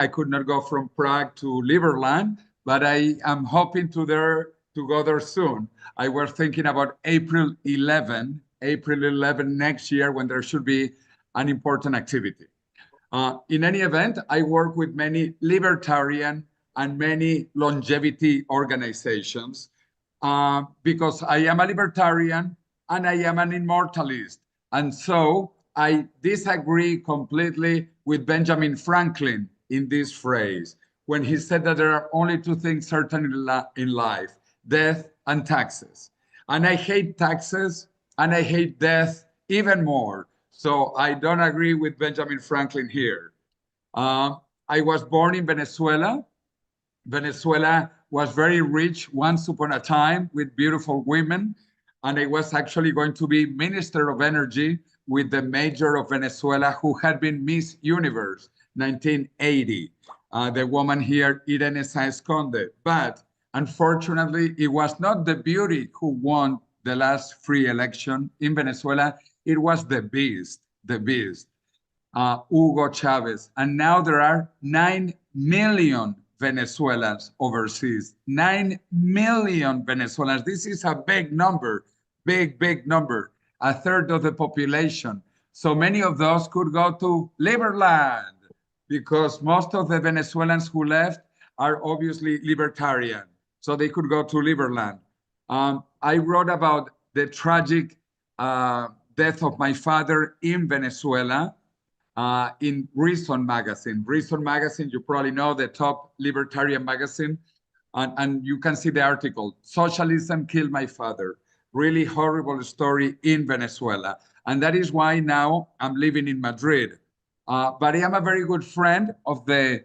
I could not go from Prague to Liberland, but I am hoping to go there soon. I was thinking about April 11 next year when there should be an important activity. In any event, I work with many libertarian and many longevity organizations because I am a libertarian and I am an immortalist. And so I disagree completely with Benjamin Franklin in this phrase when he said that there are only two things certain in life, death and taxes. And I hate taxes and I hate death even more. So I don't agree with Benjamin Franklin here. Uh, I was born in Venezuela. Venezuela was very rich once upon a time with beautiful women. And I was actually going to be Minister of Energy with the mayor of Venezuela who had been Miss Universe 1980, the woman here, Irene Sáenz Conde. But unfortunately, it was not the beauty who won the last free election in Venezuela. It was the beast, Hugo Chavez. And now there are 9 million Venezuelans overseas. 9 million Venezuelans. This is a big number, big number, a third of the population. So many of those could go to Liberland because most of the Venezuelans who left are obviously libertarian. So they could go to Liberland. I wrote about the tragic death of my father in Venezuela in Reason magazine. Reason magazine, you probably know, the top libertarian magazine. And you can see the article, Socialism Killed My Father. Really horrible story in Venezuela. And that is why now I'm living in Madrid. But I am a very good friend of the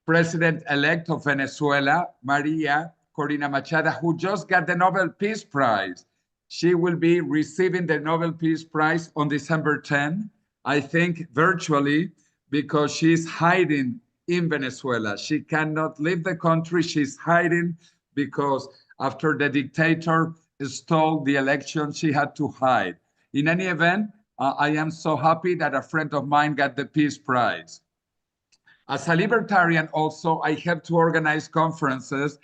president-elect of Venezuela, Maria Corina Machado, who just got the Nobel Peace Prize. She will be receiving the Nobel Peace Prize on December 10, I think virtually, because she's hiding in Venezuela. She cannot leave the country. She's hiding because after the dictator stole the election, she had to hide. In any event, I am so happy that a friend of mine got the Peace Prize. As a libertarian also, I have to organize conferences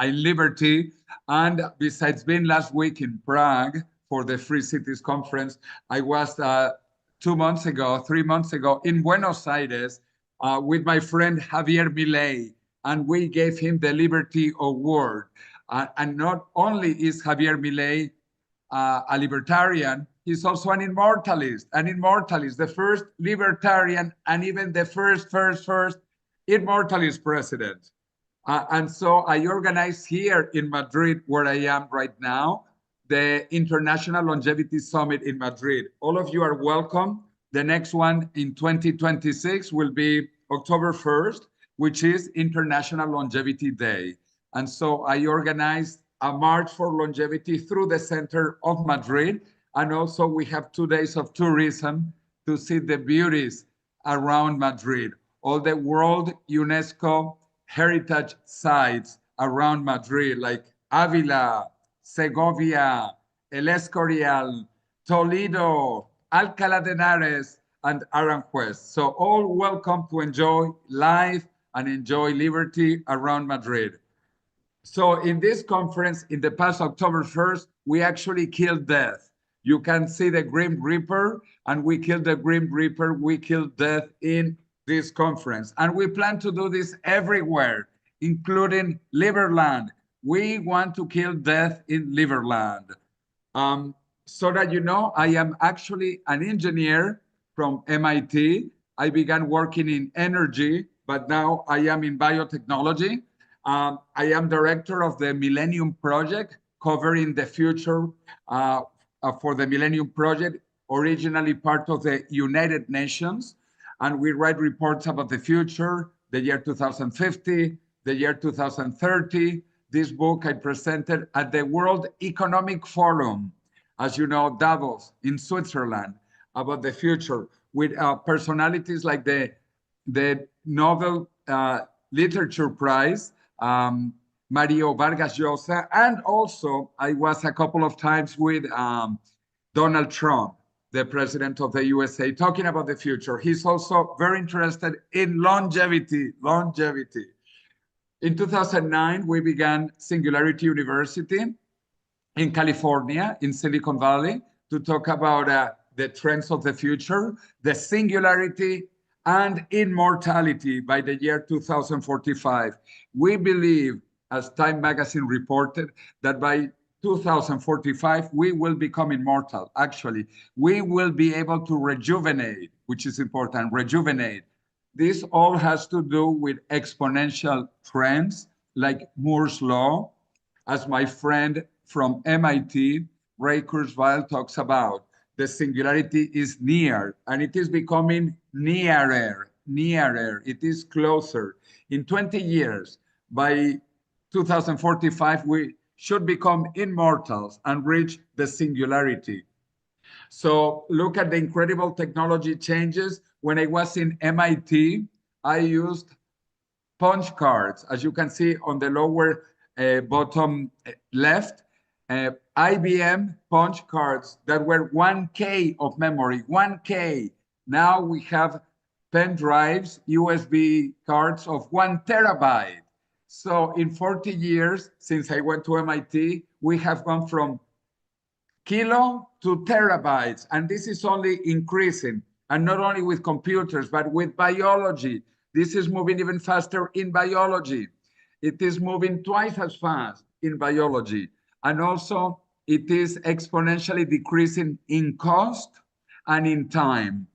in Liberty. And besides being last week in Prague for the Free Cities Conference, I was 3 months ago in Buenos Aires with my friend Javier Milei, and we gave him the Liberty Award. And not only is Javier Milei a libertarian, he's also an immortalist, the first libertarian and even the first immortalist president. And so I organized here in Madrid, where I am right now, the International Longevity Summit in Madrid. All of you are welcome. The next one in 2026 will be October 1st, which is International Longevity Day. And so I organized a March for Longevity through the center of Madrid. And also we have 2 days of tourism to see the beauties around Madrid, all the World UNESCO heritage sites around Madrid, like Avila, Segovia, El Escorial, Toledo, Alcalá de Henares, and Aranjuez. So all welcome to enjoy life and enjoy liberty around Madrid. So in this conference, in the past October 1st, we actually killed death. You can see the Grim Reaper, and we killed the Grim Reaper. We killed death in this conference. And we plan to do this everywhere, including Liberland. We want to kill death in Liberland. So that you know, I am actually an engineer from MIT. I began working in energy, but now I am in biotechnology. I am director of the Millennium Project, covering the future for the Millennium Project, originally part of the United Nations. And we write reports about the future, the year 2050, the year 2030. This book I presented at the World Economic Forum, as you know, Davos in Switzerland, about the future with personalities like the Nobel Literature Prize, Mario Vargas Llosa, and also I was a couple of times with Donald Trump. the president of the USA, talking about the future. He's also very interested in longevity. In 2009, we began Singularity University in California, in Silicon Valley, to talk about the trends of the future, the singularity and immortality by the year 2045. We believe, as Time Magazine reported, that by 2045, we will become immortal. Actually, we will be able to rejuvenate, which is important, rejuvenate. This all has to do with exponential trends like Moore's law, as my friend from MIT, Ray Kurzweil, talks about. The singularity is near, and it is becoming nearer. It is closer. In 20 years, by 2045, we should become immortals and reach the singularity. So look at the incredible technology changes. When I was in MIT, I used punch cards, as you can see on the lower bottom left, IBM punch cards that were 1K of memory, 1K. Now we have pen drives, USB cards of 1 terabyte. So in 40 years, since I went to MIT, we have gone from kilo to terabytes, and this is only increasing. And not only with computers, but with biology. This is moving even faster in biology. It is moving twice as fast in biology. And also, it is exponentially decreasing in cost and in time.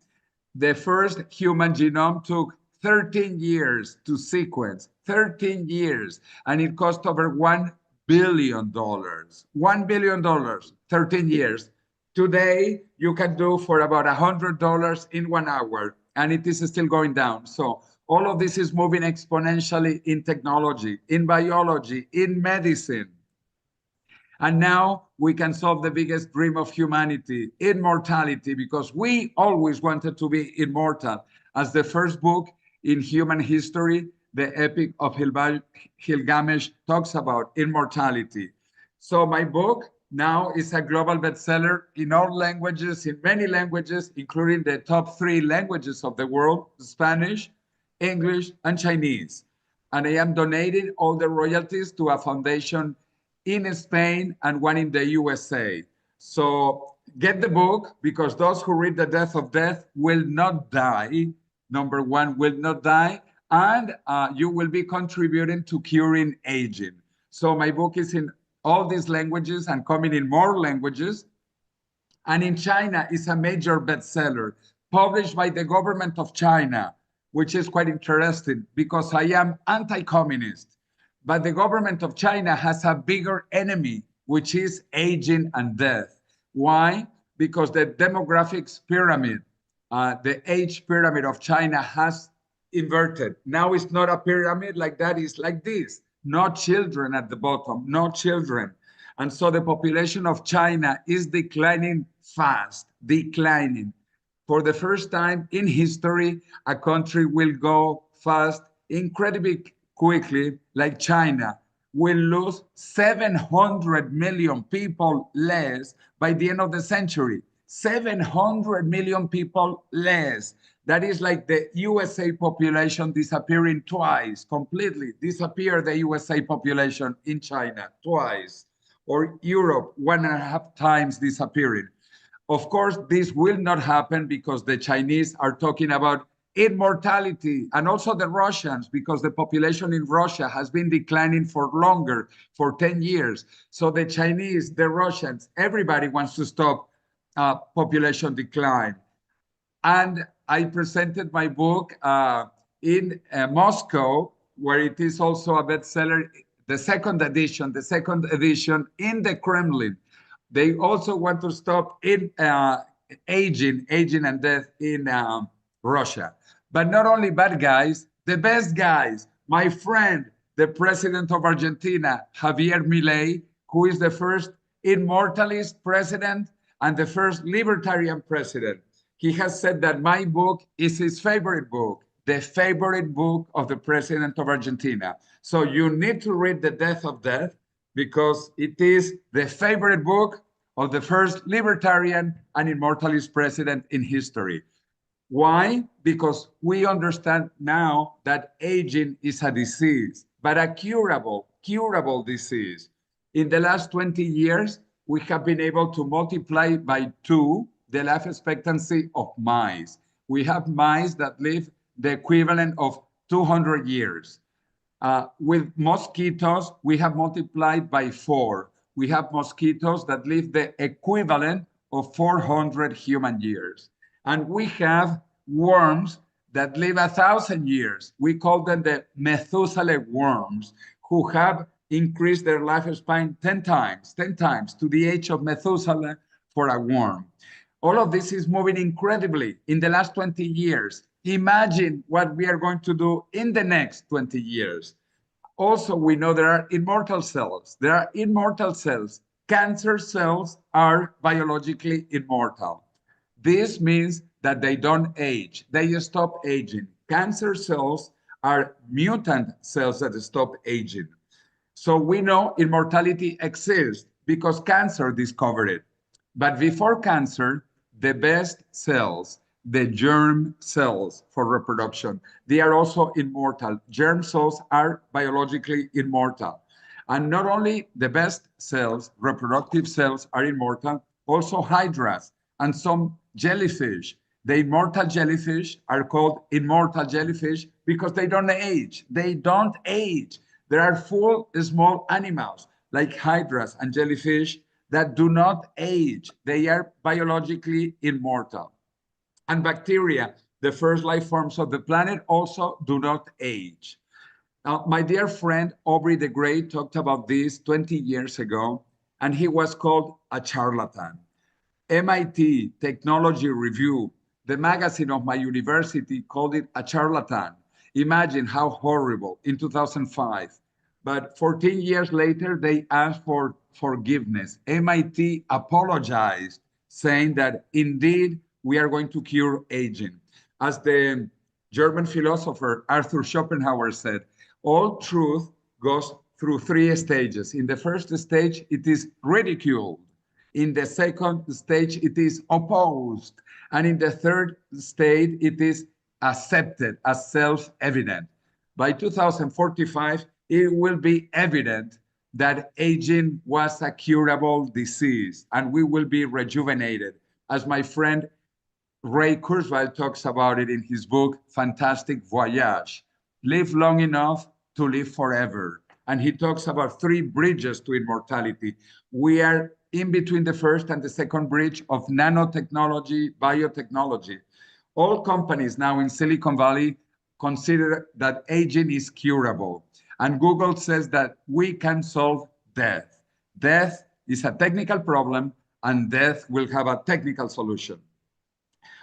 The first human genome took 13 years to sequence, 13 years, and it cost over $1 billion. $1 billion, 13 years. Today, you can do for about $100 in 1 hour, and it is still going down. So all of this is moving exponentially in technology, in biology, in medicine. And now we can solve the biggest dream of humanity, immortality, because we always wanted to be immortal. As the first book in human history, the Epic of Gilgamesh, talks about immortality. So my book now is a global bestseller in all languages, in many languages, including the top 3 languages of the world, Spanish, English, and Chinese. And I am donating all the royalties to a foundation in Spain and one in the USA. So get the book, because those who read The Death of Death will not die. Number 1, will not die. And you will be contributing to curing aging. So my book is in all these languages and coming in more languages. And in China, it's a major bestseller, published by the government of China, which is quite interesting because I am anti-communist. But the government of China has a bigger enemy, which is aging and death. Why? Because the demographics pyramid, the age pyramid of China has inverted. Now it's not a pyramid like that, it's like this. No children at the bottom, no children. And so the population of China is declining fast, declining. For the first time in history, a country will go fast, incredibly quickly, like China, will lose 700 million people less by the end of the century. 700 million people less. That is like the USA population disappearing twice, completely disappear the USA population in China twice, or Europe 1.5 times disappearing. Of course, this will not happen because the Chinese are talking about immortality, and also the Russians, because the population in Russia has been declining for longer, for 10 years. So the Chinese, the Russians, everybody wants to stop population decline. And I presented my book in Moscow, where it is also a bestseller, the second edition in the Kremlin. They also want to stop in aging and death in Russia. But not only bad guys, the best guys. My friend, the president of Argentina, Javier Milei, who is the first immortalist president and the first libertarian president. He has said that my book is his favorite book, the favorite book of the president of Argentina. So you need to read The Death of Death, because it is the favorite book of the first libertarian and immortalist president in history. Why? Because we understand now that aging is a disease, but a curable disease. In the last 20 years, we have been able to multiply by 2 the life expectancy of mice. We have mice that live the equivalent of 200 years. With mosquitoes, we have multiplied by 4. We have mosquitoes that live the equivalent of 400 human years. And we have worms that live 1,000 years. We call them the Methuselah worms, who have increased their lifespan 10 times to the age of Methuselah for a worm. All of this is moving incredibly in the last 20 years. Imagine what we are going to do in the next 20 years. Also, we know there are immortal cells. There are immortal cells. Cancer cells are biologically immortal. This means that they don't age. They stop aging. Cancer cells are mutant cells that stop aging. So we know immortality exists because cancer discovered it. But before cancer, the best cells, the germ cells for reproduction, they are also immortal. Germ cells are biologically immortal. And not only the best cells, reproductive cells are immortal, also hydras and some jellyfish. The immortal jellyfish are called immortal jellyfish because they don't age. They don't age. There are full small animals like hydras and jellyfish that do not age. They are biologically immortal. And bacteria, the first life forms of the planet, also do not age. My dear friend Aubrey de Grey talked about this 20 years ago, and he was called a charlatan. MIT Technology Review, the magazine of my university, called it a charlatan. Imagine how horrible in 2005. But 14 years later, they asked for forgiveness. MIT apologized, saying that indeed we are going to cure aging. As the German philosopher Arthur Schopenhauer said, all truth goes through 3 stages. In the first stage, it is ridiculed. In the second stage, it is opposed. And in the third stage, it is accepted as self-evident. By 2045, it will be evident that aging was a curable disease and we will be rejuvenated. As my friend Ray Kurzweil talks about it in his book, Fantastic Voyage. Live long enough to live forever. And he talks about 3 bridges to immortality. We are in between the first and the second bridge of nanotechnology, biotechnology. All companies now in Silicon Valley consider that aging is curable. And Google says that we can solve death. Death is a technical problem, and death will have a technical solution.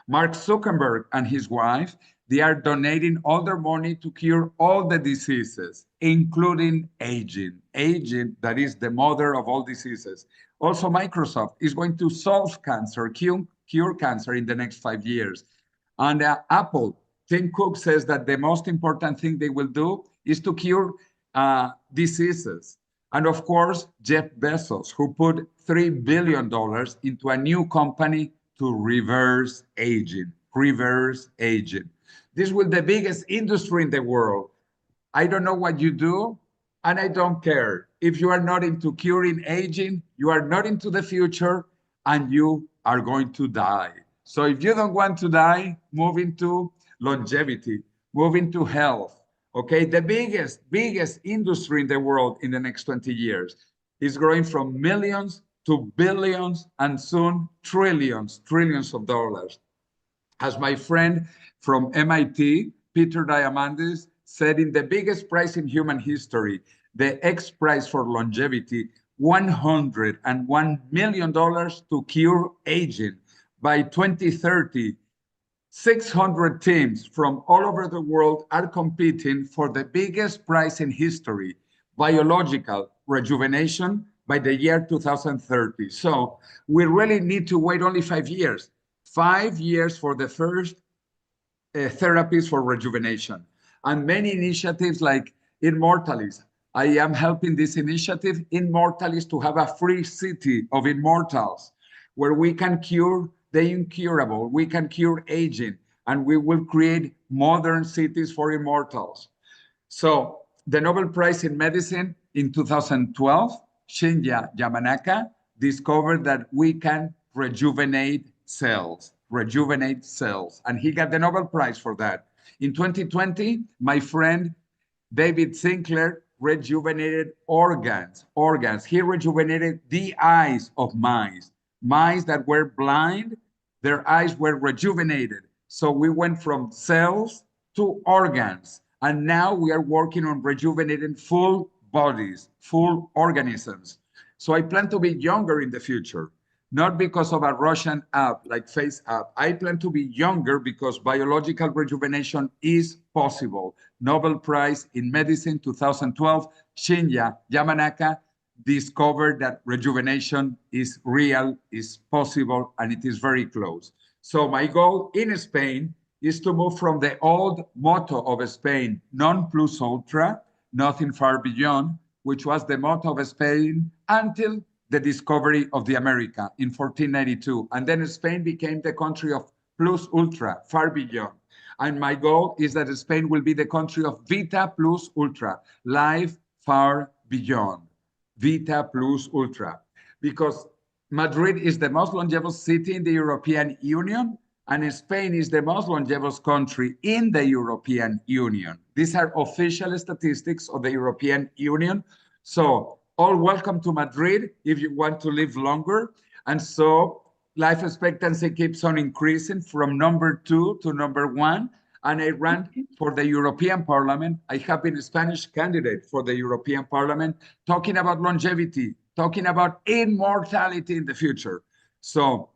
Mark Zuckerberg and his wife, they are donating all their money to cure all the diseases, including aging. Aging, that is the mother of all diseases. Also, Microsoft is going to solve cancer, cure cancer in the next 5 years. And Apple, Tim Cook says that the most important thing they will do is to cure diseases. And of course, Jeff Bezos, who put $3 billion into a new company to reverse aging. This will be the biggest industry in the world. I don't know what you do, and I don't care. If you are not into curing aging, you are not into the future, and you are going to die. So if you don't want to die, move into longevity, move into health. Okay, the biggest industry in the world in the next 20 years is growing from millions to billions and soon trillions of dollars. As my friend from MIT, Peter Diamandis, said in the biggest prize in human history, the X Prize for longevity, $101 million to cure aging. By 2030, 600 teams from all over the world are competing for the biggest prize in history, biological rejuvenation, by the year 2030. So we really need to wait only 5 years. 5 years for the first therapies for rejuvenation. And many initiatives like Immortalis I am helping this initiative, Immortalis, to have a free city of immortals where we can cure the incurable, we can cure aging, and we will create modern cities for immortals. So the Nobel Prize in Medicine in 2012, Shinya Yamanaka discovered that we can rejuvenate cells, and he got the Nobel Prize for that. In 2020, my friend David Sinclair rejuvenated organs. He rejuvenated the eyes of mice. Mice that were blind, their eyes were rejuvenated. So we went from cells to organs. And now we are working on rejuvenating full bodies, full organisms. So I plan to be younger in the future, not because of a Russian app like Face App. I plan to be younger because biological rejuvenation is possible. Nobel Prize in Medicine 2012, Shinya Yamanaka discovered that rejuvenation is real, is possible, and it is very close. So my goal in Spain is to move from the old motto of Spain, non plus ultra, nothing far beyond, which was the motto of Spain until the discovery of the America in 1492. And then Spain became the country of plus ultra, far beyond. And my goal is that Spain will be the country of vita plus ultra, life far beyond, vita plus ultra. Because Madrid is the most longevous city in the European Union, and Spain is the most longevous country in the European Union. These are official statistics of the European Union. So all welcome to Madrid if you want to live longer. And so life expectancy keeps on increasing from number 2 to number 1. And I ran for the European Parliament. I have been a Spanish candidate for the European Parliament, talking about longevity, talking about immortality in the future. So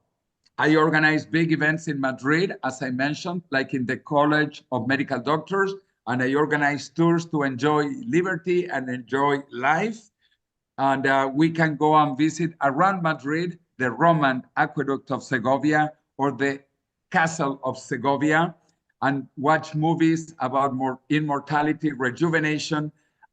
I organize big events in Madrid, as I mentioned, like in the College of Medical Doctors, and I organize tours to enjoy liberty and enjoy life. And we can go and visit around Madrid, the Roman Aqueduct of Segovia or the Castle of Segovia, and watch movies about more immortality, rejuvenation,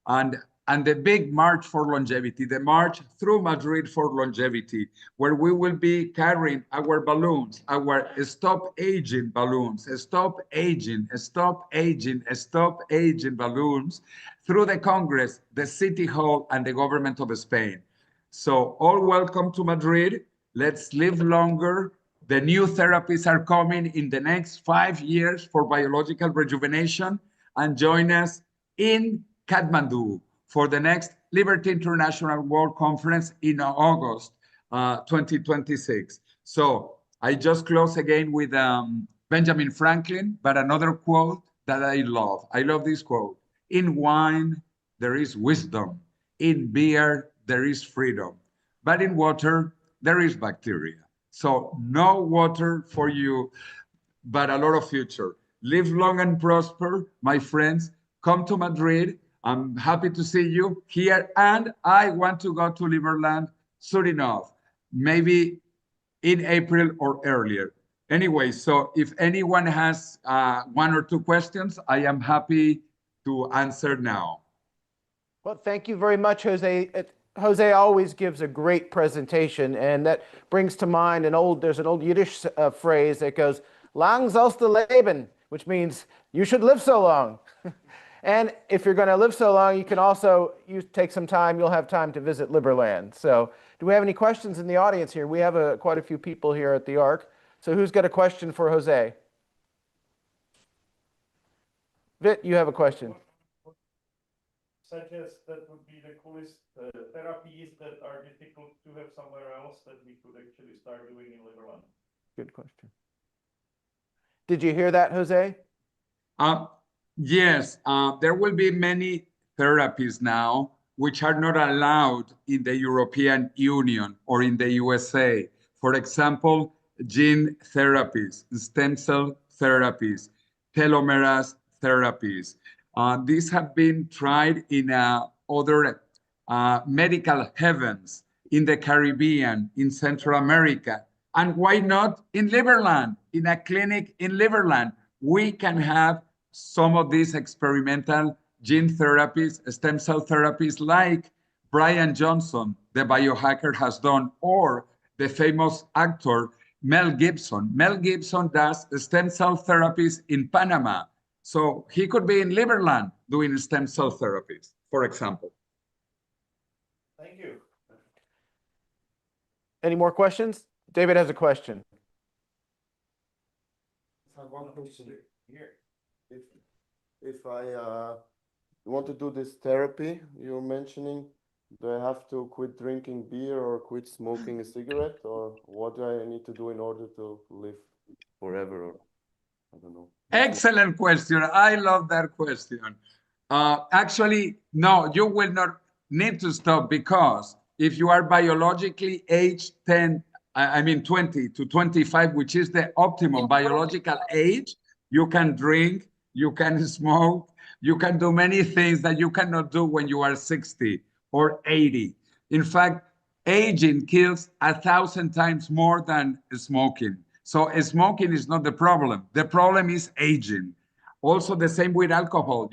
and the big March for Longevity, the March through Madrid for Longevity, where we will be carrying our balloons, our Stop Aging balloons, Stop Aging, Stop Aging, Stop Aging balloons through the Congress, the City Hall, and the government of Spain. So all welcome to Madrid. Let's live longer. The new therapies are coming in the next 5 years for biological rejuvenation, and join us in Kathmandu for the next Liberty International World Conference in August 2026. So I just close again with Benjamin Franklin, but another quote that I love. I love this quote. In wine, there is wisdom. In beer, there is freedom. But in water, there is bacteria. So no water for you, but a lot of future. Live long and prosper, my friends. Come to Madrid. I'm happy to see you here, and I want to go to Liberland soon enough, maybe in April or earlier. Anyway, so if anyone has 1 or 2 questions, I am happy to answer now. Well, thank you very much, Jose. Jose always gives a great presentation, and that brings to mind there's an old Yiddish phrase that goes, "Lang sollst du leben," which means you should live so long. And if you're going to live so long, you can also take some time. You'll have time to visit Liberland. So do we have any questions in the audience here? We have quite a few people here at the ARC. So who's got a question for Jose? Vit, you have a question. Suggest that would be the coolest therapies that are difficult to have somewhere else that we could actually start doing in Liberland. Good question. Did you hear that, Jose? Yes, there will be many therapies now which are not allowed in the European Union or in the USA. For example, gene therapies, stem cell therapies, telomerase therapies. These have been tried in other medical heavens in the Caribbean, in Central America. And why not in Liberland, in a clinic in Liberland? We can have some of these experimental gene therapies, stem cell therapies like Brian Johnson, the biohacker, has done, or the famous actor Mel Gibson. Mel Gibson does stem cell therapies in Panama. So he could be in Liberland doing stem cell therapies, for example. Thank you. Any more questions? David has a question. I have one question here. If I want to do this therapy you're mentioning, do I have to quit drinking beer or quit smoking a cigarette, or what do I need to do in order to live forever? Or I don't know. Excellent question. I love that question. Actually, no, you will not need to stop, because if you are biologically aged 20 to 25, which is the optimum biological age, you can drink, you can smoke, you can do many things that you cannot do when you are 60 or 80. In fact, aging kills 1,000 times more than smoking. So smoking is not the problem. The problem is aging. Also, the same with alcohol.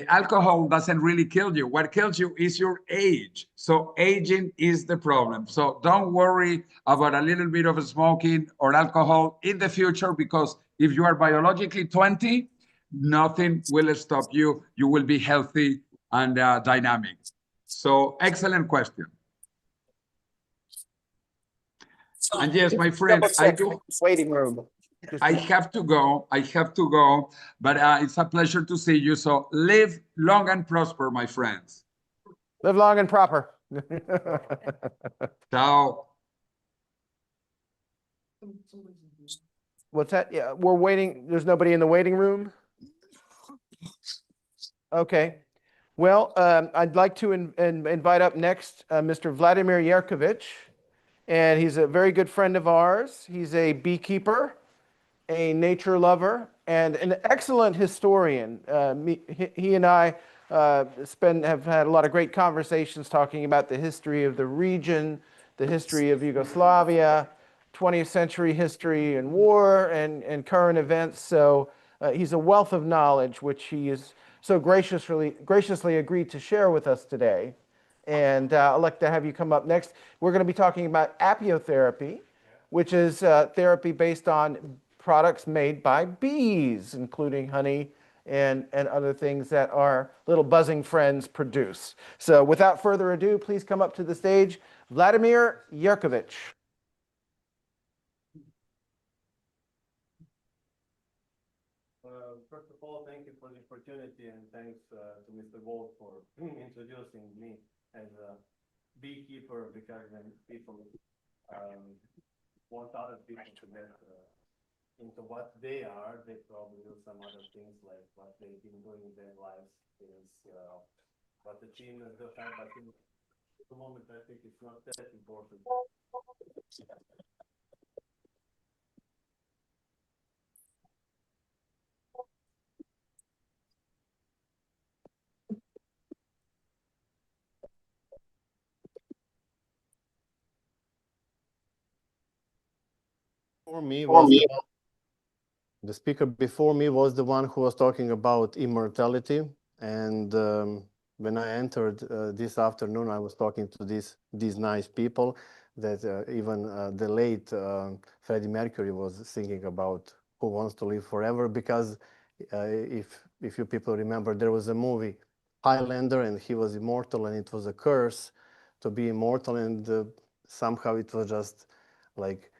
Alcohol doesn't really kill you. What kills you is your age. So aging is the problem. So don't worry about a little bit of smoking or alcohol in the future, because if you are biologically 20, nothing will stop you. You will be healthy and dynamic. So excellent question. And yes, my friend, Waiting room. I have to go. But it's a pleasure to see you. So live long and prosper, my friends. Live long and proper. Ciao. What's that? Yeah, we're waiting. There's nobody in the waiting room? Okay. Well, I'd like to invite up next Mr. Vladimir Yerkovich. And he's a very good friend of ours. He's a beekeeper, a nature lover, and an excellent historian. He and I have had a lot of great conversations talking about the history of the region, the history of Yugoslavia, 20th century history and war and current events. So he's a wealth of knowledge, which he is so graciously agreed to share with us today. And I'd like to have you come up next. We're going to be talking about apiotherapy, which is therapy based on products made by bees, including honey and other things that our little buzzing friends produce. So without further ado, please come up to the stage, Vladimir Yerkovich. First of all, thank you for the opportunity, and thanks to Mr. Wolf for introducing me as a beekeeper, because when people want other people to get into what they are, they probably do some other things like what they've been doing in their lives is what the team has done. But at the moment, I think it's not that important. For me, the speaker before me was the one who was talking about immortality. And when I entered this afternoon, I was talking to these nice people that even the late Freddie Mercury was thinking about who wants to live forever. Because if you people remember, there was a movie, Highlander, and he was immortal, and it was a curse to be immortal. And somehow it was just like,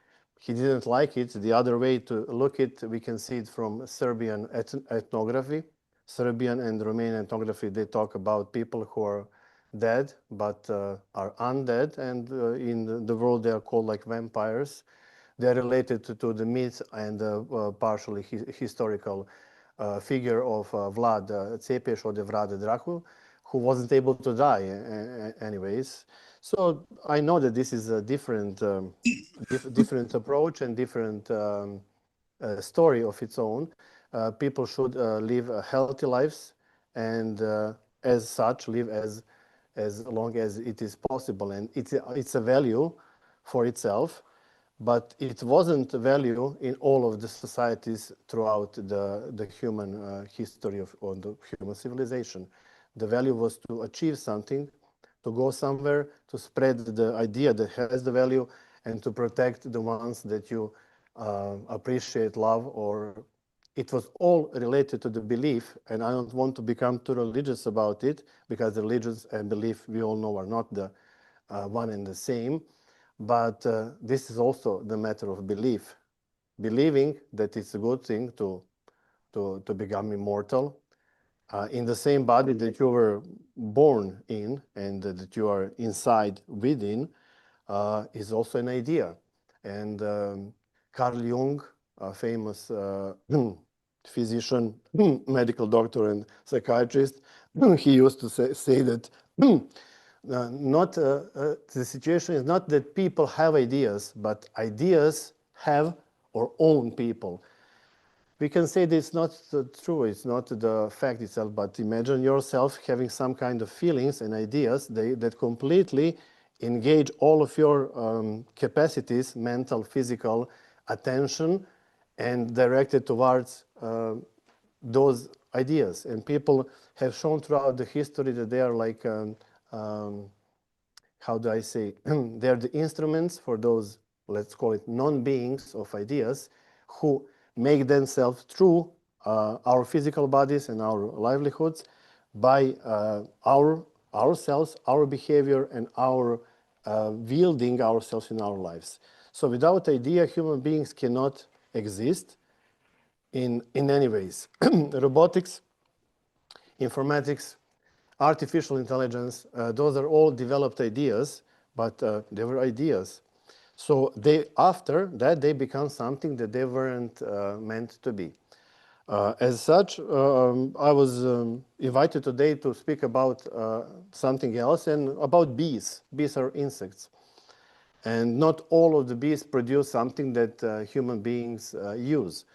he didn't like it. The other way to look at it, we can see it from Serbian ethnography. Serbian and Romanian ethnography, they talk about people who are dead but are undead, and in the world they are called like vampires. They're related to the myth and partially historical figure of Vlad Cepeš or the Vlad Dracul, who wasn't able to die anyways. So I know that this is a different different approach and different story of its own. People should live healthy lives, and as such live as long as it is possible, and it's a value for itself. but it wasn't a value in all of the societies throughout the human history of the human civilization. The value was to achieve something, to go somewhere, to spread the idea that has the value, and to protect the ones that you appreciate, love, or it was all related to the belief. And I don't want to become too religious about it, because religions and belief, we all know, are not the one and the same. But this is also the matter of belief. Believing that it's a good thing to become immortal in the same body that you were born in and that you are inside within is also an idea. And Carl Jung, a famous physician, medical doctor, and psychiatrist, he used to say that the situation is not that people have ideas, but ideas have or own people. We can say that it's not true, it's not the fact itself, but imagine yourself having some kind of feelings and ideas that completely engage all of your capacities, mental, physical, attention, and direct it towards those ideas. And people have shown throughout the history that they are like, how do I say, they're the instruments for those, let's call it, non-beings of ideas who make themselves through our physical bodies and our livelihoods by ourselves, our behavior, and our wielding ourselves in our lives. So without idea, human beings cannot exist in any ways. Robotics, informatics, artificial intelligence, those are all developed ideas, but they were ideas. So after that, they become something that they weren't meant to be. As such, I was invited today to speak about something else, and about bees. Bees are insects. And not all of the bees produce something that human beings use.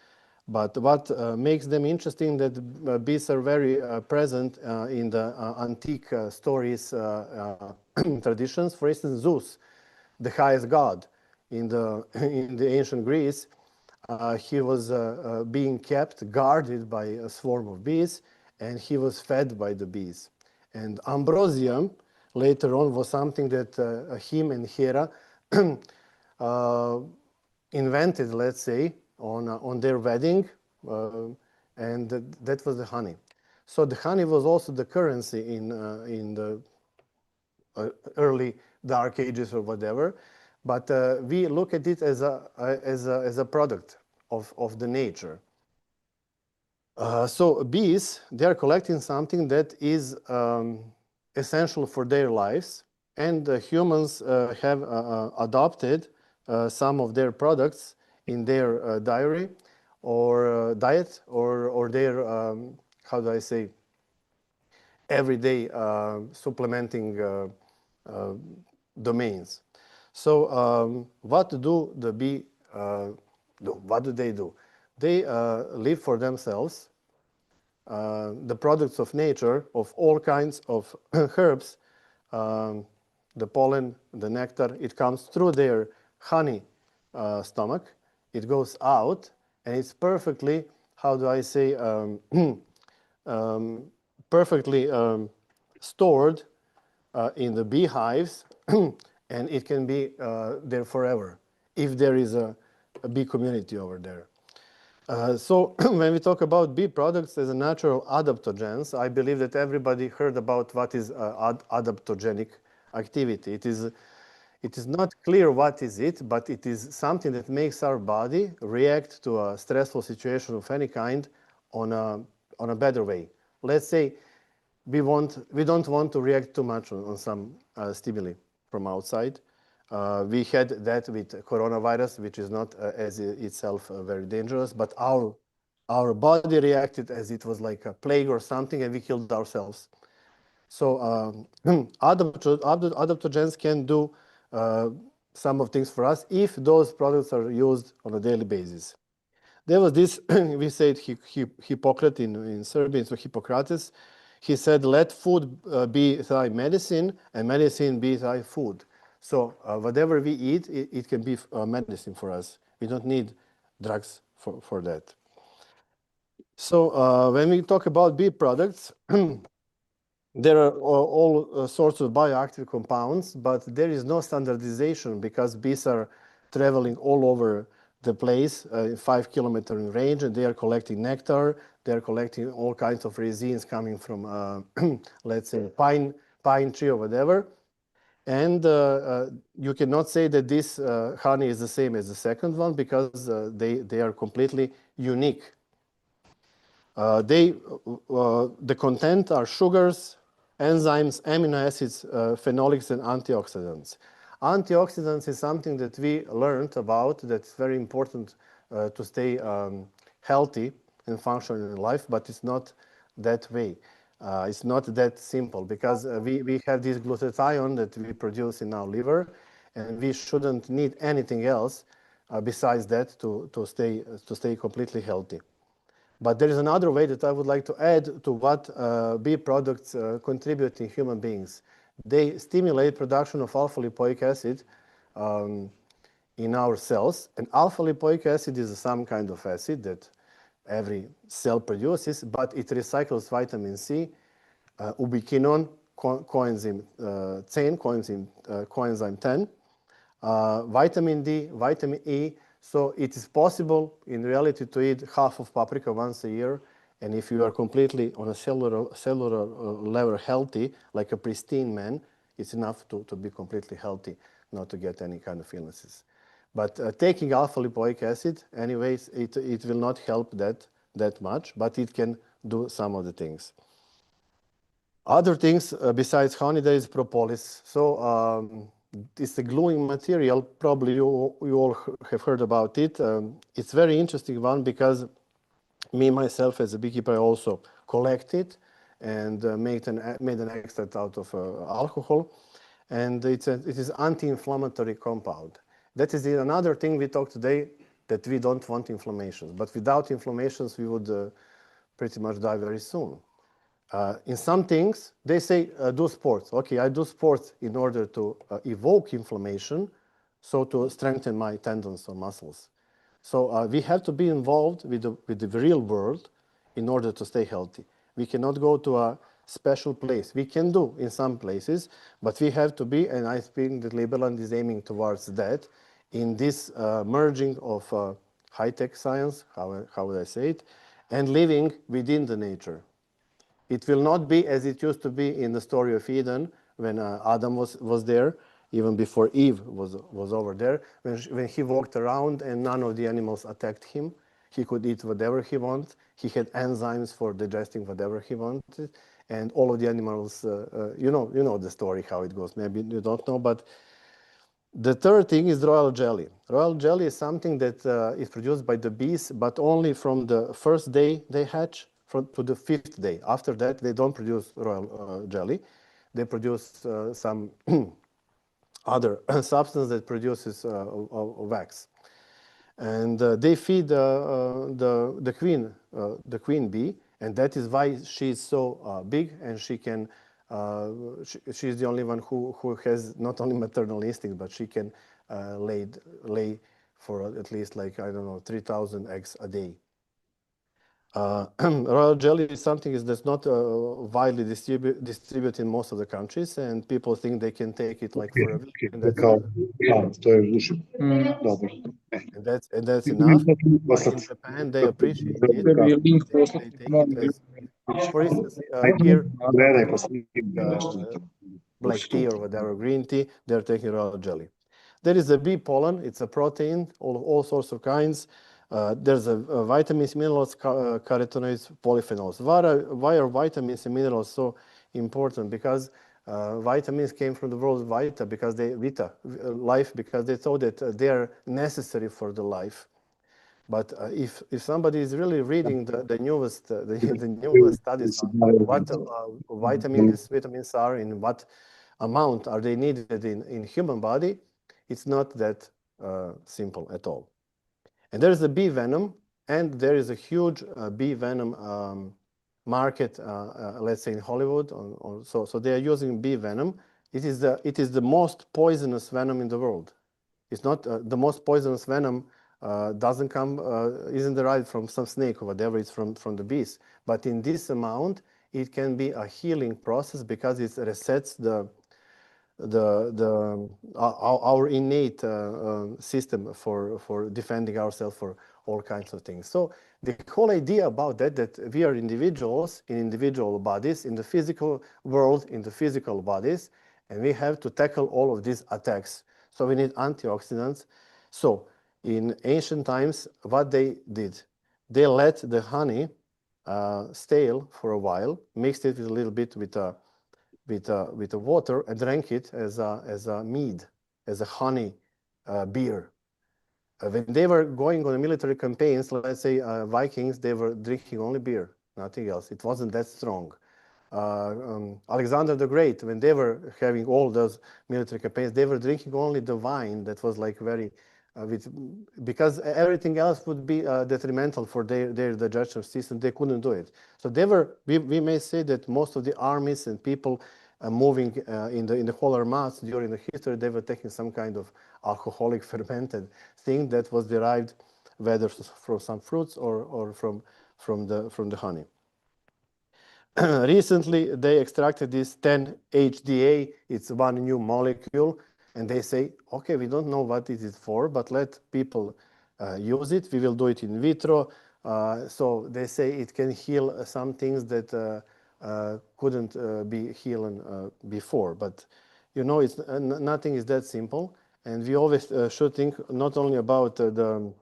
But what makes them interesting, that bees are very present in the antique stories, traditions. For instance, Zeus, the highest god in the ancient Greece, he was being kept, guarded by a swarm of bees, and he was fed by the bees. And ambrosia later on was something that him and Hera invented, let's say, on their wedding, and that was the honey. So the honey was also the currency in the early Dark Ages or whatever, but we look at it as a product of the nature. So bees, they are collecting something that is essential for their lives, and humans have adopted some of their products in their diary or diet or their, how do I say, everyday supplementing domains. So what do the bee do? What do? They live for themselves. The products of nature, of all kinds of herbs, the pollen, the nectar, it comes through their honey stomach. It goes out, and it's perfectly, how do I say, perfectly stored in the beehives, and it can be there forever if there is a bee community over there. So when we talk about bee products as a natural adaptogens, I believe that everybody heard about what is adaptogenic activity. It is not clear what is it, but it is something that makes our body react to a stressful situation of any kind on a better way. Let's say we don't want to react too much on some stimuli from outside. We had that with coronavirus, which is not as itself very dangerous, but our body reacted as it was like a plague or something, and we killed ourselves. So adaptogens can do some of things for us if those products are used on a daily basis. There was this, we said Hippocrates in Serbian, so Hippocrates, he said, let food be thy medicine and medicine be thy food. So whatever we eat, it can be medicine for us. We don't need drugs for that. So when we talk about bee products, there are all sorts of bioactive compounds, but there is no standardization because bees are traveling all over the place, 5 kilometer in range, and they are collecting nectar. They are collecting all kinds of resins coming from, let's say, pine tree or whatever. And you cannot say that this honey is the same as the second one because they are completely unique. The content are sugars, enzymes, amino acids, phenolics, and antioxidants. Antioxidants is something that we learned about that's very important to stay healthy and functional in life, but it's not that way. It's not that simple because we have this glutathione that we produce in our liver, and we shouldn't need anything else besides that to stay completely healthy. But there is another way that I would like to add to what bee products contribute in human beings. They stimulate production of alpha-lipoic acid in our cells. And alpha-lipoic acid is some kind of acid that every cell produces, but it recycles vitamin C, ubiquinone, coenzyme 10, vitamin D, vitamin E. So it is possible in reality to eat half of paprika once a year. And if you are completely on a cellular level healthy, like a pristine man, it's enough to be completely healthy, not to get any kind of illnesses. But taking alpha-lipoic acid, anyways, it will not help that much, but it can do some of the things. Other things besides honey, there is propolis. So it's a gluing material. Probably you all have heard about it. It's a very interesting one because me, myself, as a beekeeper, I also collect it and made an extract out of alcohol. And it is anti-inflammatory compound. That is another thing we talked today, that we don't want inflammations. But without inflammations, we would pretty much die very soon. In some things, they say do sports. Okay, I do sports in order to evoke inflammation, so to strengthen my tendons or muscles. So we have to be involved with the real world in order to stay healthy. We cannot go to a special place. We can do in some places, but we have to be, and I think that Liberland is aiming towards that, in this merging of high-tech science, how would I say it, and living within the nature. It will not be as it used to be in the story of Eden, when Adam was there, even before Eve was over there, when he walked around and none of the animals attacked him. He could eat whatever he wanted. He had enzymes for digesting whatever he wanted. And all of the animals, you know the story, how it goes. Maybe you don't know, but the third thing is royal jelly. Royal jelly is something that is produced by the bees, but only from the first day they hatch to the 5th day. After that, they don't produce royal jelly. They produce some other substance that produces wax. And they feed the queen bee, and that is why she's so big, and she can. She's the only one who has not only maternal instinct, but she can lay for at least, like, I don't know, 3,000 eggs a day. Royal jelly is something that's not widely distributed in most of the countries, and people think they can take it like for a week, and that's enough. But in Japan, they appreciate it. They take it as, for instance, here, black tea or whatever, green tea, they're taking royal jelly. There is a bee pollen. It's a protein, all sorts of kinds. There's vitamins, minerals, carotenoids, polyphenols. Why are vitamins and minerals so important? Because vitamins came from the word vita, because life, because they thought that they are necessary for the life. But if somebody is really reading the newest studies on what vitamins are, in what amount are they needed in human body, it's not that simple at all. And there is a bee venom, and there is a huge bee venom market, let's say in Hollywood. So they are using bee venom. it is the most poisonous venom in the world. It's not the most poisonous venom doesn't come isn't derived from some snake or whatever. It's from the bees. But in this amount, it can be a healing process because it resets our innate system for defending ourselves for all kinds of things. So the whole idea about that we are individuals in individual bodies, in the physical world, in the physical bodies, and we have to tackle all of these attacks. So we need antioxidants. So in ancient times, what they did, they let the honey stale for a while, mixed it with a little bit with the water, and drank it as a mead, as a honey beer. When they were going on military campaigns, let's say Vikings, they were drinking only beer, nothing else. It wasn't that strong. Alexander the Great, when they were having all those military campaigns, they were drinking only the wine that was like very, because everything else would be detrimental for their digestion system. They couldn't do it. So they were, we may say that most of the armies and people moving in the polar mass during the history, they were taking some kind of alcoholic fermented thing that was derived whether from some fruits or from the honey. Recently, they extracted this 10-HDA. It's one new molecule, and they say, okay, we don't know what it is for, but let people use it. We will do it in vitro. So they say it can heal some things that couldn't be healed before. But you know, it's nothing is that simple, and we always should think not only about the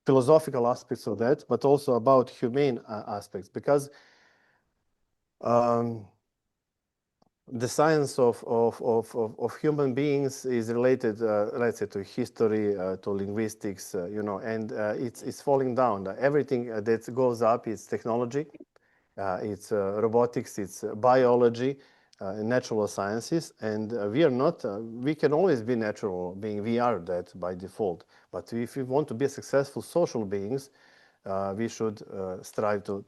philosophical aspects of that, but also about humane aspects, because the science of human beings is related, let's say, to history, to linguistics, you know, and it's falling down. Everything that goes up is technology, it's robotics, it's biology, natural sciences, and we are not, we can always be natural being, we are that by default. But if we want to be successful social beings, we should strive to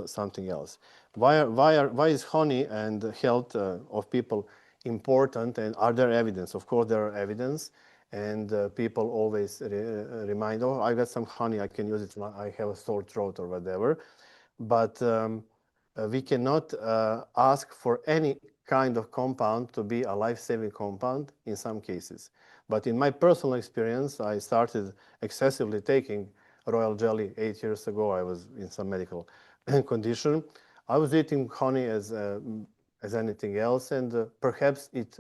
something else. Why is honey and health of people important, and are there evidence? Of course there are evidence, and people always remind, oh, I got some honey, I can use it, I have a sore throat or whatever. But we cannot ask for any kind of compound to be a life-saving compound in some cases. But in my personal experience, I started excessively taking royal jelly 8 years ago. I was in some medical condition. I was eating honey as anything else, and perhaps it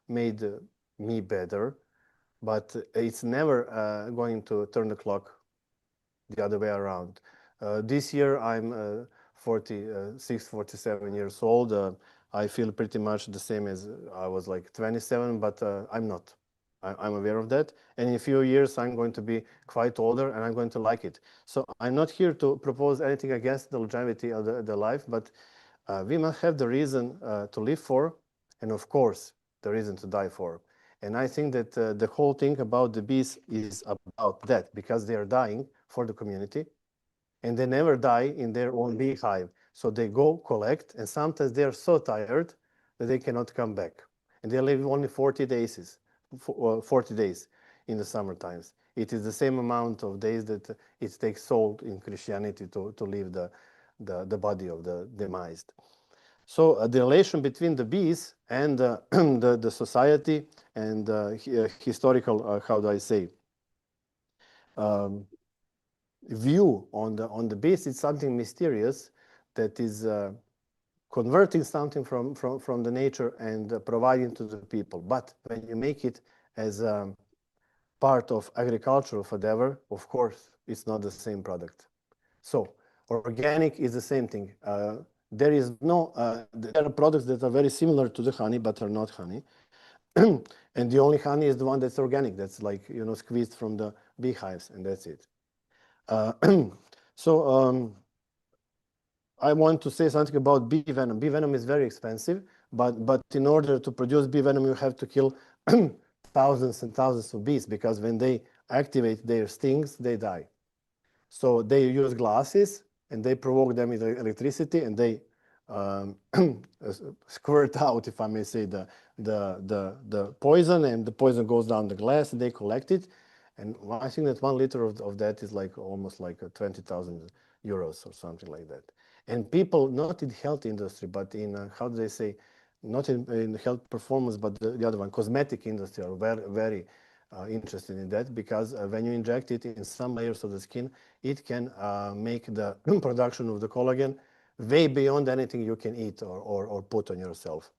made me better, but it's never going to turn the clock the other way around. This year I'm 46, 47 years old. I feel pretty much the same as I was like 27, but I'm not. I'm aware of that. And in a few years, I'm going to be quite older and I'm going to like it. So I'm not here to propose anything against the longevity of the life, but we must have the reason to live for, and of course, the reason to die for. And I think that the whole thing about the bees is about that, because they are dying for the community, and they never die in their own beehive. So they go collect, and sometimes they are so tired that they cannot come back. And they live only 40 days in the summer times. It is the same amount of days that it takes soul in Christianity to leave the body of the demised. So the relation between the bees and the society and historical, how do I say, view on the bees is something mysterious that is converting something from the nature and providing to the people. But when you make it as a part of agriculture or whatever, of course, it's not the same product. So organic is the same thing. There is no, there are products that are very similar to the honey, but are not honey. And the only honey is the one that's organic. That's like, you know, squeezed from the beehives, and that's it. So I want to say something about bee venom. Bee venom is very expensive, but in order to produce bee venom, you have to kill thousands and thousands of bees, because when they activate their stings, they die. So they use glasses, and they provoke them with electricity, and they squirt out, if I may say, the poison, and the poison goes down the glass, and they collect it. And I think that 1 liter of that is like almost like 20,000 euros or something like that. And people, not in health industry, but in, how do they say, not in health performance, but the other one, cosmetic industry, are very, very interested in that, because when you inject it in some layers of the skin, it can make the production of the collagen way beyond anything you can eat or put on yourself.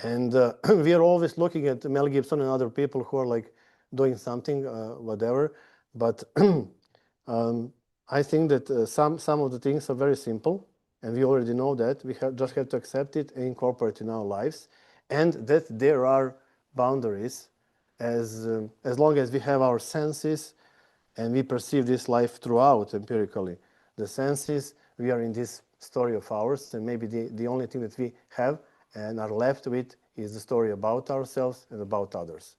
And we are always looking at Mel Gibson and other people who are like doing something, whatever. But I think that some of the things are very simple, and we already know that. We just have to accept it and incorporate it in our lives, and that there are boundaries as long as we have our senses and we perceive this life throughout empirically. The senses, we are in this story of ours, and maybe the only thing that we have and are left with is the story about ourselves and about others.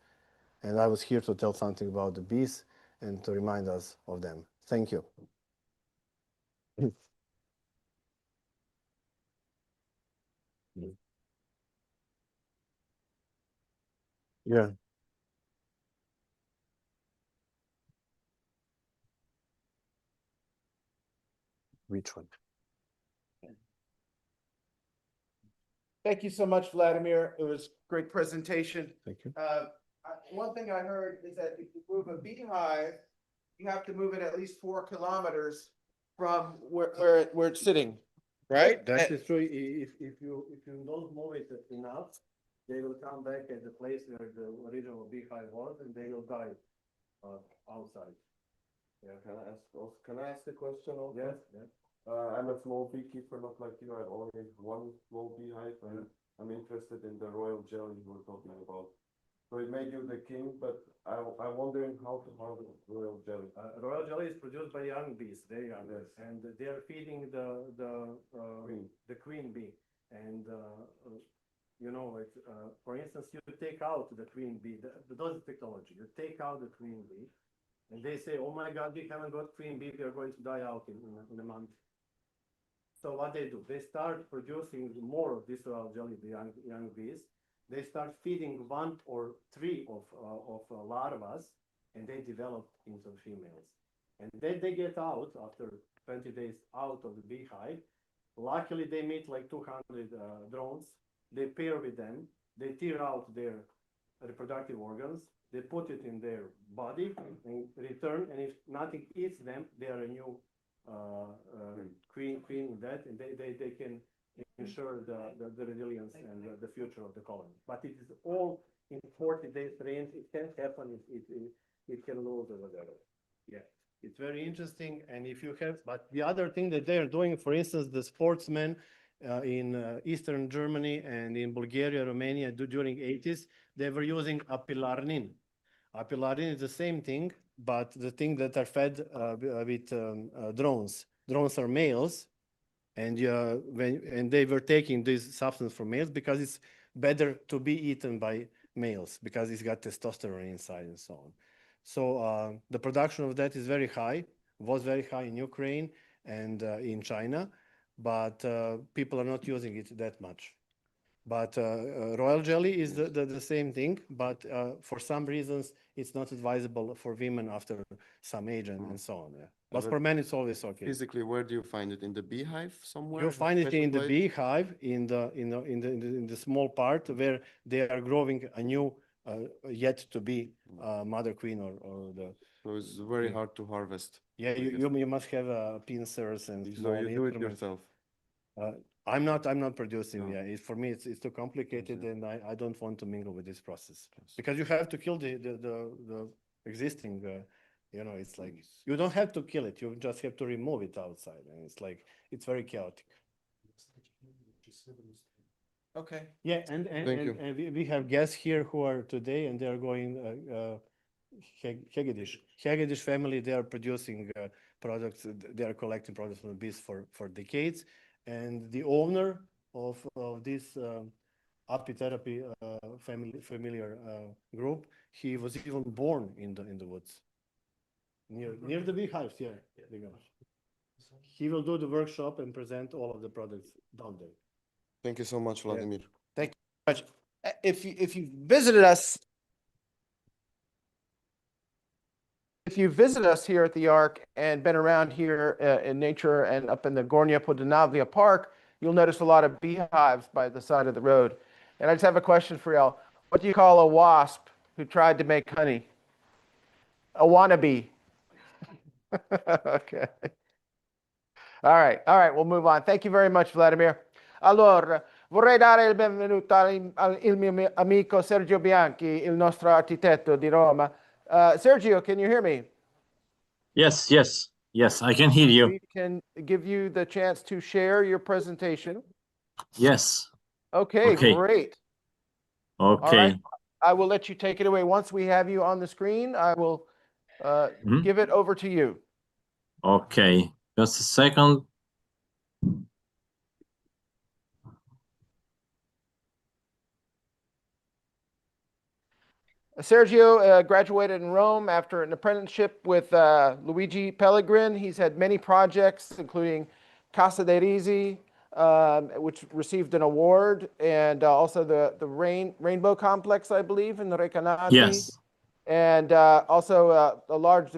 And I was here to tell something about the bees and to remind us of them. Thank you. Yeah. Which one? Thank you so much, Vladimir. It was a great presentation. Thank you. One thing I heard is that if you move a beehive, you have to move it at least 4 kilometers from where it's sitting, right? That is true. If you don't move it enough, they will come back at the place where the original beehive was, and they will die outside. Yeah, can I ask a question also? Yes, yes. I'm a small beekeeper, not like you. I only have one small beehive, and I'm interested in the royal jelly you were talking about. So it made you the king, but I'm wondering how to harvest royal jelly. Royal jelly is produced by young bees, very young, Yes. and they are feeding the queen bee. And you know, for instance, you take out the queen bee. Those technology. You take out the queen bee, and they say, "Oh my God, we haven't got queen bee. We are going to die out in a month." So what they do? They start producing more of this royal jelly, the young bees. They start feeding 1 or 3 of larvae, and they develop into females. And then they get out after 20 days out of the beehive. Luckily, they meet like 200 drones. They pair with them. They tear out their reproductive organs. They put it in their body and return. And if nothing eats them, they are a new queen in that, and they can ensure the resilience and the future of the colony. But it is all in 40 days range. It can happen. It can lose or whatever. Yeah, it's very interesting. And if you have, but the other thing that they are doing, for instance, the sportsmen in Eastern Germany and in Bulgaria, Romania during 80s, they were using apilarnin. Apilarnin is the same thing, but the thing that are fed with drones. Drones are males, and they were taking this substance from males because it's better to be eaten by males because it's got testosterone inside and so on. So the production of that is very high, was very high in Ukraine and in China, but people are not using it that much. But royal jelly is the same thing, but for some reasons, it's not advisable for women after some age and so on. Yeah. But for men, it's always okay. Physically, where do you find it? In the beehive somewhere? You find it in the place? beehive, in the small part where they are growing a new, yet to be mother queen or the. So it's very hard to harvest. Yeah, you must have pincers and So small you do it instruments. yourself. I'm not producing. No. Yeah, for me it's too complicated, and I don't want to mingle with this process because you have to kill the existing. You know, it's like you don't have to kill it. You just have to remove it outside, and it's like it's very chaotic. Okay. Yeah, Thank you. and we have guests here who are today, and they are going Hegedish family. They are producing products. They are collecting products from the bees for decades, and the owner of this apitherapy familiar group, he was even born in the woods near the beehives. Yeah, they go. he will do the workshop and present all of the products down there. Thank you so much, Vladimir. Thank you very much. If you visited us, if you visit us here at the Ark and been around here in nature and up in the Gornja Podunavlja Park, you'll notice a lot of beehives by the side of the road. And I just have a question for y'all. What do you call a wasp who tried to make honey? A wannabe. Okay. All right, we'll move on. Thank you very much, Vladimir. Allora, vorrei dare il benvenuto al mio amico Sergio Bianchi, il nostro architetto di Roma. Sergio, can you hear me? Yes, I can hear you. We can give you the chance to share your presentation. Yes. Okay, Okay. great. Okay. All right. I will let you take it away. Once we have you on the screen, I will give it over to you. Okay. Just a second. Sergio graduated in Rome after an apprenticeship with Luigi Pellegrin. He's had many projects, including Casa dei Risi, which received an award, and also the Rainbow Complex, I believe, in the Recanati. Yes. And also a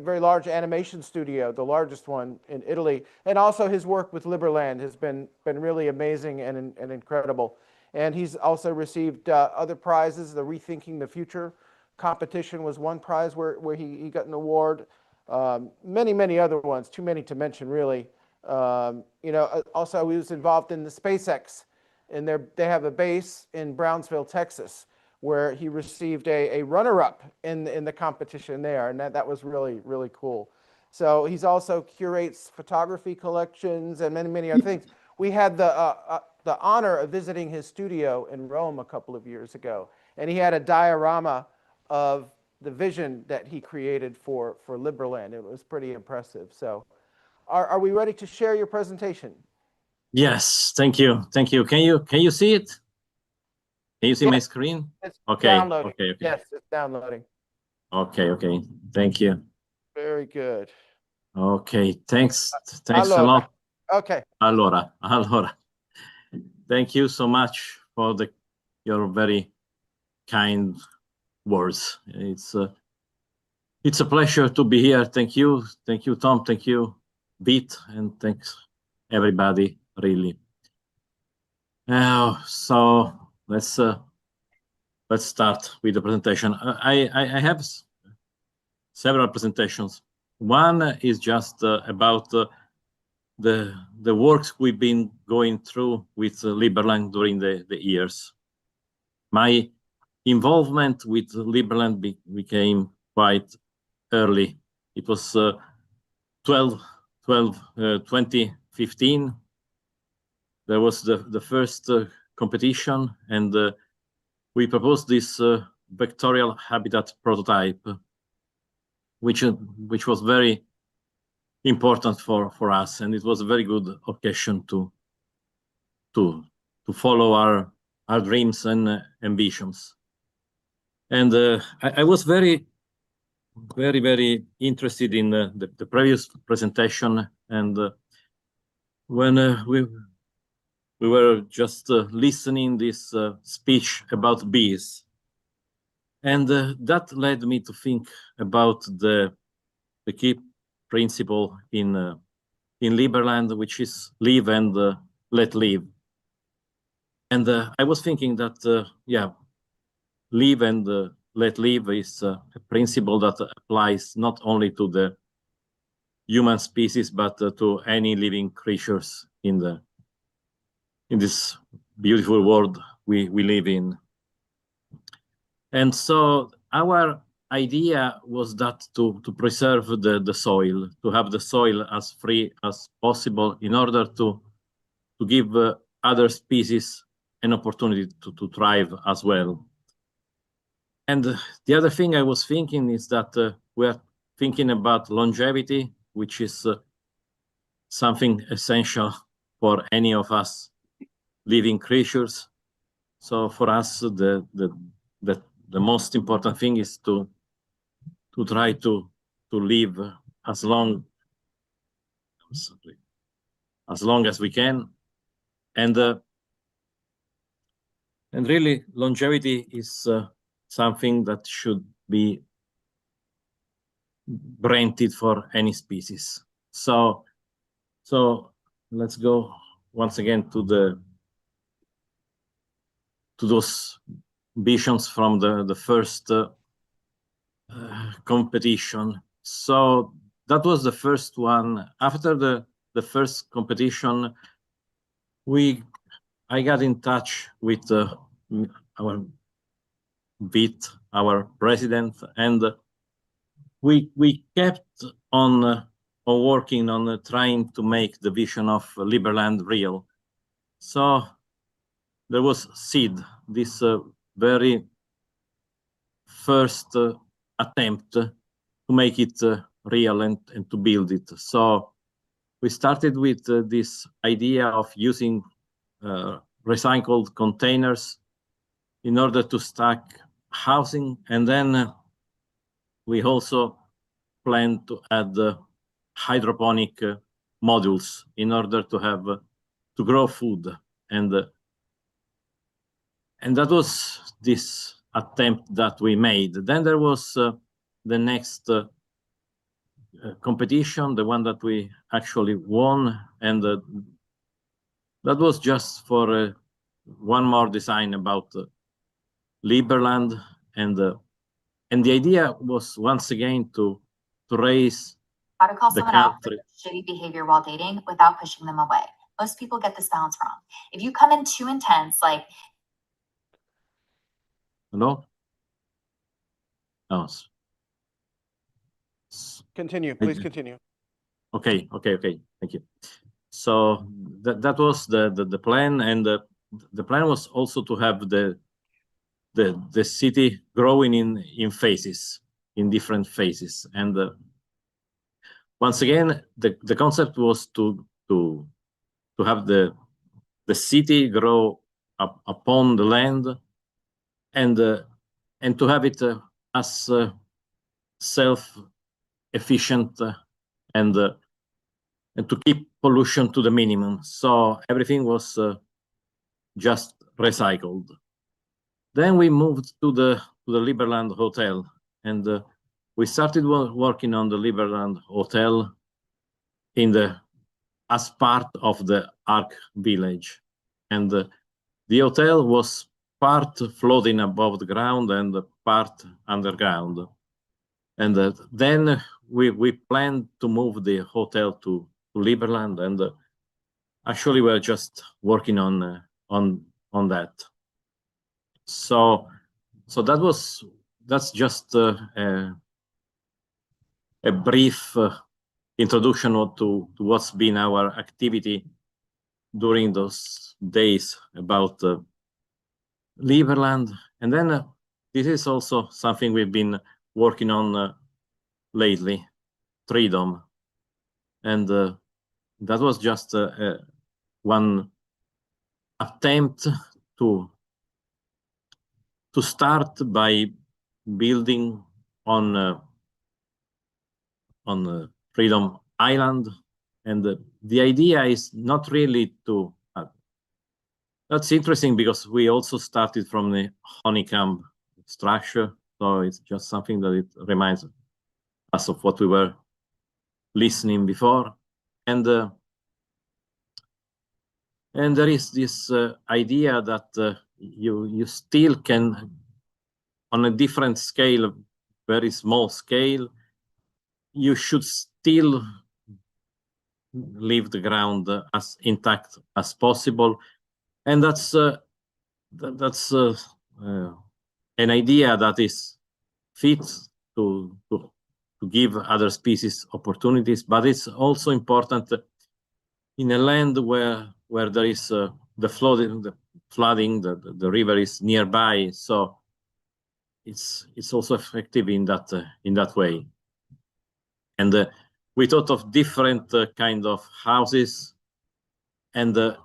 very large animation studio, the largest one in Italy. And also his work with Liberland has been really amazing and incredible. And he's also received other prizes. The Rethinking the Future competition was one prize where he got an award. Many other ones, too many to mention, really. Also he was involved in the SpaceX, and they have a base in Brownsville, Texas, where he received a runner-up in the competition there, and that was really cool. So he's also curates photography collections and many other things. We had the honor of visiting his studio in Rome a couple of years ago, and he had a diorama of the vision that he created for Liberland. It was pretty impressive. So are we ready to share your presentation? Yes, thank you. Can you see it? Can you see my screen? It's Okay. downloading. Okay. Yes, it's downloading. Okay. Thank you. Very good. Okay. Thanks a Allora. lot. Okay. Allora. Thank you so much for your very kind words. It's a pleasure to be here. Thank you, Tom. Thank you, Beat, and thanks everybody, really. So let's start with the presentation. I have several presentations. One is just about the works we've been going through with Liberland during the years. My involvement with Liberland became quite early. It was 2015. There was the first competition, and we proposed this vectorial habitat prototype, which was very important for us, and it was a very good occasion to follow our dreams and ambitions. And I was very interested in the previous presentation, and when we were just listening this speech about bees, and that led me to think about the key principle in Liberland, which is live and let live. And I was thinking that live and let live is a principle that applies not only to the human species, but to any living creatures in this beautiful world we live in. And so our idea was that to preserve the soil, to have the soil as free as possible in order to give other species an opportunity to thrive as well. And the other thing I was thinking is that we are thinking about longevity, which is something essential for any of us living creatures. So for us, the most important thing is to try to live as long. I'm sorry. as long as we can. And really, longevity is something that should be granted for any species. So let's go once again to those visions from the first competition. So that was the first one. After the first competition, I got in touch with our VIT, our president, and we kept on working on trying to make the vision of Liberland real. So there was SEED, this very first attempt to make it real and to build it. So we started with this idea of using recycled containers in order to stack housing, and then we also plan to add hydroponic modules in order to have to grow food, and that was this attempt that we made. Then there was the next competition, the one that we actually won, and that was just for one more design about Liberland, and the idea was once again to raise how to call the someone out for country. shitty behavior while dating without pushing them away. Most people get this balance wrong. If you come in too intense, like Hello? Oh, Continue, please continue. okay. Thank you. So that was the plan, and the plan was also to have the city growing in phases, in different phases, and once again the concept was to have the city grow up upon the land, and to have it as self-efficient and to keep pollution to the minimum. So everything was just recycled. Then we moved to the Liberland Hotel, and we started working on the Liberland Hotel as part of the Ark Village, and the hotel was part floating above the ground and part underground. And then we planned to move the hotel to Liberland, and actually we're just working on that. So that's just a brief introduction to what's been our activity during those days about Liberland. And then this is also something we've been working on lately, Freedom, and that was just one attempt to start by building on Freedom Island, and the idea is not really to. That's interesting because we also started from the honeycomb structure, so it's just something that it reminds us of what we were listening before, and there is this idea that you still can, on a different scale, very small scale, you should still leave the ground as intact as possible, and that's an idea that is fit to give other species opportunities, but it's also important in a land where there is the flooding, the river is nearby, so it's also effective in that way. And we thought of different kind of houses, and the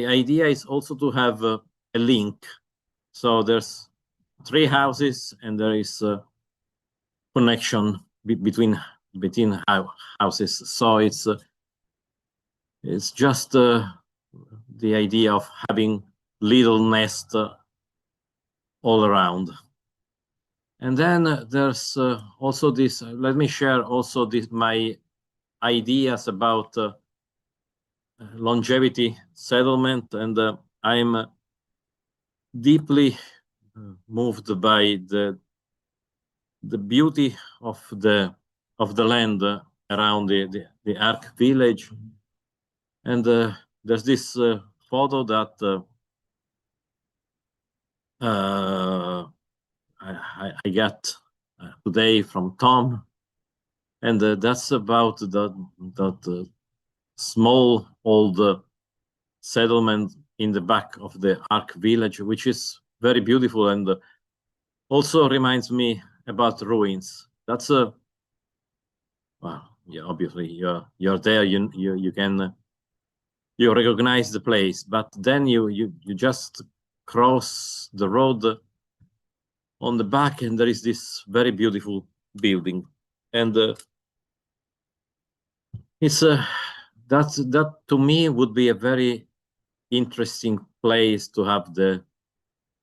idea is also to have a link. So there's 3 houses, and there is a connection between houses. So It's just the idea of having little nest all around. And then there's also this, let me share also my ideas about longevity settlement. And I'm deeply moved by the beauty of the land around the Ark village. And there's this photo that I got today from Tom, and that's about that small old settlement in the back of the Ark village, which is very beautiful and also reminds me about ruins. That's a well, yeah, obviously you're there, you can you recognize the place, but then you just cross the road on the back, and there is this very beautiful building, and it's that to me would be a very interesting place to have the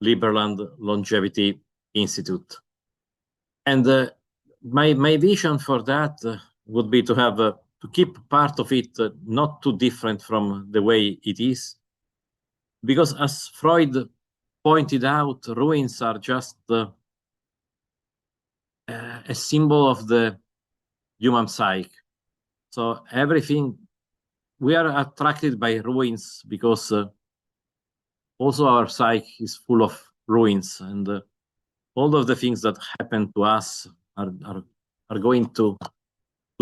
Liberland Longevity Institute. And my vision for that would be to have to keep part of it not too different from the way it is, because as Freud pointed out, ruins are just a symbol of the human psyche. So everything, we are attracted by ruins because also our psyche is full of ruins, and all of the things that happen to us are going to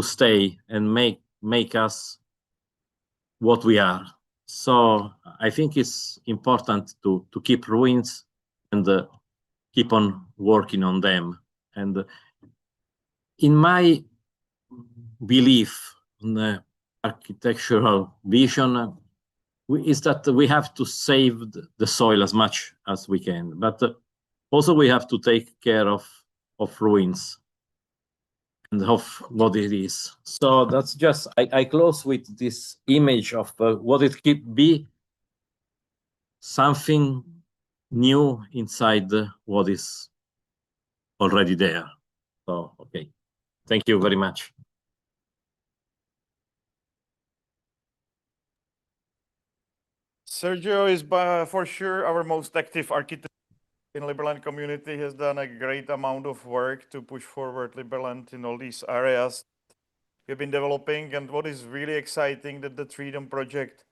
stay and make us what we are. So I think it's important to keep ruins and keep on working on them. And in my belief in the architectural vision is that we have to save the soil as much as we can, but also we have to take care of ruins and of what it is. So that's just, I close with this image of what it could be, something new inside what is already there. So, okay, thank you very much. Sergio is for sure our most active architect in Liberland community. He has done a great amount of work to push forward Liberland in all these areas we've been developing. And what is really exciting that the Freedom Project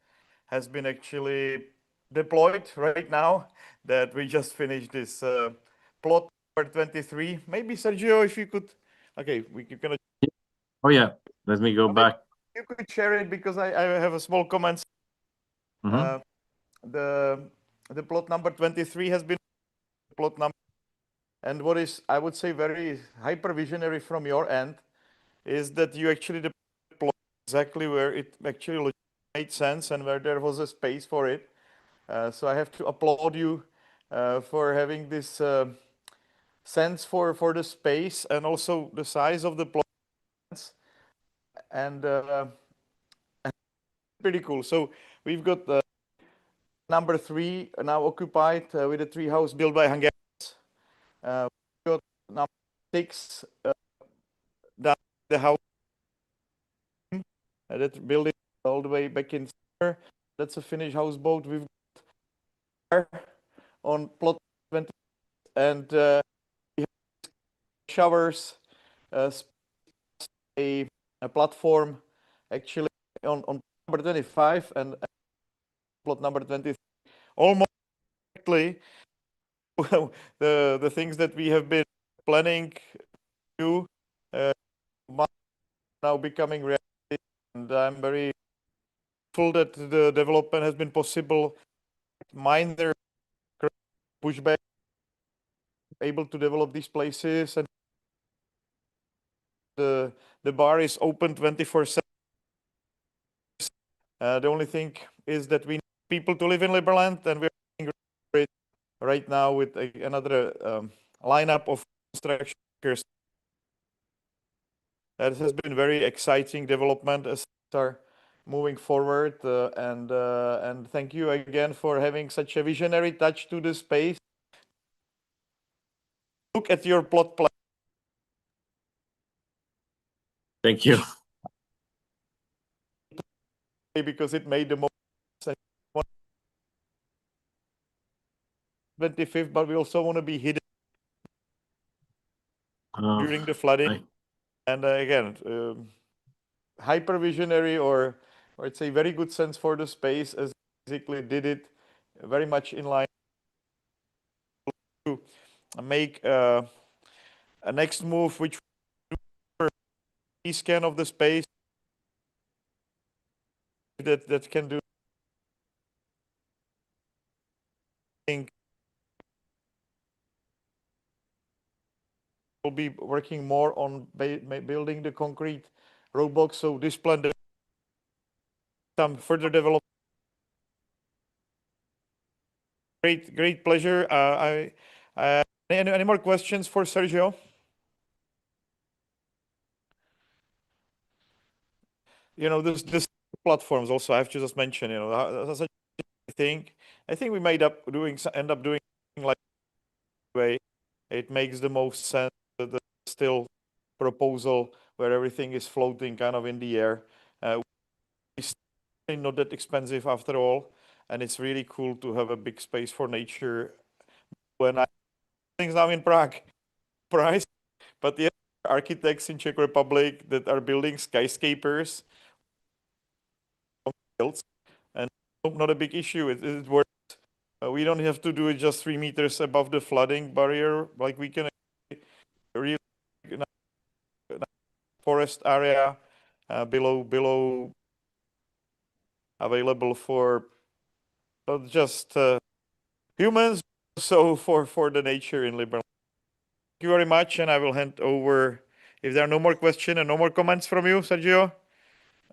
has been actually deployed right now, that we just finished this plot number 23. Maybe Sergio, if you could, okay, you can. Oh yeah, let me go back. You could share it because I have a small comment. Mm-hmm. The plot number 23 has been plot number, and what is, I would say, very hyper visionary from your end is that you actually deployed exactly where it actually made sense and where there was a space for it. So I have to applaud you for having this sense for the space and also the size of the plots, and pretty cool. So we've got number 3 now occupied with a tree house built by Hungarians. We've got number 6 down the house that building all the way back in summer. That's a Finnish houseboat. We've got on plot 20, and we have showers, a platform actually on number 25 and plot number 23. Almost exactly the things that we have been planning to now becoming reality, and I'm very grateful that the development has been possible. Minor pushback, able to develop these places, and the bar is open 24/7. The only thing is that we need people to live in Liberland, and we're right now with another lineup of construction workers. That has been very exciting development as our moving forward. And thank you again for having such a visionary touch to the space. Look at your plot plan. Thank you. Because it made the most sense. 25th, but we also want to be hidden during the flooding. And again, hyper visionary, or it's a very good sense for the space, as basically did it very much in line to make a next move, which scan of the space that can do will be working more on building the concrete roadblocks. So this plan, some further development. Great pleasure. Any more questions for Sergio? You know, this platforms also, I have to just mention, you know, that's a thing. I think we end up doing like way. It makes the most sense. The still proposal where everything is floating kind of in the air. It's not that expensive after all, and it's really cool to have a big space for nature. When things now in Prague, price, but the architects in Czech Republic that are building skyscrapers, and not a big issue. It works. We don't have to do it just 3 meters above the flooding barrier. Like we can really forest area below available for not just humans, so for the nature in Liberland. Thank you very much, and I will hand over. If there are no more questions and no more comments from you, Sergio,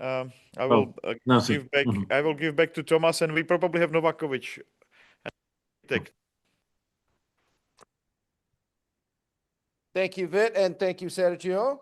I will give back. I will give back to Thomas, and we probably have Novakovic. Thank you, Vit, and thank you, Sergio.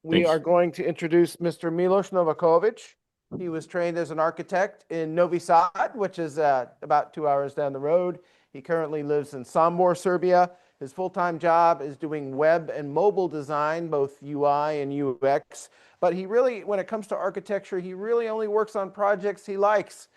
We are going to introduce Mr. Milos Novakovic. He was trained as an architect in Novi Sad, which is about 2 hours down the road. He currently lives in Sombor, Serbia. His full-time job is doing web and mobile design, both UI and UX. But he really, when it comes to architecture, he really only works on projects he likes.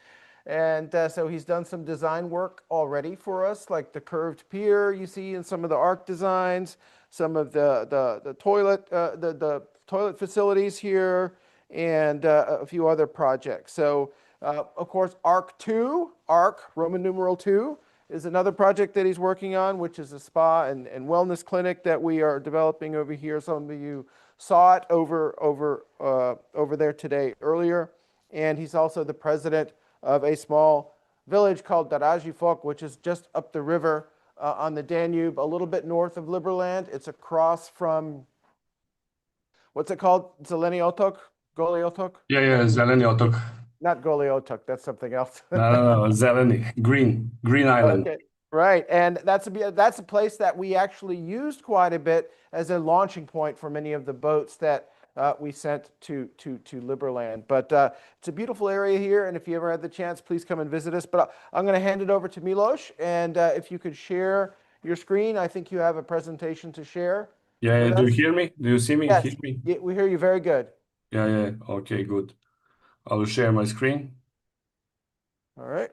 And so he's done some design work already for us, like the curved pier you see in some of the ARC designs, some of the toilet facilities here, and a few other projects. So, of course, ARC 2, ARC, Roman numeral 2, is another project that he's working on, which is a spa and wellness clinic that we are developing over here. Some of you saw it over there today earlier. And he's also the president of a small village called Daraji Fok, which is just up the river on the Danube, a little bit north of Liberland. It's across from, what's it called? Zeleni Otok? Goli Otok? Yeah, Zeleni Otok. Not Goli Otok, that's something else. No, Zeleni, Green Island. Okay, right. And that's a place that we actually used quite a bit as a launching point for many of the boats that we sent to Liberland. But it's a beautiful area here, and if you ever had the chance, please come and visit us. But I'm going to hand it over to Milos, and if you could share your screen, I think you have a presentation to share. Yeah, do you hear me? Do you see me? Yes, Hear me? yeah, we hear you very good. Yeah, okay, good. I will share my screen. All right.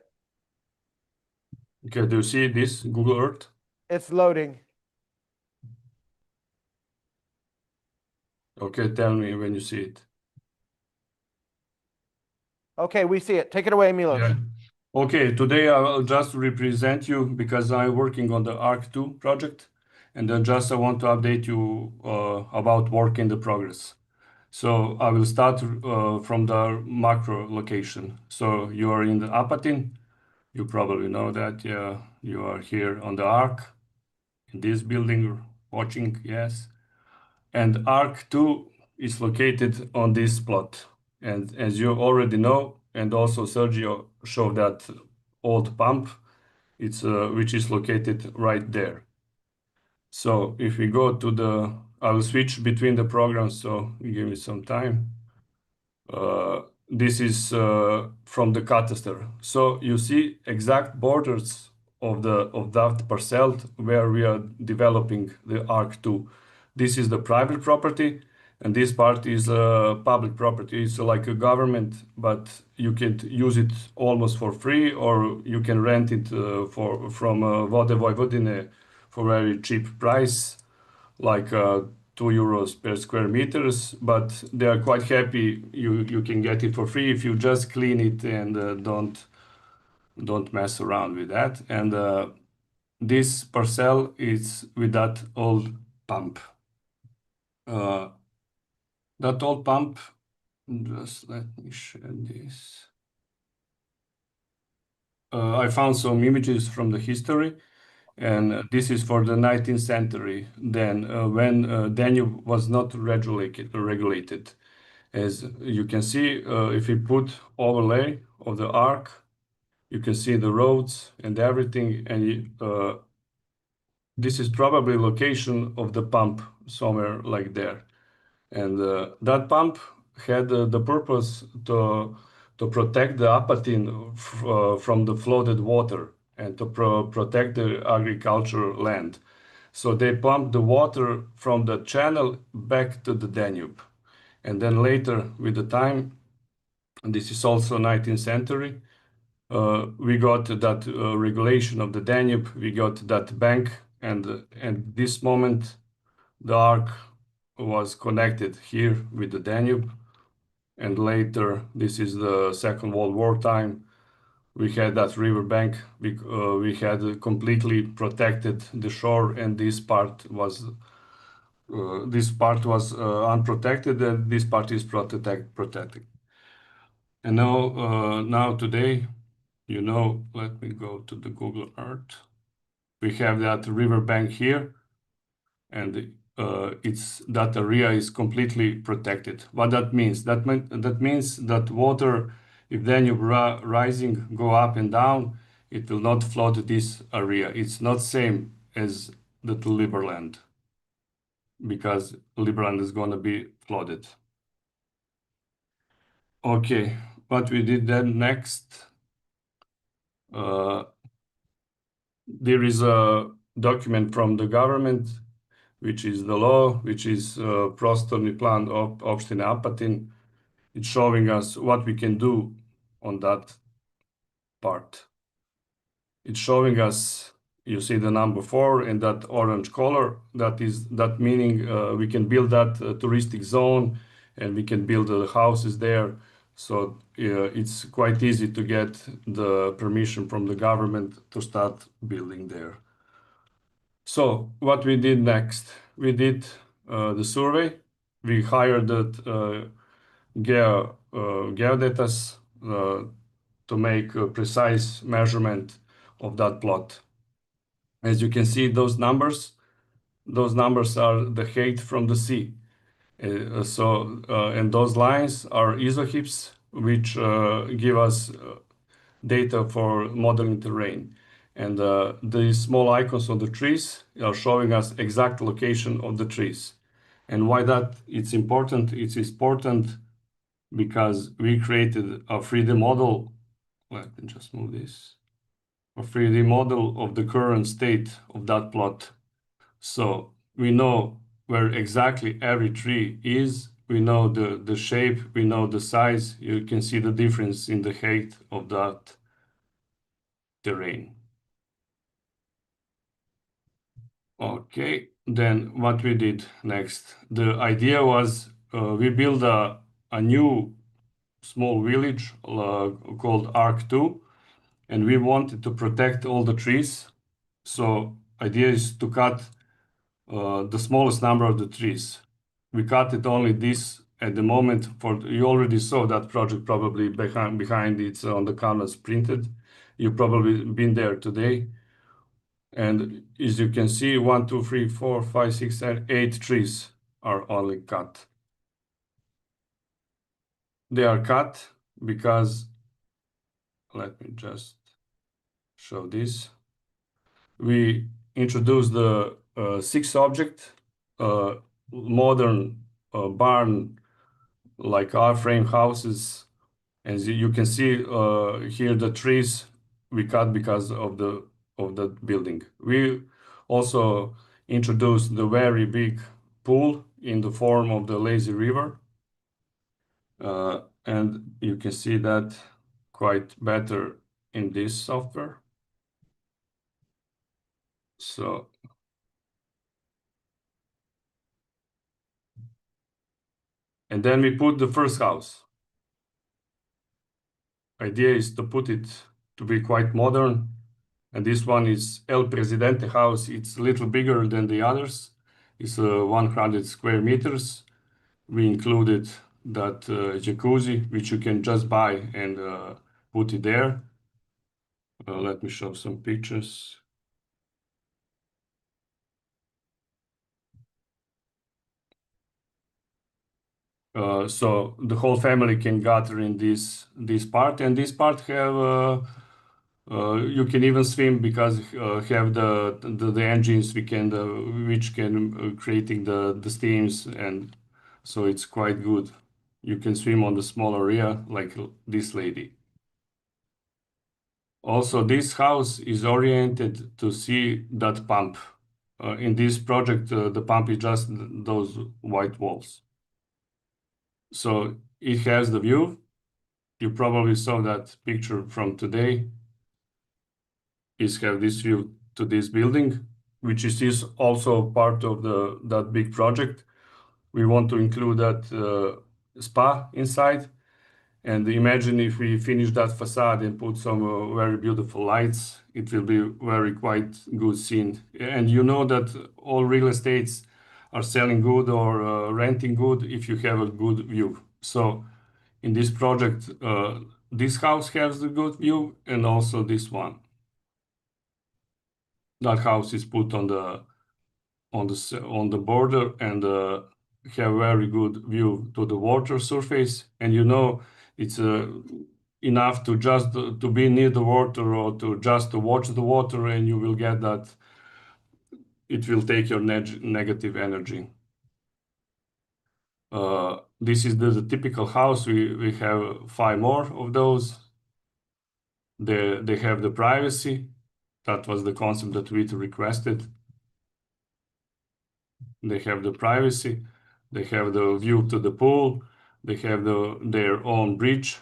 Okay, do you see this Google Earth? It's loading. Okay, tell me when you see it. Okay, we see it. Take it away, Milos. Yeah. Okay, today I will just represent you because I'm working on the ARC 2 project, and then just I want to update you about work in the progress. So I will start from the macro location. So you are in the Apatin. You probably know that. Yeah, you are here on the ARC in this building watching. Yes, and ARC 2 is located on this plot. And as you already know, and also Sergio showed that old pump, it's which is located right there. So if we go to the, I will switch between the programs. So give me some time. This is from the cadastre. So you see exact borders of that parcel where we are developing the ARC2. This is the private property, and this part is public property. It's like a government, but you can use it almost for free, or you can rent it from Vode Vojvodine for very cheap price, like €2 per square meters, but they are quite happy. You can get it for free if you just clean it and don't mess around with that. And this parcel is with that old pump. That old pump, just let me share this. I found some images from the history, and this is for the 19th century, then when Danube was not regulated. As you can see, if you put overlay of the arc, you can see the roads and everything, and this is probably location of the pump somewhere like there. And that pump had the purpose to protect the Apatin from the flooded water and to protect the agricultural land. So they pumped the water from the channel back to the Danube. And then later, with the time, and this is also 19th century, we got that regulation of the Danube, we got that bank, and this moment, the arc was connected here with the Danube. And later, this is the Second World War time, we had that river bank. We had completely protected the shore, and this part was unprotected, and this part is protected. And now today, let me go to the Google Earth. We have that river bank here, and that area is completely protected. What that means? That means that water, if Danube rising, go up and down, it will not flood this area. It's not same as the Liberland, because Liberland is going to be flooded. Okay, what we did then next, there is a document from the government, which is the law, which is prostorni plan of Opštine Apatin. It's showing us what we can do on that part. It's showing us, you see the number 4 in that orange color. That meaning we can build that touristic zone, and we can build the houses there. So it's quite easy to get the permission from the government to start building there. So what we did next, we did the survey. We hired the geodatas to make a precise measurement of that plot. As you can see, those numbers are the height from the sea. And those lines are isohyps, which give us data for modeling terrain. And the small icons on the trees are showing us exact location of the trees. And why that it's important? It's important because we created a 3D model. Let me just move this. A 3D model of the current state of that plot. So we know where exactly every tree is. We know the shape, we know the size. You can see the difference in the height of that terrain. Okay, then what we did next? The idea was we built a new small village called ARC2, and we wanted to protect all the trees. So idea is to cut the smallest number of the trees. We cut it only this at the moment. You already saw that project probably behind it's on the canvas printed. You've probably been there today. And as you can see, 1, 2, 3, 4, 5, 6, 7, 8 trees are only cut. They are cut because, let me just show this. We introduced the 6 object, modern barn like R-frame houses. And you can see here the trees we cut because of the building. We also introduced the very big pool in the form of the lazy river. And you can see that quite better in this software. So and then we put the first house. Idea is to put it to be quite modern. And this one is El Presidente house. It's a little bigger than the others. It's 100 square meters. We included that jacuzzi, which you can just buy and put it there. Let me show some pictures. So the whole family can gather in this part, and this part have you can even swim because have the engines we can which can creating the steams, and so it's quite good. You can swim on the small area like this lady. Also, this house is oriented to see that pump. In this project, the pump is just those white walls. So it has the view. You probably saw that picture from today. Is have this view to this building, which is also part of that big project. We want to include that spa inside. And imagine if we finish that facade and put some very beautiful lights, it will be very quite good scene. And you know that all real estates are selling good or renting good if you have a good view. So in this project, this house has the good view and also this one. That house is put on the border and have very good view to the water surface. And you know it's enough to just to be near the water or to just to watch the water, and you will get that it will take your negative energy. This is the typical house. We have 5 more of those. They have the privacy. That was the concept that we requested. They have the privacy. They have the view to the pool. They have their own bridge,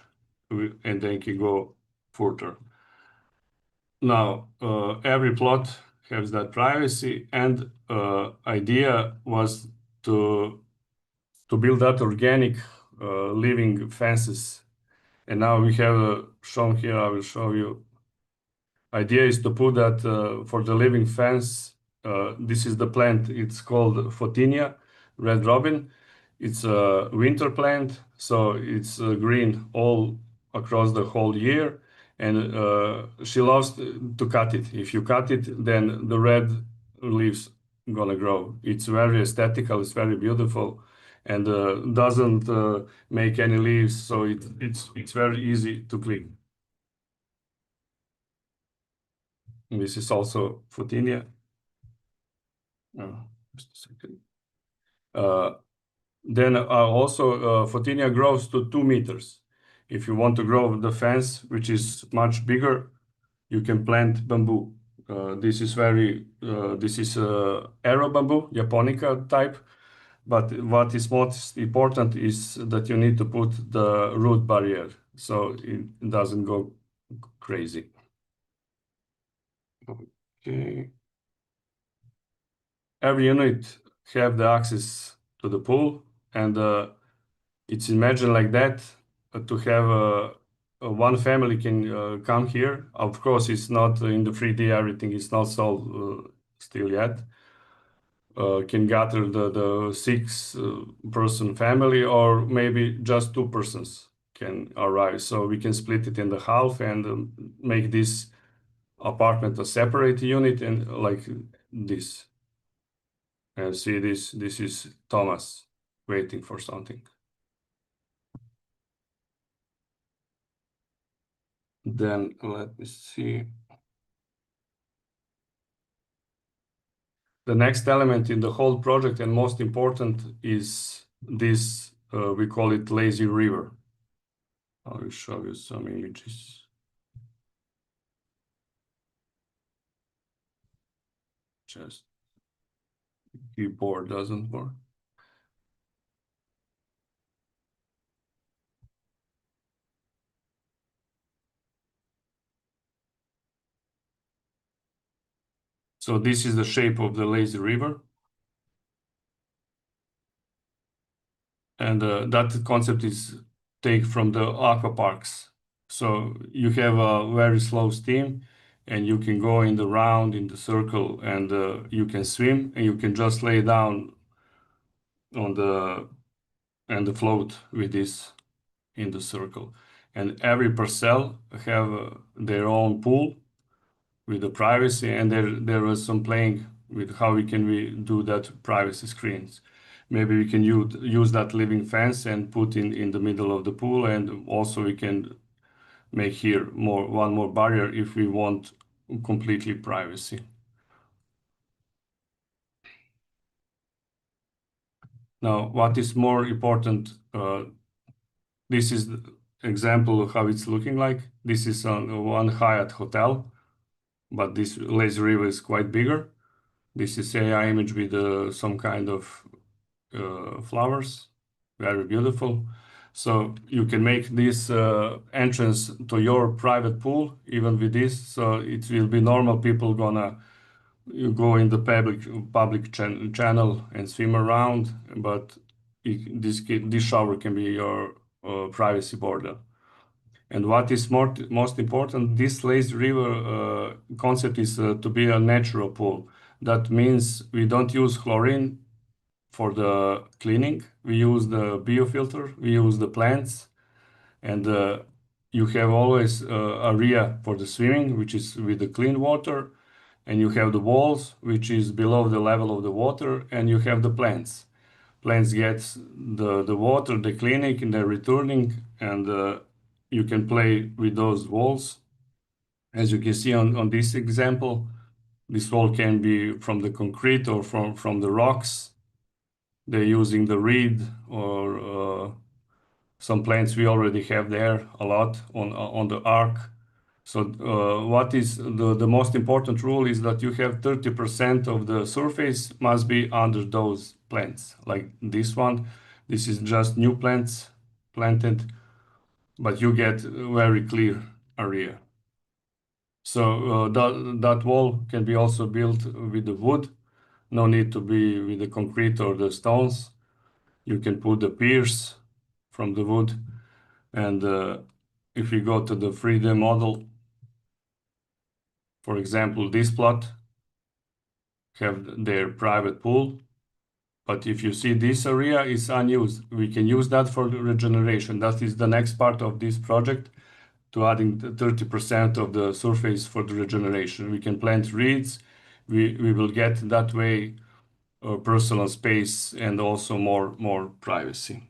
and they can go further. Now, every plot has that privacy, and idea was to build that organic living fences. And now we have shown here. I will show you. Idea is to put that for the living fence. This is the plant. It's called Photinia, red robin. It's a winter plant, so it's green all across the whole year. And she loves to cut it. If you cut it, then the red leaves gonna grow. It's very aesthetical. It's very beautiful, and doesn't make any leaves, so it's very easy to clean. This is also Photinia. Just a second. Then also Photinia grows to 2 meters. If you want to grow the fence, which is much bigger, you can plant bamboo. This is arrow bamboo, Japonica type. But what is most important is that you need to put the root barrier so it doesn't go crazy. Okay. Every unit have the access to the pool, and it's imagined like that to have one family can come here. Of course, it's not in the 3D. Everything is not solved still yet. Can gather the 6-person family, or maybe just 2 persons can arrive. So we can split it in the half and make this apartment a separate unit, and like this. And see this is Thomas waiting for something. Then let me see. The next element in the whole project and most important is this we call it lazy river. I will show you some images. Just keyboard doesn't work. So this is the shape of the lazy river. And that concept is take from the aqua parks. So you have a very slow steam and you can go in the round, in the circle, and you can swim and you can just lay down on the float with this in the circle. And every parcel have their own pool with the privacy, and there was some playing with how we do that privacy screens. Maybe we can use that living fence and put in the middle of the pool, and also we can make here one more barrier if we want completely privacy. Now, what is more important, this is the example of how it's looking like. This is on one Hyatt hotel, but this lazy river is quite bigger. This is AI image with some kind of flowers, very beautiful. So you can make this entrance to your private pool even with this. So it will be normal people gonna go in the public channel and swim around, but this shower can be your privacy border. And what is most important, this lazy river concept is to be a natural pool. That means we don't use chlorine for the cleaning. We use the biofilter, we use the plants, and you have always area for the swimming, which is with the clean water, and you have the walls, which is below the level of the water, and you have the plants. Plants get the water, the cleaning, and they're returning, and you can play with those walls. As you can see on this example, this wall can be from the concrete or from the rocks. They're using the reed or some plants we already have there a lot on the arc. So what is the most important rule is that you have 30% of the surface must be under those plants, like this one. This is just new plants planted, but you get a very clear area. So that wall can be also built with the wood. No need to be with the concrete or the stones. You can put the piers from the wood. And if you go to the 3D model, for example, this plot have their private pool. But if you see this area is unused, we can use that for the regeneration. That is the next part of this project, to adding 30% of the surface for the regeneration. We can plant reeds. We will get that way personal space and also more privacy.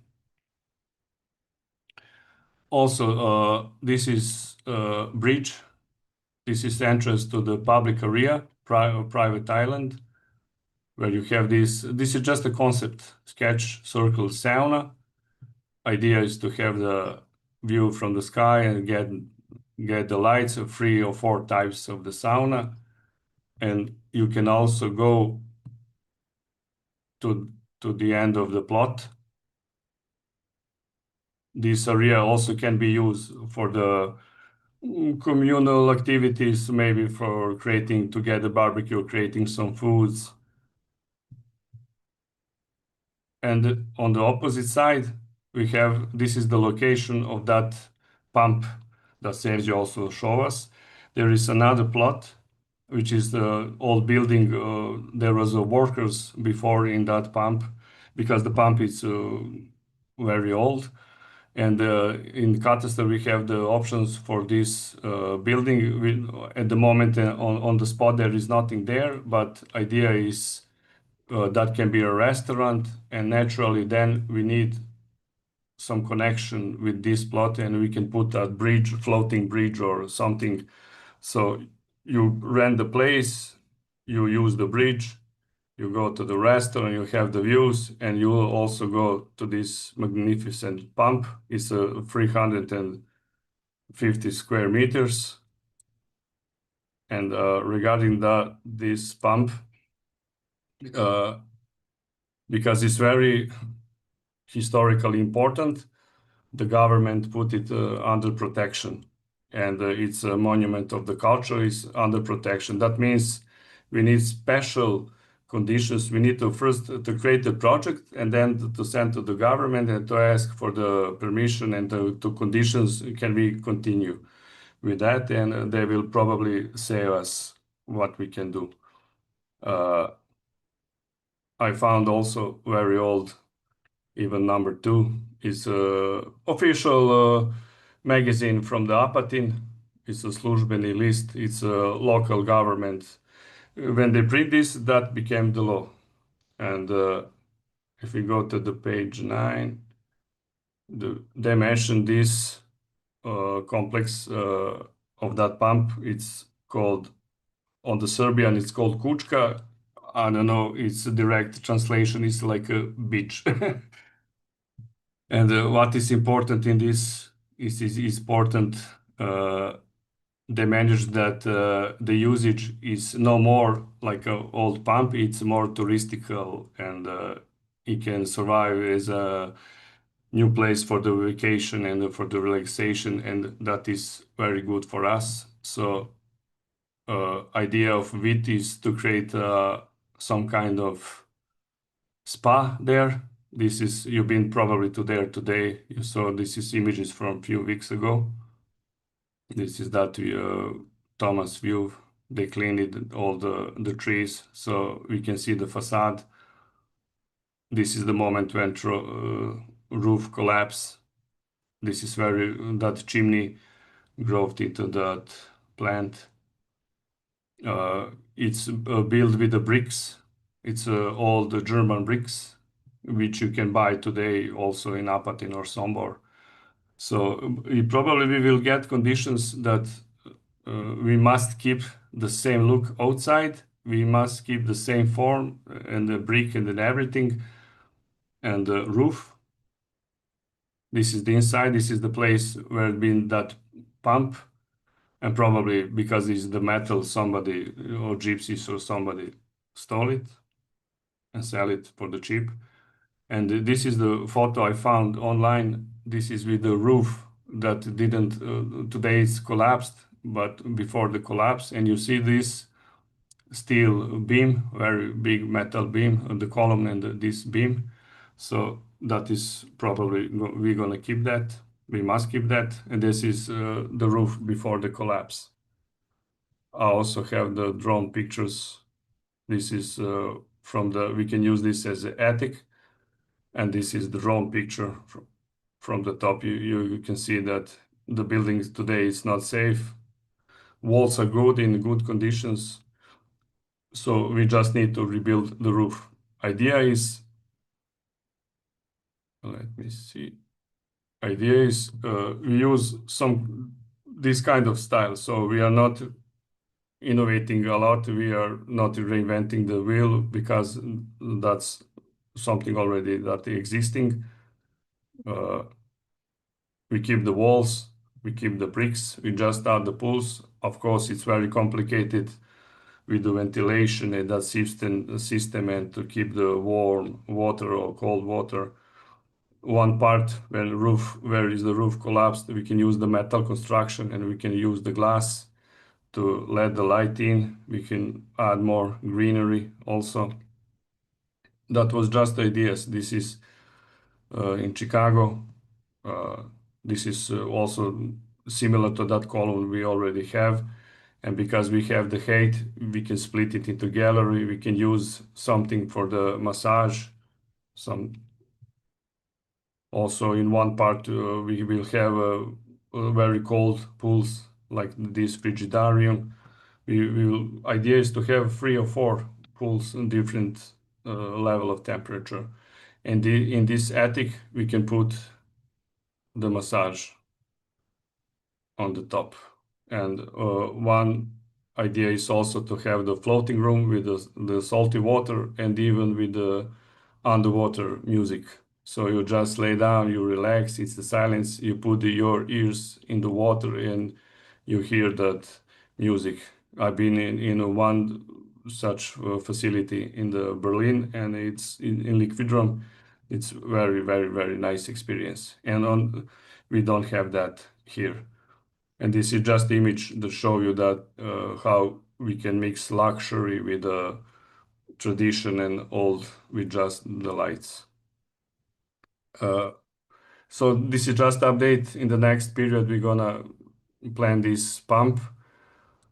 Also, this is bridge. This is the entrance to the public area, private island, where you have this. This is just a concept sketch, circle sauna. Idea is to have the view from the sky and get the lights of 3 or 4 types of the sauna. And you can also go to the end of the plot. This area also can be used for the communal activities, maybe for creating together barbecue, creating some foods. And on the opposite side, we have, this is the location of that pump that Sergio also showed us. There is another plot, which is the old building. There was workers before in that pump, because the pump is very old. And in Catester, we have the options for this building. At the moment, on the spot, there is nothing there, but idea is that can be a restaurant, and naturally then we need some connection with this plot, and we can put a bridge, floating bridge or something. So you rent the place, you use the bridge, You go to the restaurant, you have the views, and you will also go to this magnificent pump. It's a 350 square meters. And regarding this pump, because it's very historically important, the government put it under protection, and it's a monument of the culture is under protection. That means we need special conditions. We need to first to create the project and then to send to the government and to ask for the permission and to conditions, can we continue with that, and they will probably say us what we can do. I found also very old, even number 2 is official magazine from the Apatin. It's a službeni list. It's a local government. When they print this, that became the law. And if we go to the page 9, they mention this complex of that pump. It's called, on the Serbian, it's called Kučka. I don't know, it's a direct translation. It's like a beach. And what is important in this is important. They manage that the usage is no more like an old pump. It's more touristical, and it can survive as a new place for the vacation and for the relaxation, and that is very good for us. So idea of WIT is to create some kind of spa there. This is, you've been probably to there today. You saw this is images from a few weeks ago. This is that Thomas view. They cleaned it, all the trees, so we can see the facade. This is the moment when roof collapse. This is that chimney growth into that plant. It's built with the bricks. It's all the German bricks, which you can buy today also in Apatin or Sombor. So probably we will get conditions that we must keep the same look outside. We must keep the same form and the brick and then everything. And the roof. This is the inside. This is the place where it been that pump. And probably because it's the metal, somebody or gypsies or somebody stole it and sell it for the cheap. And this is the photo I found online. This is with the roof that didn't, today it's collapsed, but before the collapse. And you see this steel beam, very big metal beam, the column and this beam. So that is probably, we're gonna keep that. We must keep that. And this is the roof before the collapse. I also have the drone pictures. This is we can use this as an attic. And this is the drone picture from the top. You can see that the building today is not safe. Walls are good, in good conditions. So we just need to rebuild the roof. Idea is, let me see. Idea is we use this kind of style. So we are not innovating a lot. We are not reinventing the wheel because that's something already that existing. We keep the walls, we keep the bricks, we just add the pools. Of course, it's very complicated with the ventilation and that system and to keep the warm water or cold water. One part where is the roof collapsed, we can use the metal construction and we can use the glass to let the light in. We can add more greenery also. That was just ideas. This is in Chicago. This is also similar to that column we already have. And because we have the height, we can split it into gallery. We can use something for the massage. Also in one part, we will have a very cold pools like this frigidarium. Idea is to have 3 or 4 pools in different level of temperature. And in this attic, we can put the massage on the top. And one idea is also to have the floating room with the salty water and even with the underwater music. So you just lay down, you relax, it's the silence, you put your ears in the water and you hear that music. I've been in one such facility in the Berlin, and it's in Liquidrum. It's very, very, very nice experience. And we don't have that here. And this is just the image that show you that how we can mix luxury with tradition and old with just the lights. So this is just update. In the next period, we're gonna plan this pump.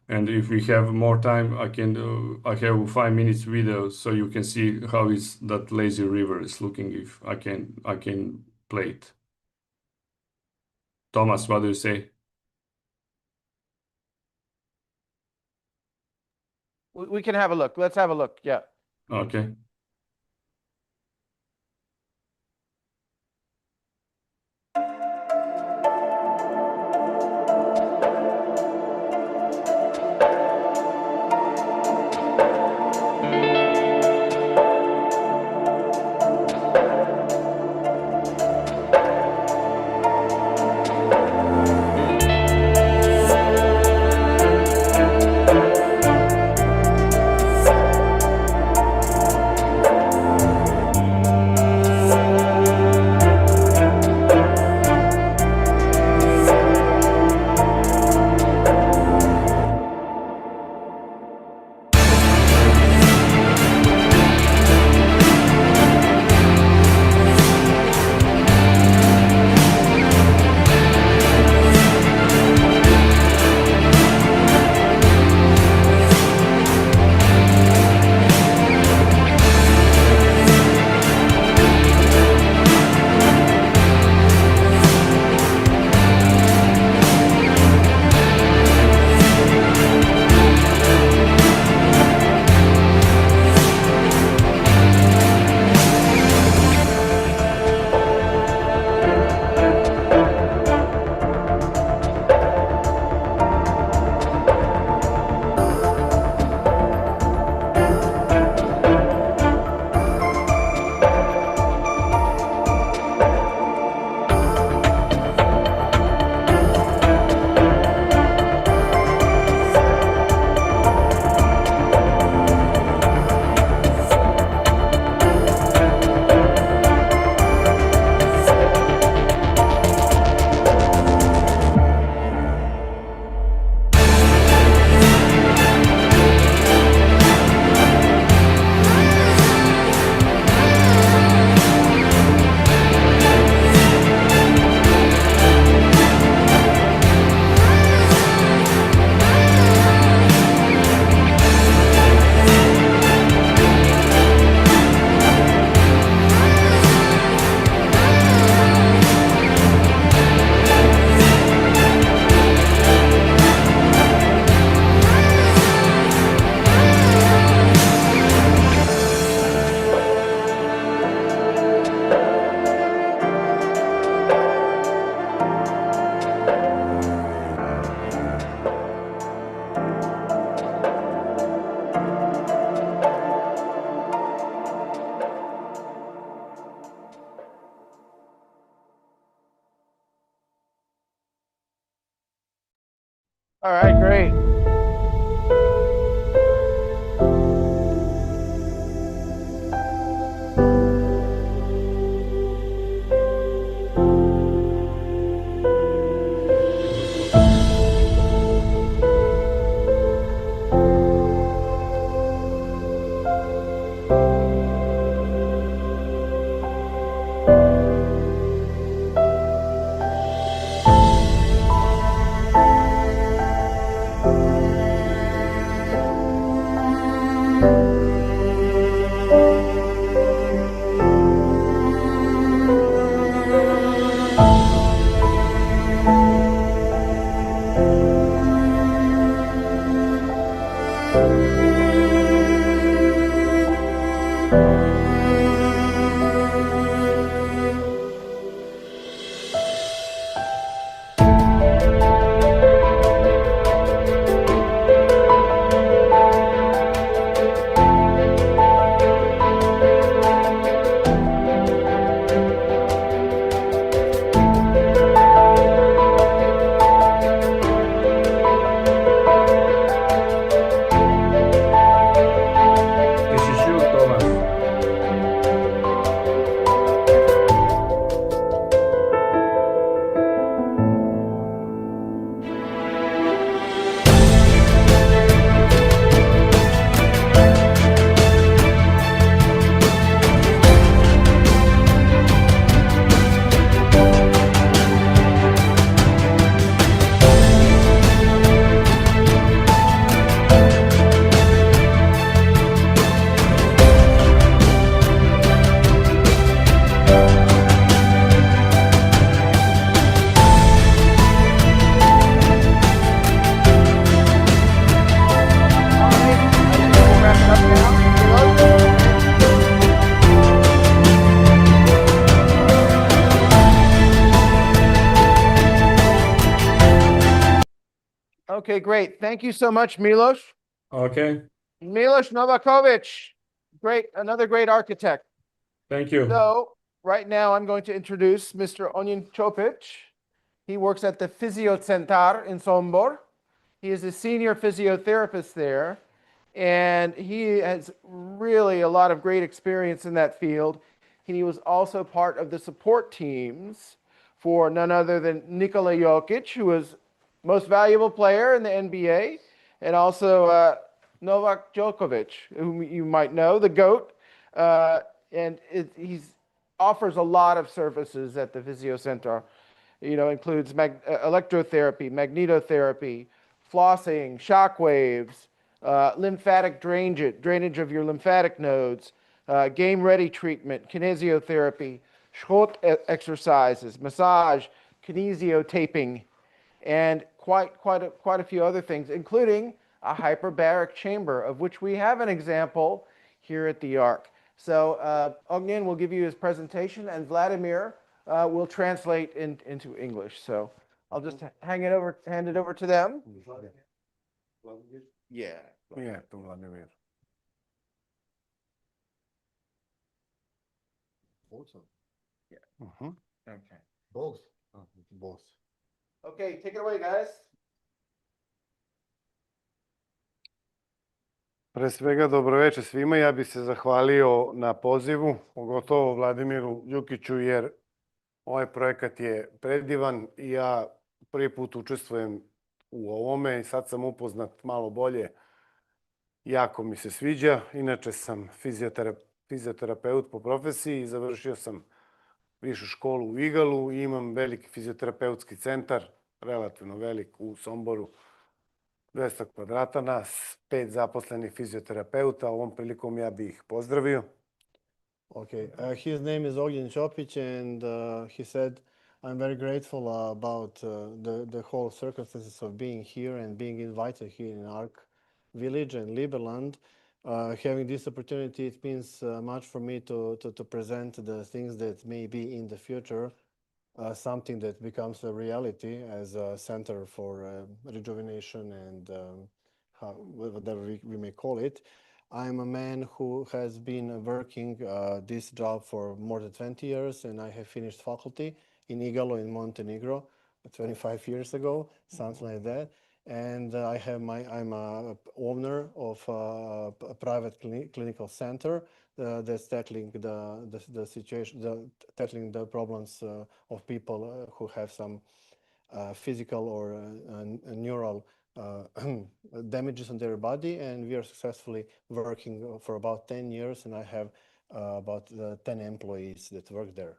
And if we have more time, I have 5 minutes video so you can see how is that lazy river is looking. If I can play it. Thomas, what do you say? We can have a look. Let's have a look. Yeah. Okay. Okay, great. Thank you so much, Milos. Okay, Milos Novakovic, another great architect. thank you. So right now I'm going to introduce Mr. Onyin Chopic. He works at the Physiocenter in Sombor. He is a senior physiotherapist there, and he has really a lot of great experience in that field. He was also part of the support teams for none other than Nikola Jokic, who was most valuable player in the NBA, and also Novak Djokovic, whom you might know, the GOAT. And he offers a lot of services at the Physiocenter. Includes electrotherapy, magnetotherapy, flossing, shock waves, lymphatic drainage of your lymphatic nodes, game-ready treatment, kinesiotherapy, Schroth exercises, massage, kinesiotaping, and quite a few other things, including a hyperbaric chamber, of which we have an example here at the Ark. So Ognin will give you his presentation, and Vladimir will translate into English. So I'll just hand it over to them. Yeah. Yeah, to Vladimir. Also. Yeah. Okay. Both. Both. Okay, take it away, guys. Pre svega, dobro večer svima. Ja bih se zahvalio na pozivu, pogotovo Vladimiru Đukiću, jer ovaj projekat je predivan i ja prvi put učestvujem u ovome i sad sam upoznat malo bolje. Jako mi se sviđa. Inače sam fizioterapeut po profesiji i završio sam višu školu u Igalu i imam veliki fizioterapeutski centar, relativno velik u Somboru. 200 kvadrata nas, 5 zaposlenih fizioterapeuta. Ovom prilikom ja bih ih pozdravio. Okay, his name is Ognjen Chopic, and he said, I'm very grateful about the whole circumstances of being here and being invited here in Ark Village and Liberland. Having this opportunity, it means much for me to present the things that may be in the future, something that becomes a reality as a center for rejuvenation and whatever we may call it. I'm a man who has been working this job for more than 20 years, and I have finished faculty in Igalo in Montenegro 25 years ago, something like that. And I'm a owner of a private clinical center that's tackling the situation, tackling the problems of people who have some physical or neural damages on their body, and we are successfully working for about 10 years, and I have about 10 employees that work there.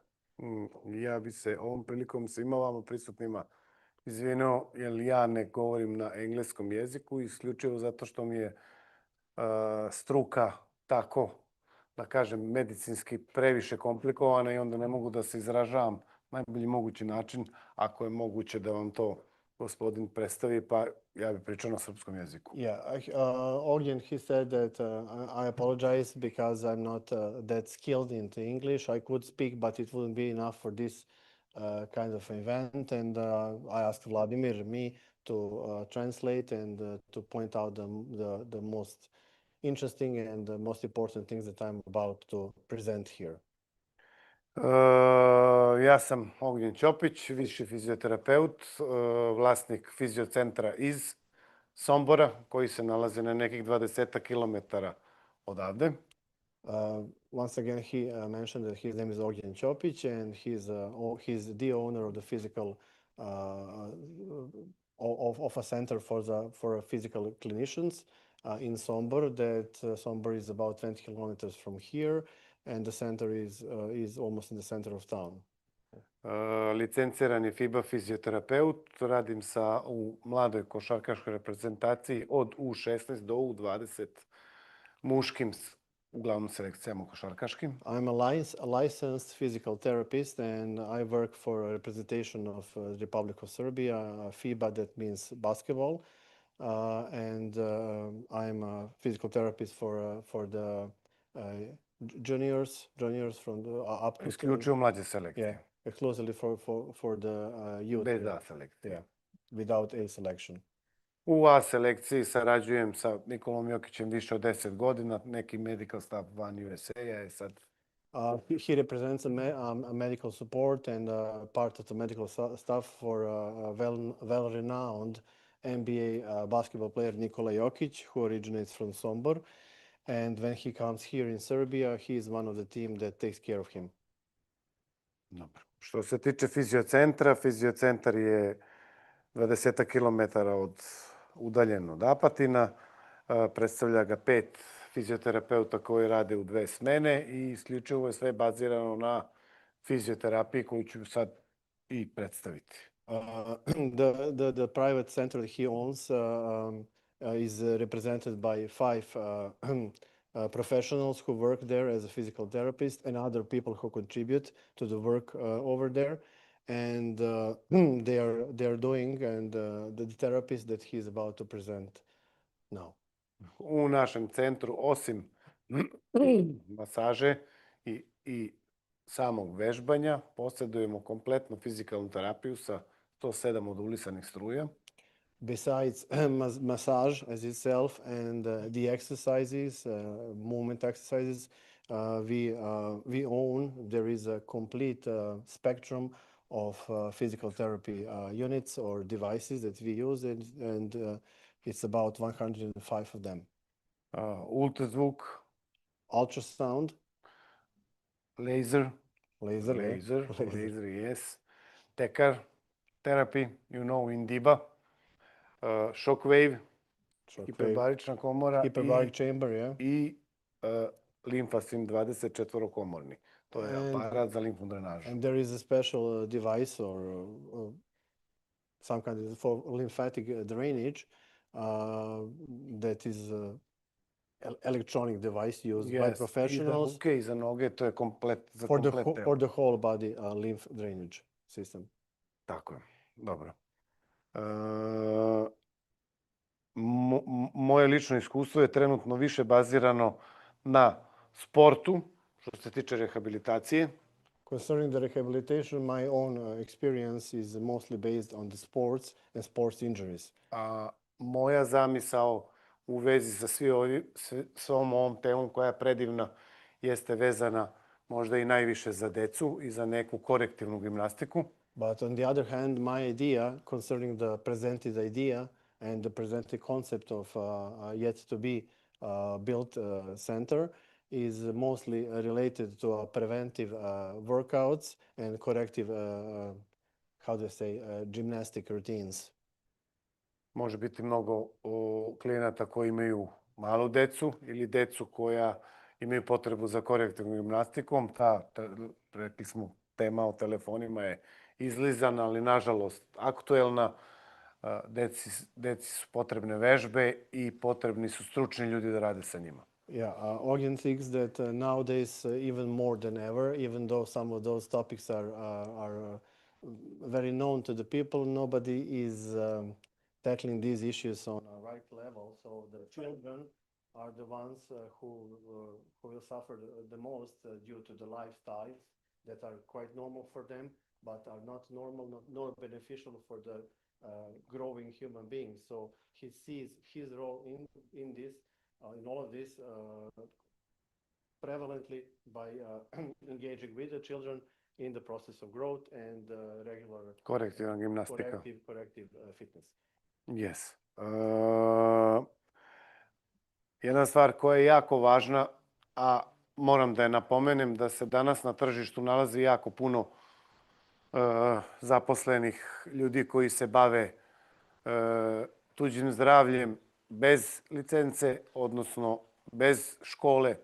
Ja bi se ovom prilikom svima vama prisutnima izvinio, jer ja ne govorim na engleskom jeziku, isključivo zato što mi je struka tako, da kažem, medicinski previše komplikovana i onda ne mogu da se izražavam najbolji mogući način. Ako je moguće da vam to gospodin predstavi, pa ja bih pričao na srpskom jeziku. Yeah, Ognjen, he said that I apologize because I'm not that skilled into English. I could speak, but it wouldn't be enough for this kind of event. And I asked Vladimir, me, to translate and to point out the most interesting and the most important things that I'm about to present here. Ja sam Ognjen Ćopić, viši fizioterapeut, vlasnik fiziocentra iz Sombora, koji se nalazi na nekih 20 kilometara odavde. Once again, he mentioned that his name is Ognjen Ćopić, and he's the owner of the physical of a center for physical clinicians in Sombor. That Sombor is about 20 kilometers from here, and the center is almost in the center of town. Licencirani FIBA fizioterapeut, radim u mladoj košarkaškoj reprezentaciji od U16 do U20 muškim, uglavnom selekcijama košarkaškim. I'm a licensed physical therapist, and I work for a representation of the Republic of Serbia, FIBA, that means basketball, and I'm a physical therapist for the juniors from the up to Isključivo mlađe selekcije. Yeah, exclusively for the youth. Bez A selekcije. Yeah, without A selection. U A selekciji sarađujem sa Nikolom Jokićem više od 10 godina, neki medical staff van USA je sad. He represents a medical support and part of the medical staff for a well-renowned NBA basketball player Nikola Jokic, who originates from Sombor. And when he comes here in Serbia, he is one of the team that takes care of him. Dobro. Što se tiče fiziocentar je 20 km udaljen od Apatina. Predstavlja ga 5 fizioterapeuta koji rade u 2 smene i isključivo je sve bazirano na fizioterapiji koju ću sad i predstaviti. The private center that he owns is represented by 5 professionals who work there as a physical therapist and other people who contribute to the work over there. And they are doing the therapist that he is about to present now. U našem centru, osim masaže i samog vežbanja, posjedujemo kompletnu fizikalnu terapiju sa 107 modulisanih struja. Besides massage as itself and the exercises, movement exercises, we own, there is a complete spectrum of physical therapy units or devices that we use, and it's about 105 of them. Ultrazvuk, Ultrasound, laser, yes. Tekar therapy, you know, in DIBA. Shockwave, hiperbarična komora hyperbaric chamber, yeah. I limfasim 24-komorni. To je aparat za limfnu drenažu. And there is a special device or some kind of for lymphatic drainage that is electronic device used by professionals. I za ruke i za noge, to je komplet za for komplet telo. For the whole body lymph drainage system. Tako je, dobro. Moje lično iskustvo je trenutno više bazirano na sportu, što se tiče rehabilitacije. Concerning the rehabilitation, my own experience is mostly based on the sports and sports injuries. Moja zamisao u vezi sa svom ovom temom koja je predivna jeste vezana možda i najviše za decu i za neku korektivnu gimnastiku. But on the other hand, my idea concerning the presented idea and the presented concept of yet to be built center is mostly related to preventive workouts and corrective, gymnastic routines. Može biti mnogo klijenata koji imaju malu decu ili decu koja imaju potrebu za korektivnom gimnastikom. Rekli smo, tema o telefonima je izlizana, ali nažalost aktuelna. Deci su potrebne vežbe i potrebni su stručni ljudi da rade sa njima. Yeah, Ogden thinks that nowadays, even more than ever, even though some of those topics are very known to the people, nobody is tackling these issues on a right level. So the children are the ones who will suffer the most due to the lifestyles that are quite normal for them, but are not normal, not beneficial for the growing human beings. So he sees his role in this, in all of this, prevalently by engaging with the children in the process of growth and regular korektivna gimnastika. Corrective fitness. Yes. Jedna stvar koja je jako važna, a moram da je napomenem, da se danas na tržištu nalazi jako puno zaposlenih ljudi koji se bave tuđim zdravljem bez licence, odnosno bez škole,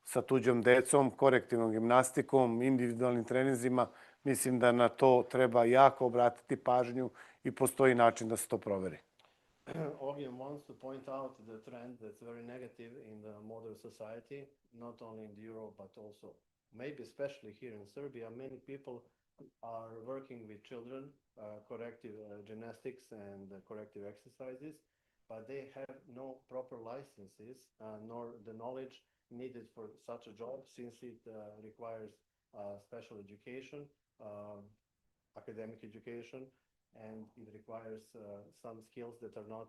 sa tuđom decom, korektivnom gimnastikom, individualnim treninzima. Mislim da na to treba jako obratiti pažnju i postoji način da se to proveri. Ogden wants to point out the trend that's very negative in the modern society, not only in Europe, but also maybe especially here in Serbia. Many people are working with children, corrective gymnastics and corrective exercises, but they have no proper licenses nor the knowledge needed for such a job, since it requires special education, academic education, and it requires some skills that are not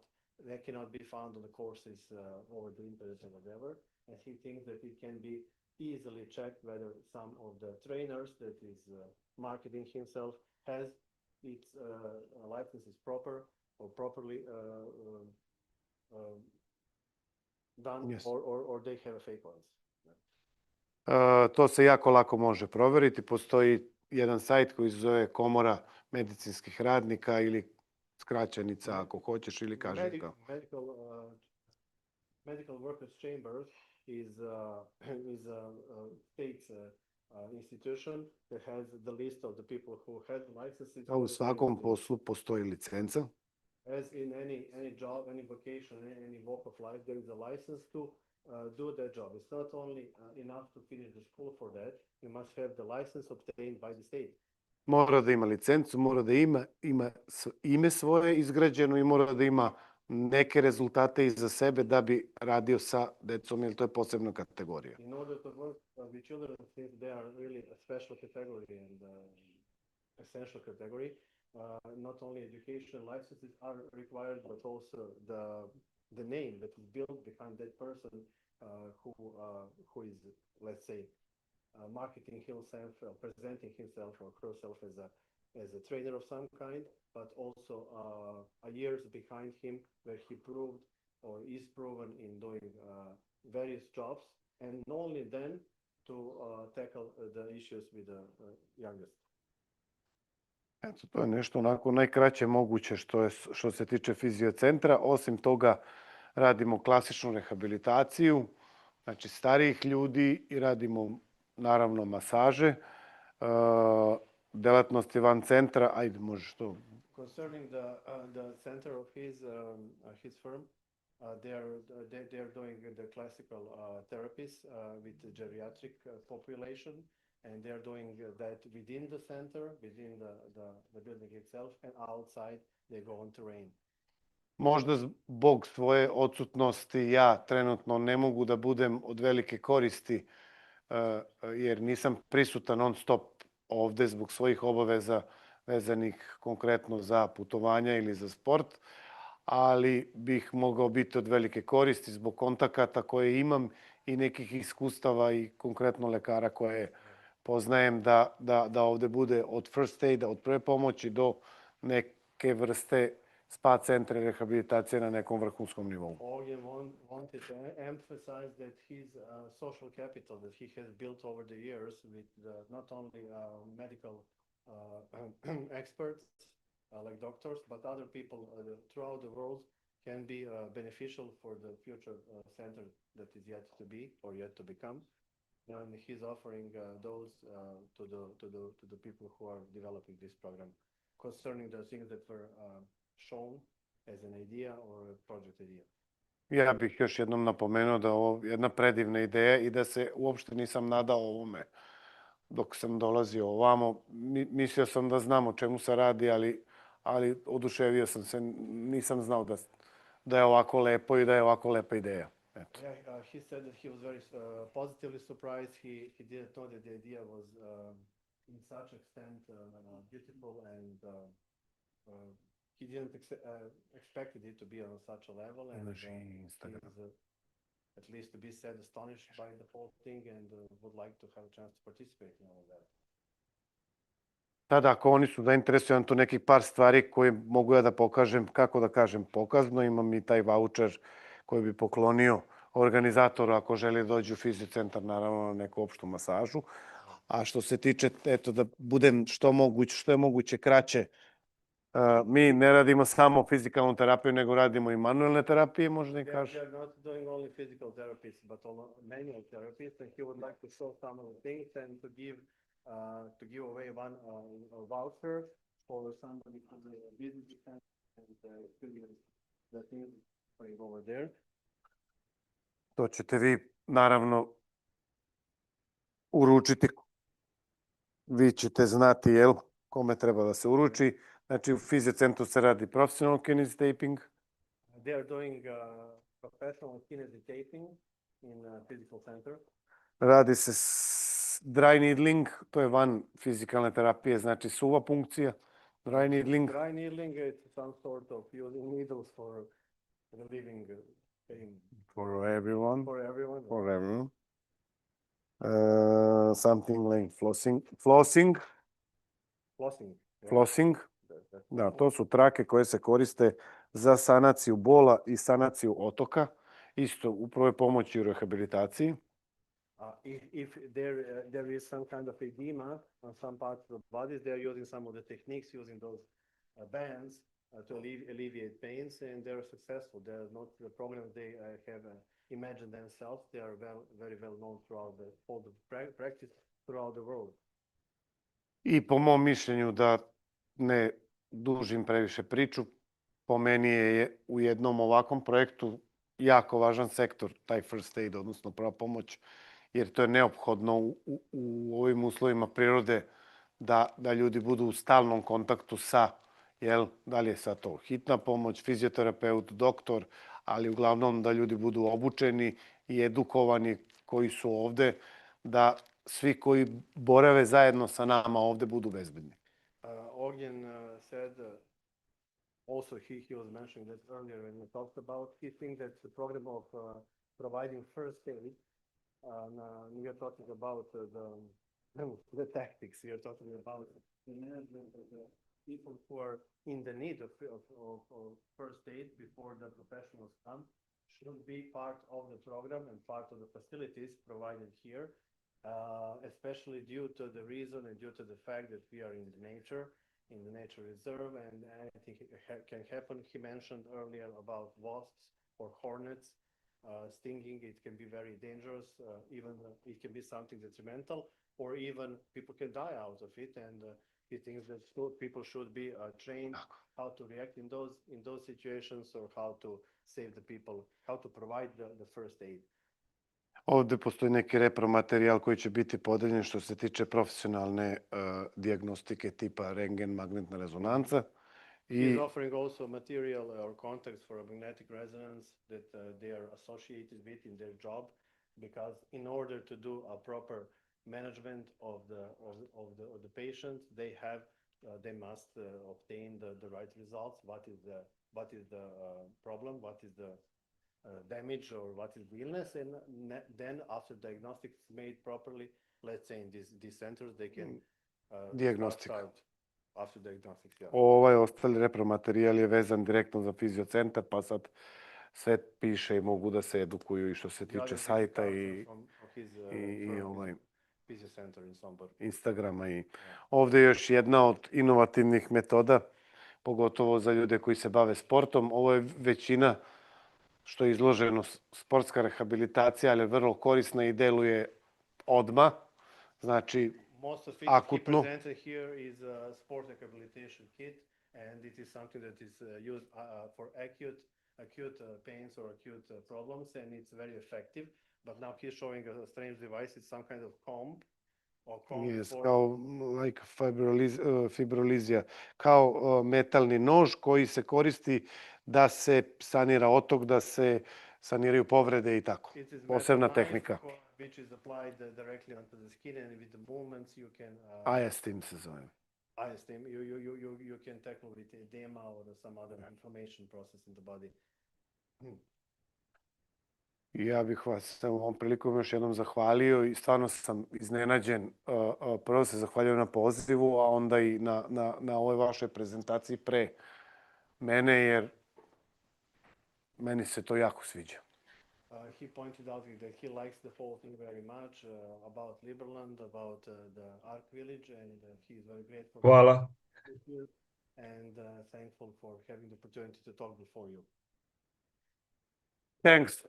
that cannot be found on the courses over the internet or whatever. And he thinks that it can be easily checked whether some of the trainers that is marketing himself has its license is proper or properly done, Yes. or they have a fake ones. To se jako lako može proveriti. Postoji jedan sajt koji se zove Komora medicinskih radnika ili skraćenica ako hoćeš ili kažeš kao. Medical Workers Chamber is a state institution that has the list of the people who have licenses. U svakom poslu postoji licenca. As in any job, any vocation, any walk of life, there is a license to do that job. It's not only enough to finish the school for that. You must have the license obtained by the state. Mora da ima licencu, mora da ima ime svoje izgrađeno i mora da ima neke rezultate iza sebe da bi radio sa decom, jer to je posebna kategorija. In order to work with children, since they are really a special category and essential category, not only education licenses are required, but also the name that is built behind that person who is, let's say, marketing himself, presenting himself or herself as a trainer of some kind, but also years behind him where he proved or is proven in doing various jobs, and only then to tackle the issues with the youngest. Eto, to je nešto onako najkraće moguće što se tiče fiziocentra. Osim toga, radimo klasičnu rehabilitaciju, znači starijih ljudi i radimo naravno masaže. Delatnosti van centra, ajde možeš to. Concerning the center of his firm, they are doing the classical therapies with the geriatric population, and they are doing that within the center, within the building itself, and outside they go on terrain. Možda zbog svoje odsutnosti ja trenutno ne mogu da budem od velike koristi, jer nisam prisutan non stop ovde zbog svojih obaveza vezanih konkretno za putovanja ili za sport, ali bih mogao biti od velike koristi zbog kontakata koje imam i nekih iskustava i konkretno lekara koje poznajem da ovde bude od first aida, od prve pomoći do neke vrste spa centra i rehabilitacije na nekom vrhunskom nivou. Ogen wanted to emphasize that his social capital that he has built over the years with not only medical experts like doctors, but other people throughout the world can be beneficial for the future center that is yet to be or yet to become. And he's offering those to the people who are developing this program concerning the things that were shown as an idea or a project idea. Ja bih još jednom napomenuo da je ovo jedna predivna ideja i da se uopšte nisam nadao ovome dok sam dolazio ovamo. Mislio sam da znam o čemu se radi, ali oduševio sam se. Nisam znao da je ovako lepo i da je ovako lepa ideja. Eto. Yeah, he said that he was very positively surprised. He didn't know that the idea was in such extent beautiful, and he didn't expected it to be on such a level, and he's at least to be said astonished by the whole thing, and would like to have a chance to participate in all of that. Tada, ako oni su zainteresovani, tu nekih par stvari koje mogu ja da pokažem, kako da kažem, pokazno. Imam i taj voucher koji bi poklonio organizatoru ako želi dođe u fiziocentar, naravno na neku opštu masažu. A što se tiče, eto, da budem što je moguće kraće, mi ne radimo samo fizikalnu terapiju, nego radimo i manuelne terapije, možda ne kažeš? They are not doing only physical therapies, but also manual therapies, and he would like to show some of the things and to give away one voucher for somebody from the business center and experience the things going over there. To ćete vi, naravno, uručiti. Vi ćete znati, jel, kome treba da se uruči. Znači, u fiziocentru se radi professional kinesiotaping. They are doing professional kinesiotaping in physical center. Radi se dry needling, to je van fizikalne terapije, znači suva punkcija. Dry needling. Dry needling is some sort of using needles relieving pain for everyone. for everyone. For everyone. Something like flossing. Flossing. Da, to su trake koje se koriste za sanaciju bola i sanaciju otoka, isto u prvoj pomoći i rehabilitaciji. If there is some kind of edema on some parts of the body, they are using some of the techniques, using those bands to alleviate pains, and they're successful. They're not the problem they have imagined themselves. They are very well known throughout the whole practice throughout the world. I po mom mišljenju, da ne dužim previše priču, po meni je u jednom ovakvom projektu jako važan sektor, taj first aid, odnosno prva pomoć, jer to je neophodno u ovim uslovima prirode da ljudi budu u stalnom kontaktu sa, da li je sad to hitna pomoć, fizioterapeut, doktor, ali uglavnom da ljudi budu obučeni i edukovani koji su ovde, da svi koji borave zajedno sa nama ovde budu bezbedni. Ognjen said, also he was mentioning that earlier when we talked about, he thinks that the program of providing first aid, we are talking about the tactics, we are talking about the management of the people who are in the need of first aid before the professionals come, should be part of the program and part of the facilities provided here, especially due to the reason and due to the fact that we are in the nature reserve, and anything can happen. He mentioned earlier about wasps or hornets stinging. It can be very dangerous, even it can be something detrimental, or even people can die out of it, and he thinks that people should be trained how to react in those situations, or how to save the people, how to provide the first aid. Ovde postoji neki repromaterijal koji će biti podeljen što se tiče profesionalne dijagnostike tipa rentgen, magnetna rezonanca. He's offering also material or contacts for magnetic resonance that they are associated with in their job, because in order to do a proper management of the patient, they must obtain the right results. What is the problem? What is the damage, or what is the illness? And then after diagnostics is made properly, let's say in these centers, they can start after diagnostics. Yeah. Ovaj ostali repromaterijal je vezan direktno za fiziocentar, pa sad sve piše i mogu da se edukuju i što se tiče sajta i Instagrama. I ovde je još jedna od inovativnih metoda, pogotovo za ljude koji se bave sportom. Ovo je većina što je izloženo sportska rehabilitacija, ali je vrlo korisna i deluje odmah. Znači, akutno. Most of it he presented here is a sport rehabilitation kit, and it is something that is used for acute pains or acute problems, and it's very effective. But now he's showing a strange device. It's some kind of comb. Yes, kao like fibrolizija, kao metalni nož koji se koristi da se sanira otok, da se saniraju povrede i tako. Posebna tehnika. Which is applied directly onto the skin, and with the movements you can... IS-Team se zove. IS-Team, you can tackle with edema or some other inflammation process in the body. Ja bih vas ovom prilikom još jednom zahvalio i stvarno sam iznenađen. Prvo se zahvaljujem na pozivu, a onda i na ovoj vašoj prezentaciji pre mene, jer meni se to jako sviđa. He pointed out that he likes the whole thing very much, about Liberland, about the Ark Village, and he is very grateful. Hvala. And thankful for having the opportunity to talk before you. Thanks.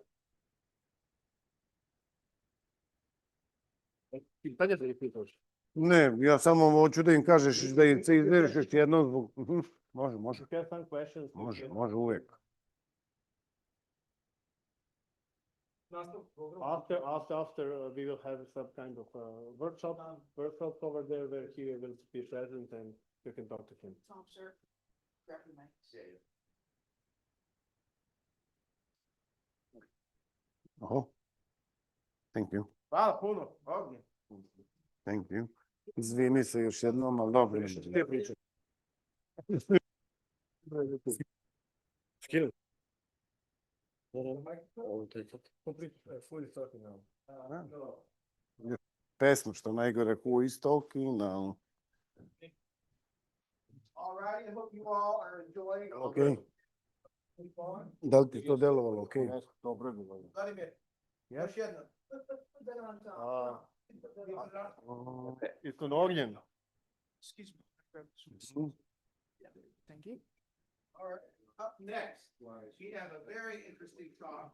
Pitanje da je pitaš? Ne, ja samo hoću da im kažeš da im se izveriš još jednom zbog... Može. Može uvek. After we will have some kind of workshop over there where he will be present and you can talk to him. Sure. Oh, thank you. Hvala puno. Ovdje. Thank you. Izvini se još jednom, ali dobro. Skills. Pesmu što najgore who is talking now. All right, I hope you all are enjoying. Okay. Da li ti to delovalo? Okay. Vladimir, još jedno. Isto na ognjen. Excuse me. Thank you. All right, up next, we have a very interesting talk.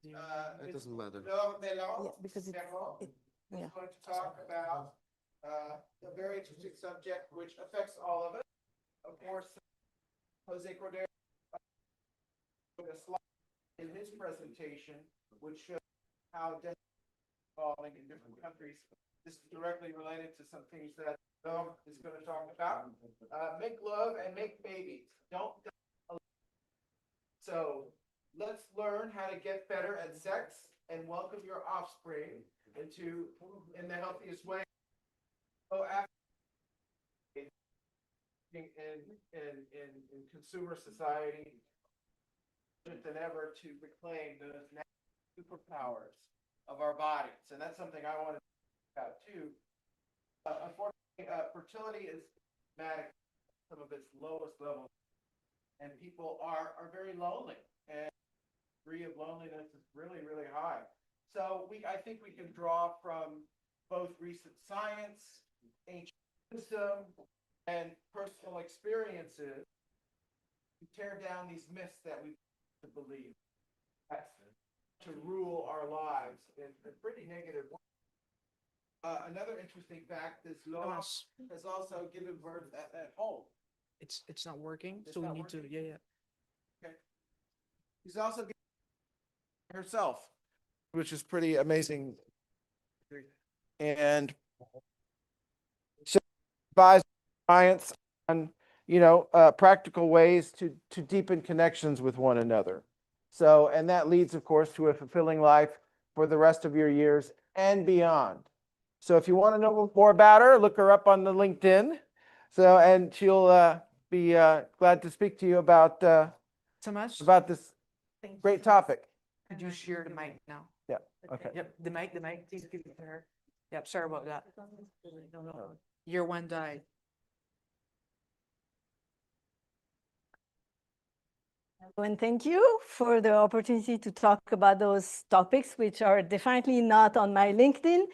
It doesn't matter. Yeah, because it's- Is yeah. going to talk about a very interesting subject which affects all of us. Of course, Jose Cordero put a slide in his presentation which shows how death is evolving in different countries. This is directly related to some things that Dom is going to talk about. Make love and make babies. Don't die alone. So let's learn how to get better at sex and welcome your offspring in the healthiest way. So after in consumer society than ever to reclaim those natural superpowers of our bodies, and that's something I want to talk about too. Unfortunately, fertility is dramatic, some of its lowest levels, and people are very lonely, and the degree of loneliness is really, really high. So I think we can draw from both recent science, ancient wisdom, and personal experiences to tear down these myths that we believe to rule our lives in a pretty negative way. Another interesting fact is Lola has also given birth at home. It's not working, It's so we not need to, working? yeah. Okay. She's also given herself, which is pretty amazing. And so advise science on, practical ways to deepen connections with one another. So, and that leads, of course, to a fulfilling life for the rest of your years and beyond. So if you want to know more about her, look her up on the LinkedIn. So, and she'll be glad to speak to you about So much. this great topic. Could you share the mic now? Yeah, okay. Yep, the mic, please give it to her. Yep, sorry about that. No. Year one died. And thank you for the opportunity to talk about those topics, which are definitely not on my LinkedIn,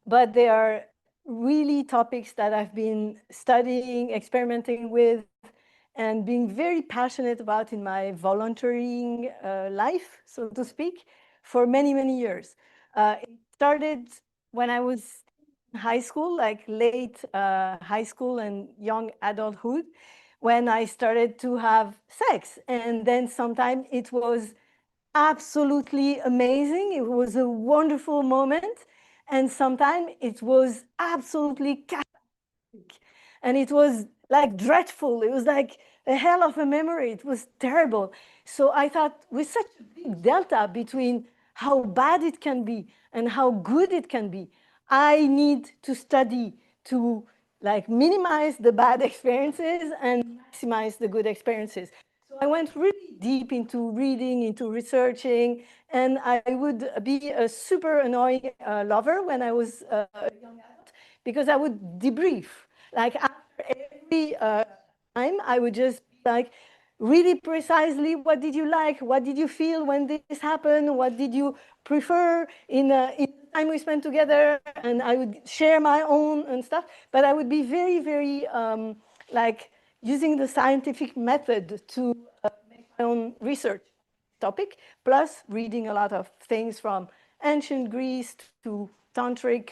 but they are really topics that I've been studying, experimenting with, and being very passionate about in my volunteering life, so to speak, for many, many years. It started when I was in high school, like late high school and young adulthood, when I started to have sex. And then sometimes it was absolutely amazing. It was a wonderful moment. And sometimes it was absolutely catastrophic. And it was like dreadful. It was like a hell of a memory. It was terrible. So I thought, with such a big delta between how bad it can be and how good it can be, I need to study to minimize the bad experiences and maximize the good experiences. So I went really deep into reading, into researching, and I would be a super annoying lover when I was a young adult, because I would debrief. Like after every time, I would just be really precisely, what did you like? What did you feel when this happened? What did you prefer in the time we spent together? And I would share my own and stuff, but I would be very, very using the scientific method to make my own research topic, plus reading a lot of things from ancient Greece to tantric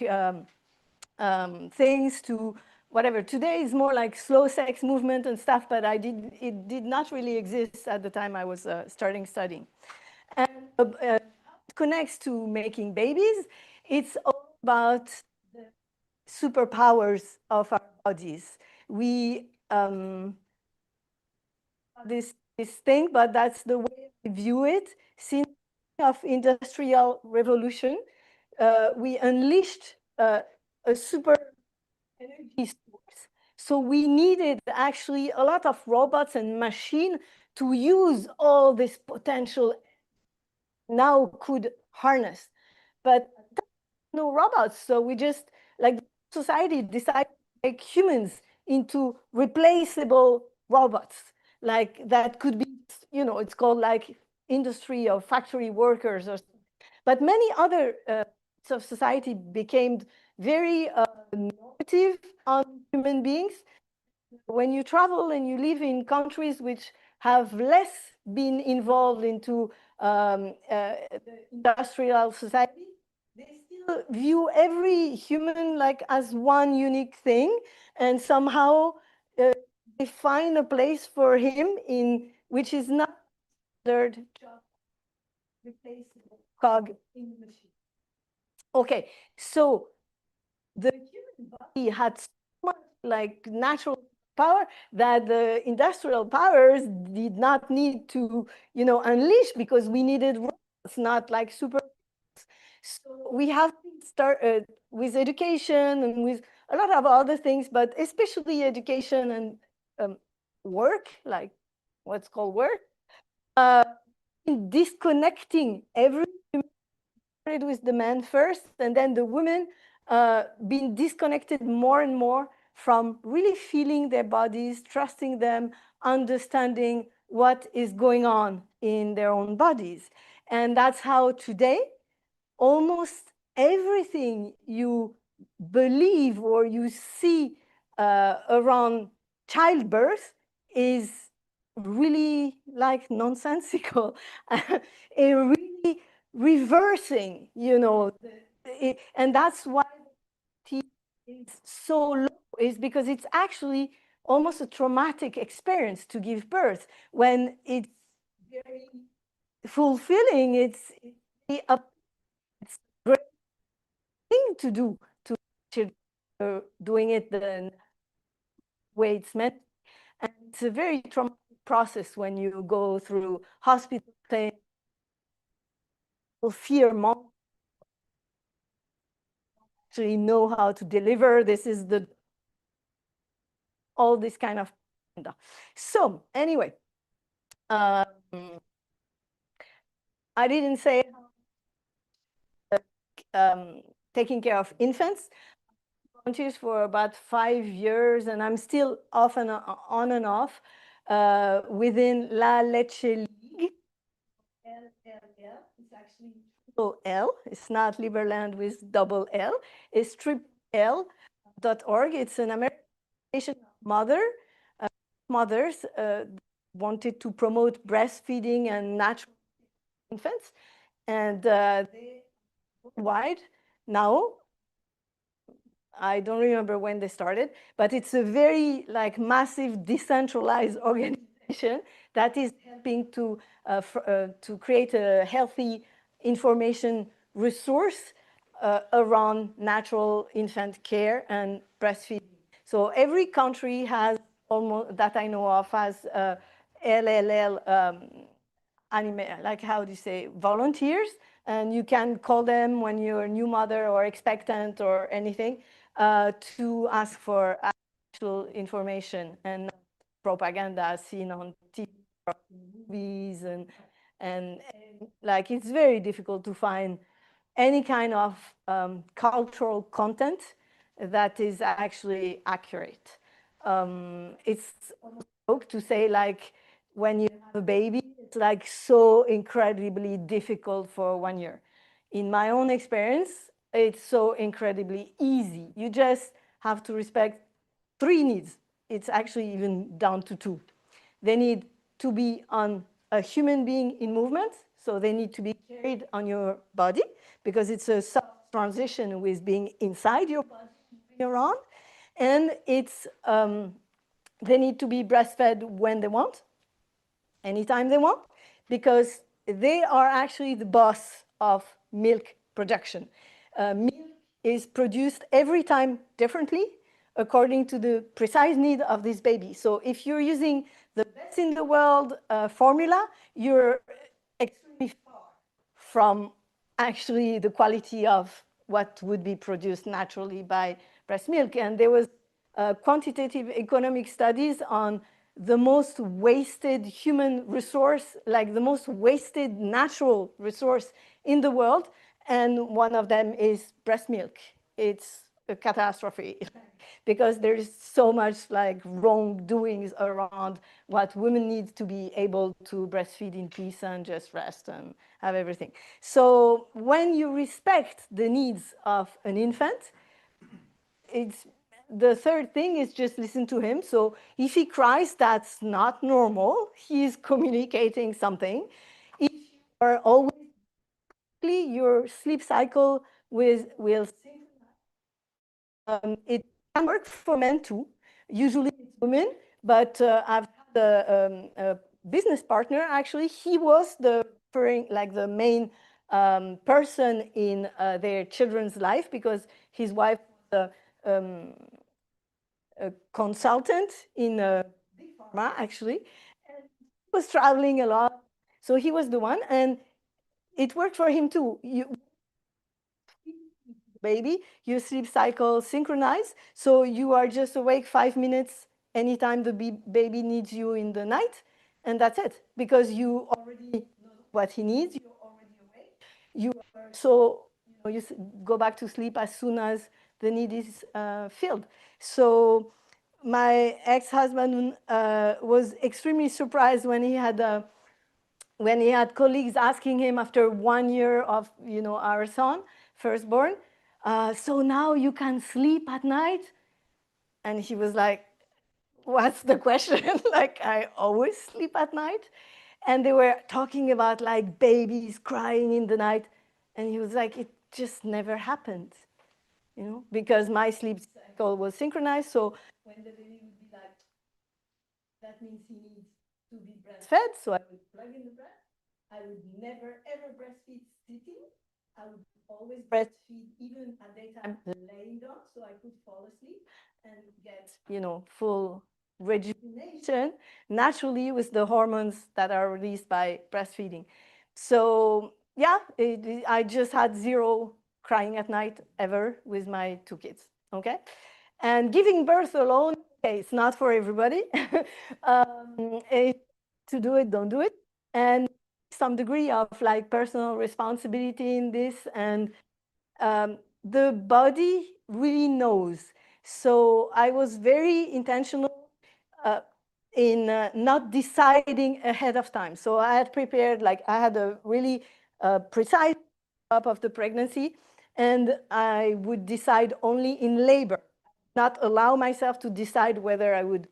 things to whatever. Today is more like slow sex movement and stuff, but it did not really exist at the time I was starting studying. And it connects to making babies. It's all about the superpowers of our bodies. We this thing, but that's the way we view it. Since of industrial revolution, we unleashed a super energy source. So we needed actually a lot of robots and machines to use all this potential. now could harness. But no robots, so we just, like, society decided to make humans into replaceable robots, like that could be, you know, it's called like industry or factory workers, or, but many other of society became very normative on human beings. When you travel and you live in countries which have less been involved into industrial society, they still view every human like as one unique thing, and somehow they find a place for him in which is not their job, replaceable cog in the machine. Okay, so the human body had so much like natural power that the industrial powers did not need to, you know, unleash, because we needed robots, not like super. So we have to start with education and with a lot of other things, but especially education and work, like what's called work, disconnecting every with the man first, and then the women being disconnected more and more from really feeling their bodies, trusting them, understanding what is going on in their own bodies. And that's how today almost everything you believe or you see around childbirth is really like nonsensical. It really reversing, you know, and that's why T is so low, is because it's actually almost a traumatic experience to give birth. When it's very fulfilling, it's a great thing to do, to doing it the way it's meant. And it's a very traumatic process when you go through hospital pain, fear mom actually know how to deliver. This is the all this kind of. So anyway, I didn't say taking care of infants. Volunteers for about 5 years, and I'm still off and on and off within La Leche League. LLL, it's actually triple L. It's not Liberland with double L. It's triple-L.org. It's an American mothers wanted to promote breastfeeding and natural infants, and they worldwide now. I don't remember when they started, but it's a very like massive decentralized organization that is helping to create a healthy information resource around natural infant care and breastfeeding. So every country has almost, that I know of, has LLL like how do you say, volunteers, and you can call them when you're a new mother or expectant or anything to ask for actual information and propaganda seen on TV, movies, and like it's very difficult to find any kind of cultural content that is actually accurate. It's almost to say like when you have a baby, it's like so incredibly difficult for 1 year. In my own experience, it's so incredibly easy. You just have to respect 3 needs. It's actually even down to 2. They need to be on a human being in movement, so they need to be carried on your body because it's a soft transition with being inside your body around, and it's they need to be breastfed when they want, anytime they want, because they are actually the boss of milk production. Milk is produced every time differently according to the precise need of this baby. So if you're using the best in the world formula, you're extremely far from actually the quality of what would be produced naturally by breast milk. And there was quantitative economic studies on the most wasted human resource, like the most wasted natural resource in the world. And one of them is breast milk. It's a catastrophe because there's so much like wrongdoings around what women need to be able to breastfeed in peace and just rest and have everything. So when you respect the needs of an infant, it's the third thing is just listen to him. So if he cries, that's not normal. He's communicating something. If you are always, your sleep cycle will it can work for men too. Usually it's women, but I've had a business partner. Actually, he was the main person in their children's life because his wife was a consultant in big pharma, actually, and he was traveling a lot. So he was the one, and it worked for him too. Baby, your sleep cycle synchronize, so you are just awake 5 minutes anytime the baby needs you in the night, and that's it, because you already know what he needs, you're already awake, you are, so you go back to sleep as soon as the need is filled. So my ex-husband was extremely surprised when he had colleagues asking him after 1 year of our son, firstborn, so now you can sleep at night? And he was like, what's the question? Like, I always sleep at night. And they were talking about like babies crying in the night. And he was like, it just never happened, because my sleep cycle was synchronized. So when the baby would be like, that means he needs to be breastfed. So I would plug in the breast. I would never, ever breastfeed sitting. I would always breastfeed even at daytime laying down, so I could fall asleep and get, full rejuvenation naturally with the hormones that are released by breastfeeding. So yeah, I just had zero crying at night ever with my 2 kids, okay? And giving birth alone, okay, it's not for everybody. To do it, don't do it. And some degree of like personal responsibility in this, and the body really knows. So I was very intentional in not deciding ahead of time. So I had prepared, like I had a really precise up of the pregnancy, and I would decide only in labor, not allow myself to decide whether I would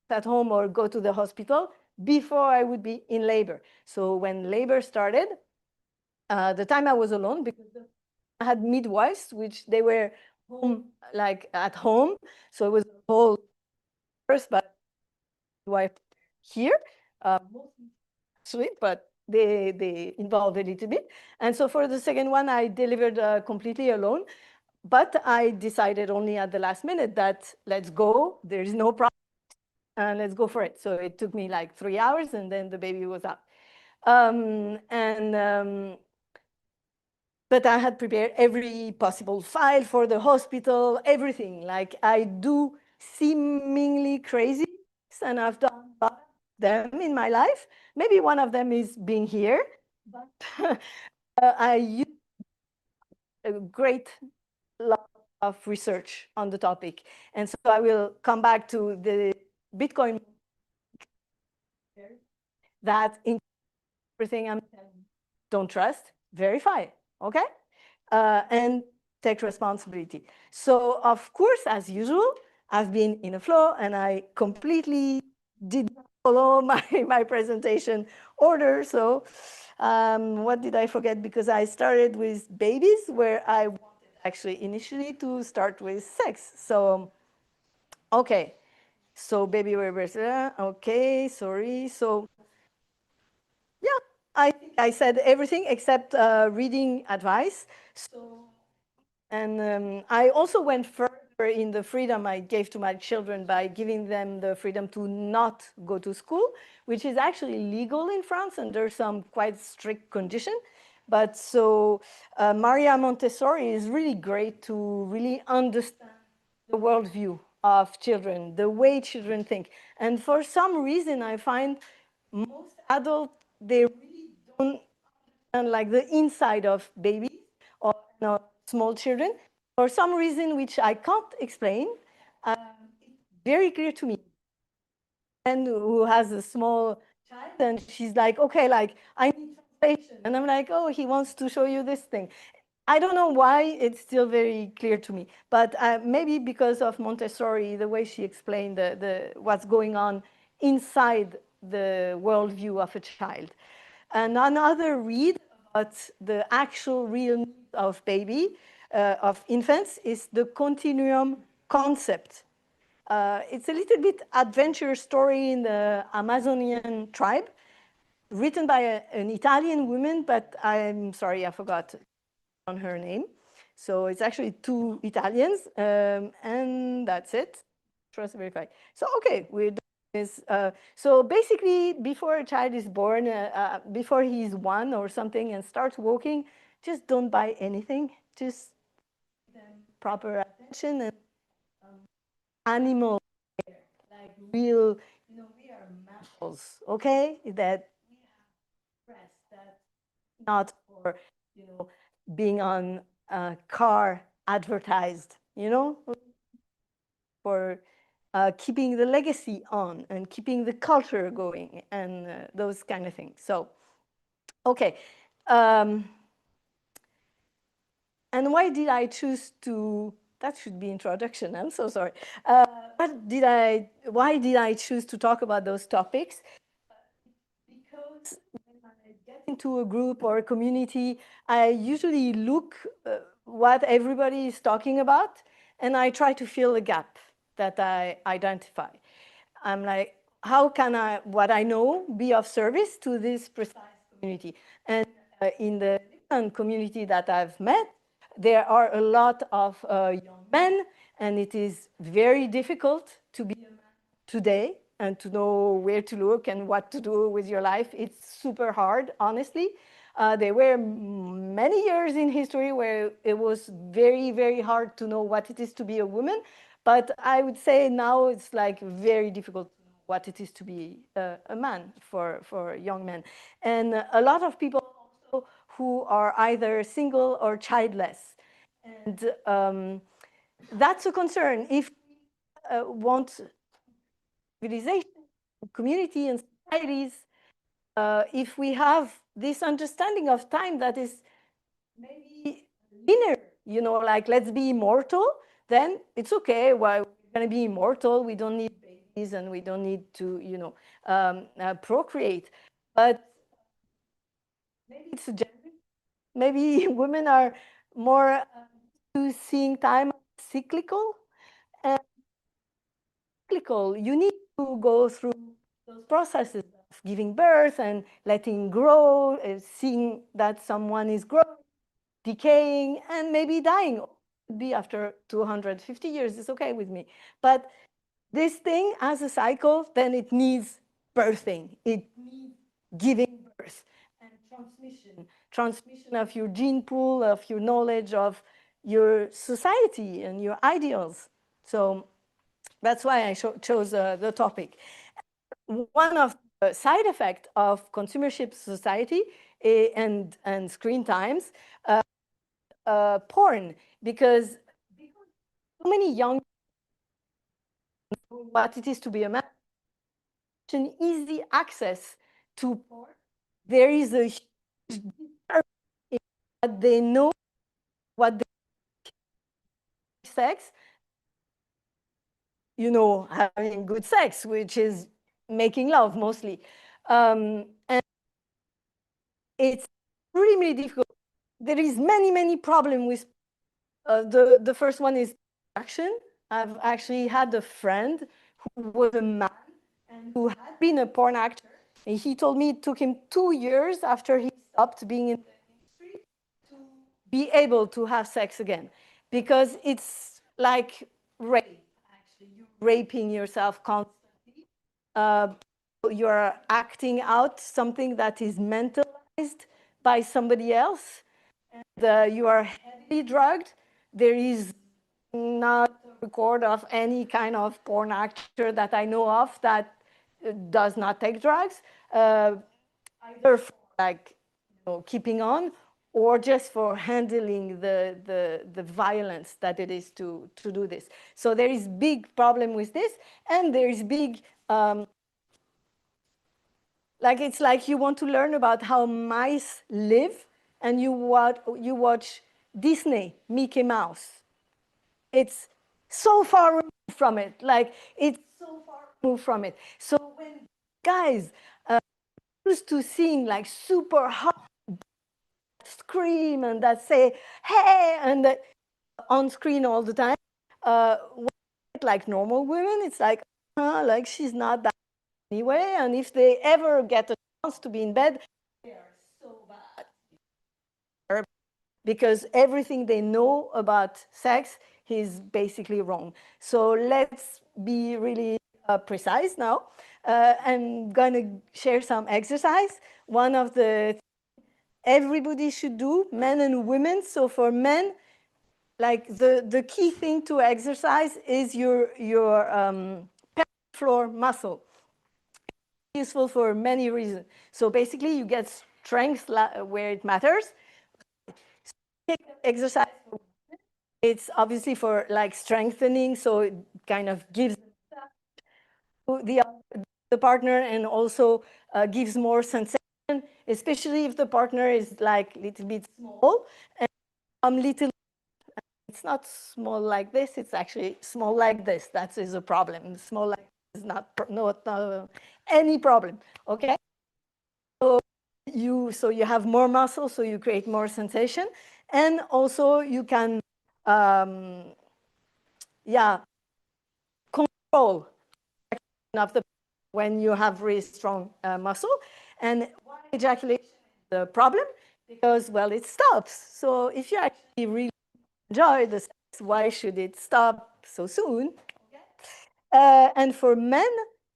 at home or go to the hospital before I would be in labor. So when labor started, the time I was alone, because I had midwives, which they were home, like at home. So it was a whole first, but midwife here, actually, but they involved a little bit. And so for the second one, I delivered completely alone. But I decided only at the last minute that let's go, there's no problem, and let's go for it. So it took me like 3 hours, and then the baby was up. But I had prepared every possible file for the hospital, everything. Like I do seemingly crazy, and I've done a lot of them in my life. Maybe one of them is being here, but I use a great lot of research on the topic. And so I will come back to the Bitcoin that in everything I'm telling, don't trust, verify, okay? And take responsibility. So of course, as usual, I've been in a flow and I completely did not follow my presentation order. So what did I forget? Because I started with babies, where I wanted actually initially to start with sex. So, okay. So baby wearers, okay, sorry. So yeah, I think I said everything except reading advice. So, and I also went further in the freedom I gave to my children by giving them the freedom to not go to school, which is actually legal in France under some quite strict condition. But so Maria Montessori is really great to really understand the worldview of children, the way children think. And for some reason, I find most adults, they really don't understand like the inside of babies or small children. For some reason, which I can't explain, it's very clear to me. And who has a small child, and she's like, okay, like, I need translation. And I'm like, oh, he wants to show you this thing. I don't know why it's still very clear to me, but maybe because of Montessori, the way she explained what's going on inside the worldview of a child. And another read about the actual real needs of of infants, is the continuum concept. It's a little bit adventure story in the Amazonian tribe, written by an Italian woman, but I'm sorry, I forgot on her name. So it's actually 2 Italians, and that's it. Trust verify. So okay, we're doing this. So basically, before a child is born, before he's 1 or something and starts walking, just don't buy anything. Just give them proper attention and animal care, like real. We are mammals, okay? That we have breasts. That's not for being on a car advertised, for keeping the legacy on and keeping the culture going and those kind of things. So, okay. And why did I choose to, that should be introduction, I'm so sorry. Why did I choose to talk about those topics? Because when I get into a group or a community, I usually look what everybody is talking about, and I try to fill a gap that I identify. I'm like, how can what I know be of service to this precise community? And in the different community that I've met, there are a lot of young men, and it is very difficult to be a man today and to know where to look and what to do with your life. It's super hard, honestly. There were many years in history where it was very, very hard to know what it is to be a woman. But I would say now it's like very difficult to know what it is to be a man for young men. And a lot of people also who are either single or childless. And that's a concern. If we want civilization, community, and societies, if we have this understanding of time that is maybe linear, like let's be immortal, then it's okay. Well, we're going to be immortal. We don't need babies and we don't need to, procreate. But maybe it's a gender. Maybe women are more to seeing time cyclical. And cyclical, you need to go through those processes of giving birth and letting grow, seeing that someone is growing, decaying, and maybe dying. Could be after 250 years, it's okay with me. But this thing as a cycle, then it needs birthing. It needs giving birth and transmission of your gene pool, of your knowledge, of your society and your ideals. So that's why I chose the topic. One of the side effects of consumership society and screen times, porn, because so many young people, what it is to be a man, an easy access to porn. There is a huge in what they know, what they sex, having good sex, which is making love mostly. And it's really difficult. There is many problems with the first one is action. I've actually had a friend who was a man and who had been a porn actor. And he told me it took him 2 years after he stopped being in the industry to be able to have sex again. Because it's like rape, actually. You're raping yourself constantly. You're acting out something that is mentalized by somebody else. And you are heavily drugged. There is not a record of any kind of porn actor that I know of that does not take drugs, either for like keeping on or just for handling the violence that it is to do this. So there is big problem with this, and there is big, like it's like you want to learn about how mice live, and you watch Disney, Mickey Mouse. It's so far removed from it, like it's so far removed from it. So when guys used to seeing like super hot scream and that say, hey, and that on screen all the time, like normal women, it's like she's not that anyway. And if they ever get a chance to be in bed, they are so bad. Because everything they know about sex is basically wrong. So let's be really precise now. I'm going to share some exercise. One of the everybody should do, men and women. So for men, like the key thing to exercise is your pelvic floor muscle. It's useful for many reasons. So basically, you get strength where it matters. Exercise. It's obviously for like strengthening, so it kind of gives the partner and also gives more sensation, especially if the partner is like a little bit small and little. It's not small like this, it's actually small like this. That is a problem. Small like this is not any problem, okay? So you have more muscle, so you create more sensation. And also you can, control of the when you have really strong muscle. And why ejaculation is the problem? Because, well, it stops. So if you actually really enjoy the sex, why should it stop so soon? And for men,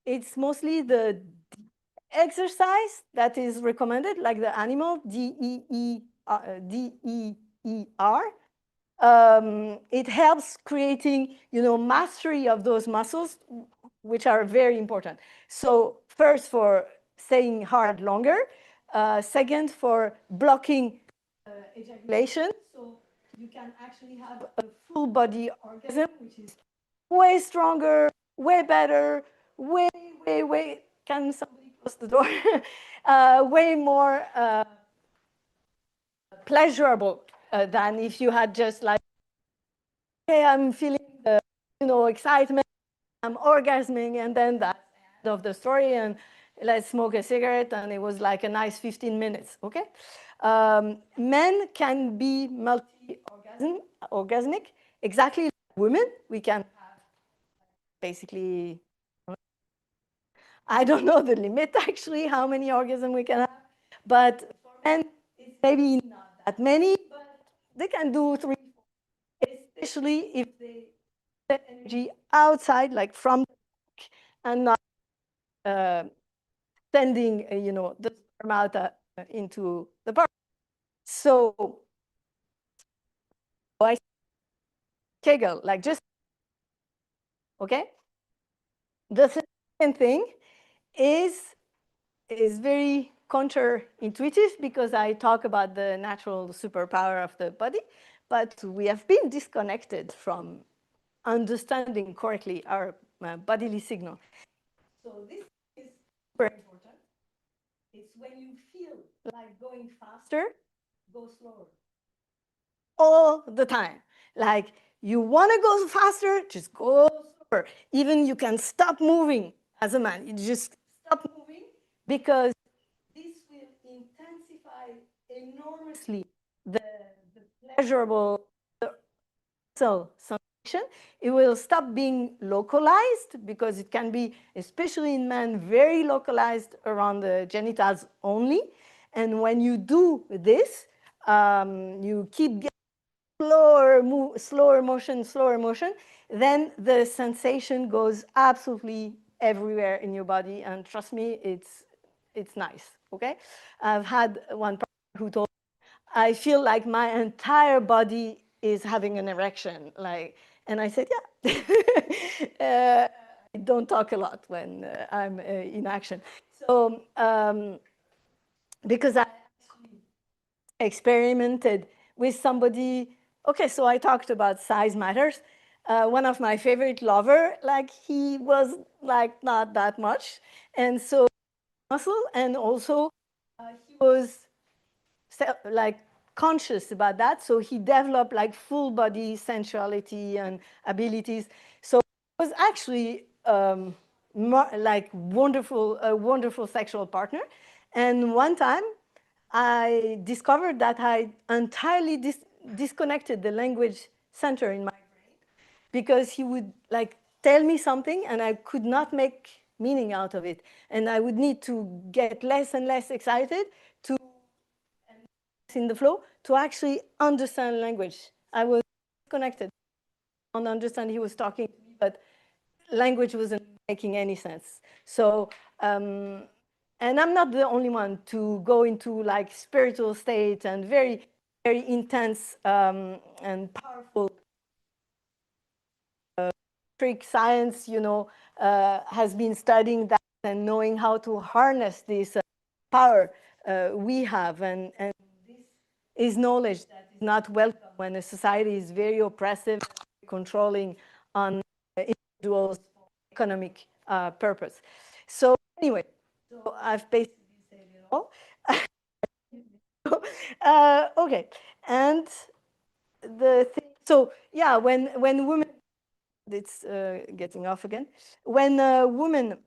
it's mostly the exercise that is recommended, like the animal, DEER. It helps creating, mastery of those muscles, which are very important. So first, for staying hard longer. Second, for blocking ejaculation. So you can actually have a full body orgasm, which is way stronger, way better, way, can somebody close the door? Way more pleasurable than if you had just like, hey, I'm feeling the, excitement, I'm orgasming, and then that's the end of the story, and let's smoke a cigarette, and it was like a nice 15 minutes, okay? Men can be multi-orgasmic, exactly like women. We can have basically, I don't know the limit actually, how many orgasms we can have, but for men, it's maybe not that many, but they can do 3, 4, especially if they set energy outside, like from the back, and not sending, the sperm out into the part. So I Kegel, like just, okay? The second thing is very counterintuitive because I talk about the natural superpower of the body, but we have been disconnected from understanding correctly our bodily signal. So this is very important. It's when you feel like going faster, go slower. All the time. Like you want to go faster, just go slower. Even you can stop moving as a man. You just stop moving because this will intensify enormously the pleasurable sensation. It will stop being localized because it can be, especially in men, very localized around the genitals only. And when you do this, you keep getting slower motion, then the sensation goes absolutely everywhere in your body. And trust me, it's nice, okay? I've had one person who told me, I feel like my entire body is having an erection, like, and I said, yeah. I don't talk a lot when I'm in action. So, because I experimented with somebody, okay, so I talked about size matters. One of my favorite lover, like he was like not that much. And so muscle, and also he was like conscious about that. So he developed like full body sensuality and abilities. So it was actually like a wonderful sexual partner. And one time I discovered that I entirely disconnected the language center in my brain, because he would like tell me something and I could not make meaning out of it. And I would need to get less and less excited to in the flow to actually understand language. I was connected. I don't understand he was talking to me, but language wasn't making any sense. So, and I'm not the only one to go into like spiritual state and very, very intense and powerful trick science, you know, has been studying that and knowing how to harness this power we have. And this is knowledge that is not welcome when a society is very oppressive, controlling on individuals for economic purpose. So anyway, so I've basically said it all. Okay, and the thing, so yeah, when women, it's getting off again. When women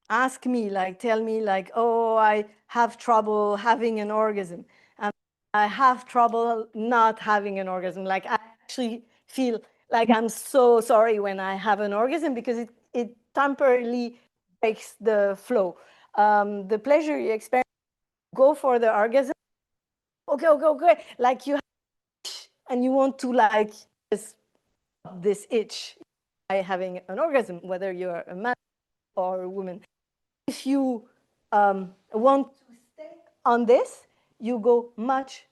ask me, like, tell me, like, oh, I have trouble having an orgasm, and I have trouble not having an orgasm. Like, I actually feel like I'm so sorry when I have an orgasm, because it temporarily breaks the flow. The pleasure you experience, go for the orgasm. Okay. Like you, and you want to like just stop this itch by having an orgasm, whether you're a man or a woman. If you want to stay on this, you go much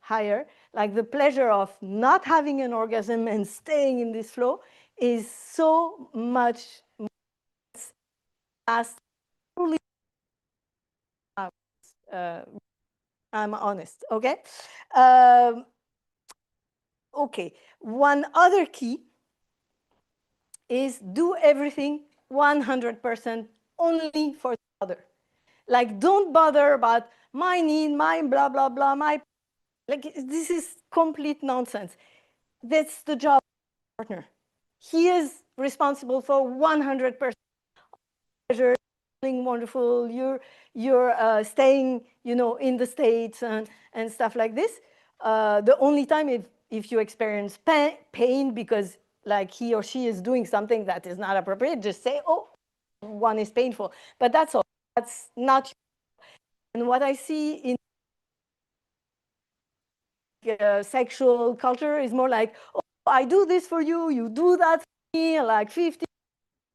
higher. Like the pleasure of not having an orgasm and staying in this flow is so much fast. I'm honest, okay? Okay, one other key is do everything 100% only for the other. Like, don't bother about my need, my blah, blah, blah, my, like, this is complete nonsense. That's the job of the partner. He is responsible for 100% pleasure, feeling wonderful, you're staying, you know, in the States and stuff like this. The only time if you experience pain because like he or she is doing something that is not appropriate, just say, oh, one is painful. But that's all. That's not. And what I see in sexual culture is more like, oh, I do this for you, you do that for me, like 50.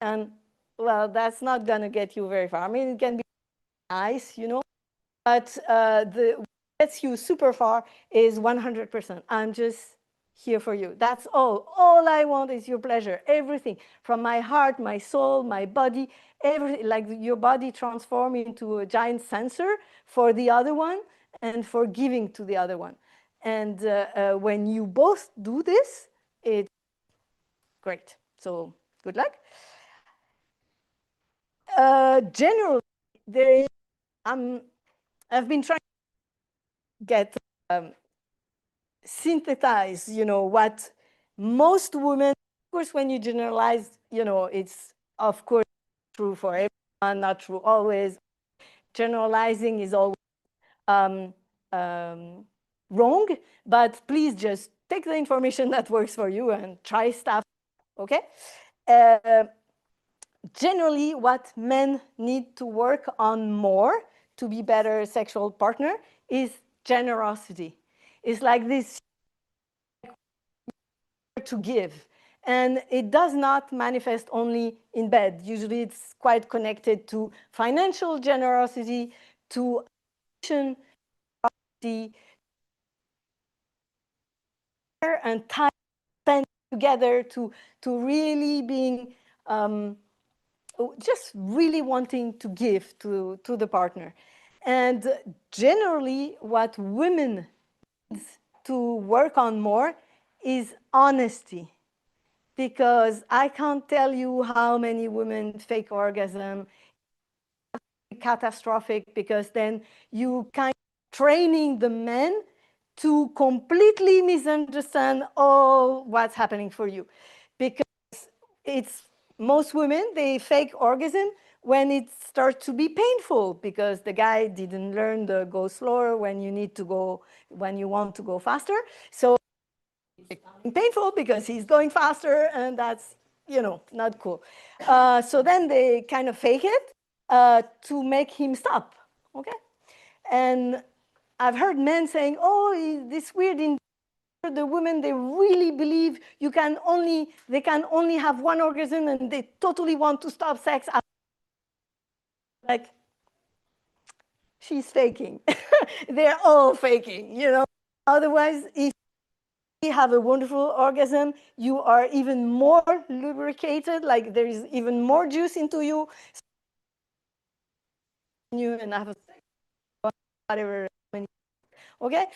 And well, that's not going to get you very far. I mean, it can be nice, you know, but what gets you super far is 100%. I'm just here for you. That's all. All I want is your pleasure. Everything from my heart, my soul, my body, everything. Like your body transform into a giant sensor for the other one and for giving to the other one. And when you both do this, it's great. So good luck. Generally, there is, I've been trying to get synthesize, you know, what most women, of course, when you generalize, you know, it's of course true for everyone, not true always. Generalizing is always wrong, but please just take the information that works for you and try stuff, okay? Generally, what men need to work on more to be better sexual partner is generosity. It's like this to give. And it does not manifest only in bed. Usually it's quite connected to financial generosity, to generosity, and time spent together to really being just really wanting to give to the partner. And generally, what women need to work on more is honesty. Because I can't tell you how many women fake orgasm, catastrophic, because then you kind of training the men to completely misunderstand all what's happening for you. Because it's most women, they fake orgasm when it starts to be painful because the guy didn't learn to go slower when you need to go, when you want to go faster. So it's painful because he's going faster and that's, not cool. So then they kind of fake it to make him stop, okay? And I've heard men saying, oh, this weird in the women, they really believe they can only have one orgasm and they totally want to stop sex. Like, she's faking. They're all faking, Otherwise, if you have a wonderful orgasm, you are even more lubricated, like there is even more juice into you. And have whatever. Okay?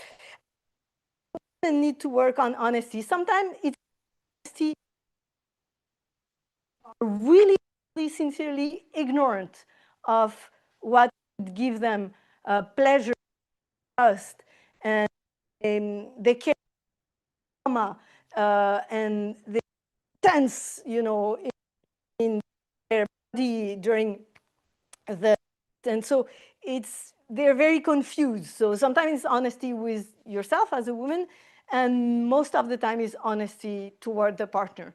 Women need to work on honesty. Sometimes it's honesty really, really sincerely ignorant of what would give them pleasure, trust, and they care trauma, and they tense, in their body during and so they're very confused. So sometimes it's honesty with yourself as a woman, and most of the time is honesty toward the partner.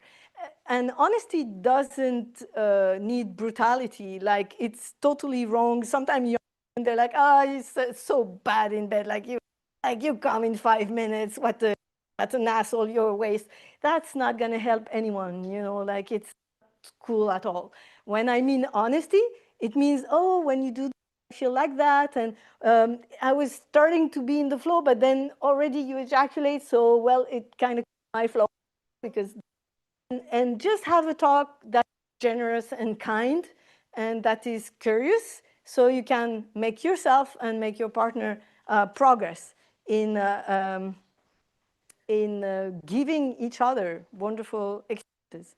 And honesty doesn't need brutality. Like, it's totally wrong. Sometimes they're like, it's so bad in bed. Like you come in 5 minutes. What an asshole, your waist. That's not gonna help anyone. Like, it's not cool at all. When I mean honesty, it means, when you do, I feel like that, and I was starting to be in the flow, but then already you ejaculate. So, well, it kind of my flow because. And just have a talk that's generous and kind and that is curious, so you can make yourself and make your partner progress in giving each other wonderful experiences.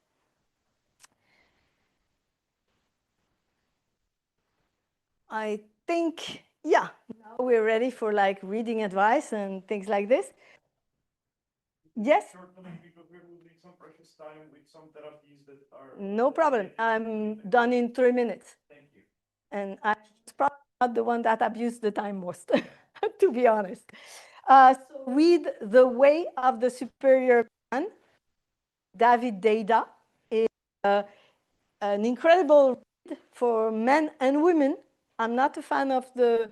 I think, now we're ready for like reading advice and things like this. Yes? Because we will need some precious time with some therapies that are. No problem. I'm done in 3 minutes. Thank you. And I'm probably not the one that abused the time most, to be honest. So read The Way of the Superior Man. David Deida is an incredible read for men and women. I'm not a fan of the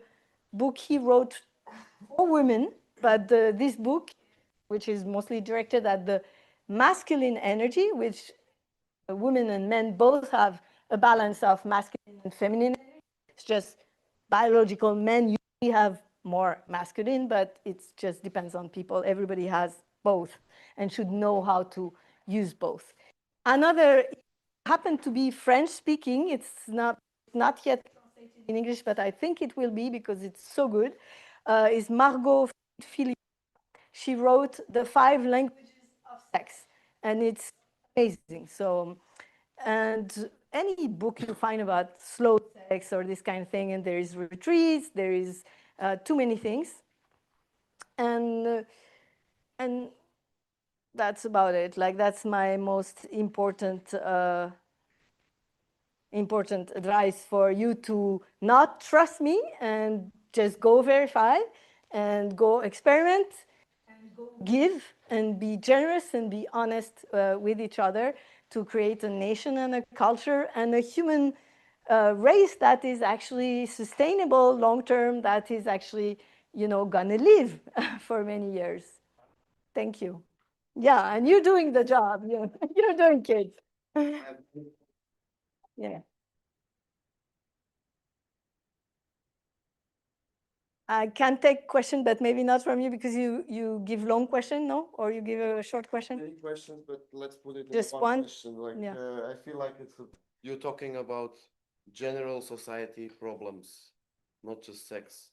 book he wrote for women, but this book, which is mostly directed at the masculine energy, which women and men both have a balance of masculine and feminine energy. It's just biological men usually have more masculine, but it just depends on people. Everybody has both and should know how to use both. Another happened to be French speaking. It's not yet translated in English, but I think it will be because it's so good. Is Margot Philippe. She wrote The 5 Languages of Sex, and it's amazing. So, and any book you find about slow sex or this kind of thing, and there is retreats, there is too many things, and that's about it. Like, that's my most important advice for you, to not trust me and just go verify and go experiment and go give and be generous and be honest with each other to create a nation and a culture and a human race that is actually sustainable long term, that is actually, gonna live for many years. Thank you. Yeah, and you're doing the job. You're doing kids. Yeah. I can take question, but maybe not from you because you give long question, no? Or you give a short question? Many questions, but let's put it in Just one one? question. Like, Yeah. I feel like you're talking about general society problems, not just sex.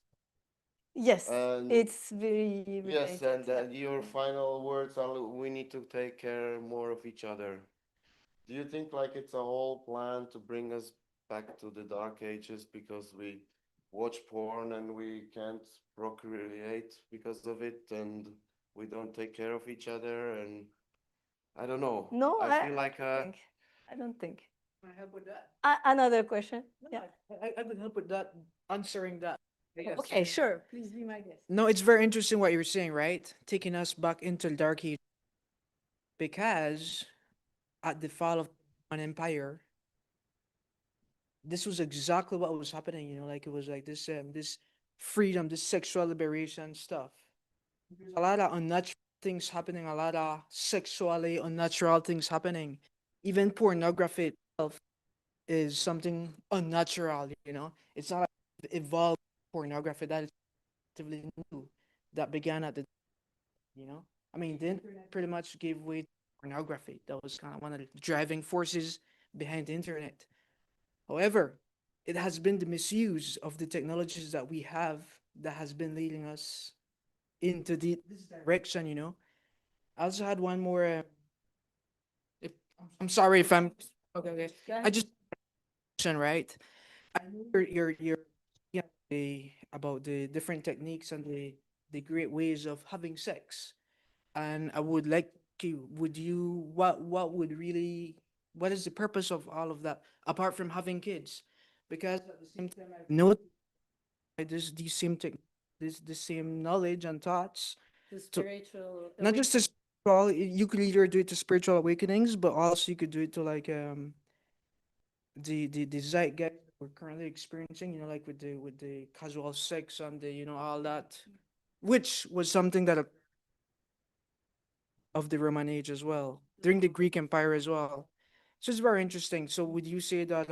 Yes, And it's very yes, related. and your final words are we need to take care more of each other. Do you think like it's a whole plan to bring us back to the dark ages because we watch porn and we can't procreate because of it and we don't take care of each other and I don't know. No, I feel like I don't think. Can I help with that? Another question? Yeah. I could help with that, answering that. Yes. Okay, sure. Please be my guest. No, it's very interesting what you're saying, right? Taking us back into the dark age. Because at the fall of an empire, this was exactly what was happening, you know, like it was like this freedom, this sexual liberation stuff. There's a lot of unnatural things happening, a lot of sexually unnatural things happening. Even pornography itself is something unnatural, you know. It's not like evolved pornography that is relatively new, that began at the, you know. I mean, the internet pretty much gave way to pornography. That was kind of one of the driving forces behind the internet. However, it has been the misuse of the technologies that we have that has been leading us into this direction, you know. I also had one more. If, I'm sorry if I'm okay. Okay. I just right. I know you're yeah, about the different techniques and the great ways of having sex, and I would like you. Would you what would really what is the purpose of all of that apart from having kids? Because at the same time, I know this these same tech this same knowledge and thoughts The to spiritual. not just to spiritual. You could either do it to spiritual awakenings, but also you could do it to like the zeitgeist we're currently experiencing. You know, like with the casual sex and the, you know, all that, which was something that of the Roman age as well, during the Greek Empire as well. So it's very interesting. So would you say that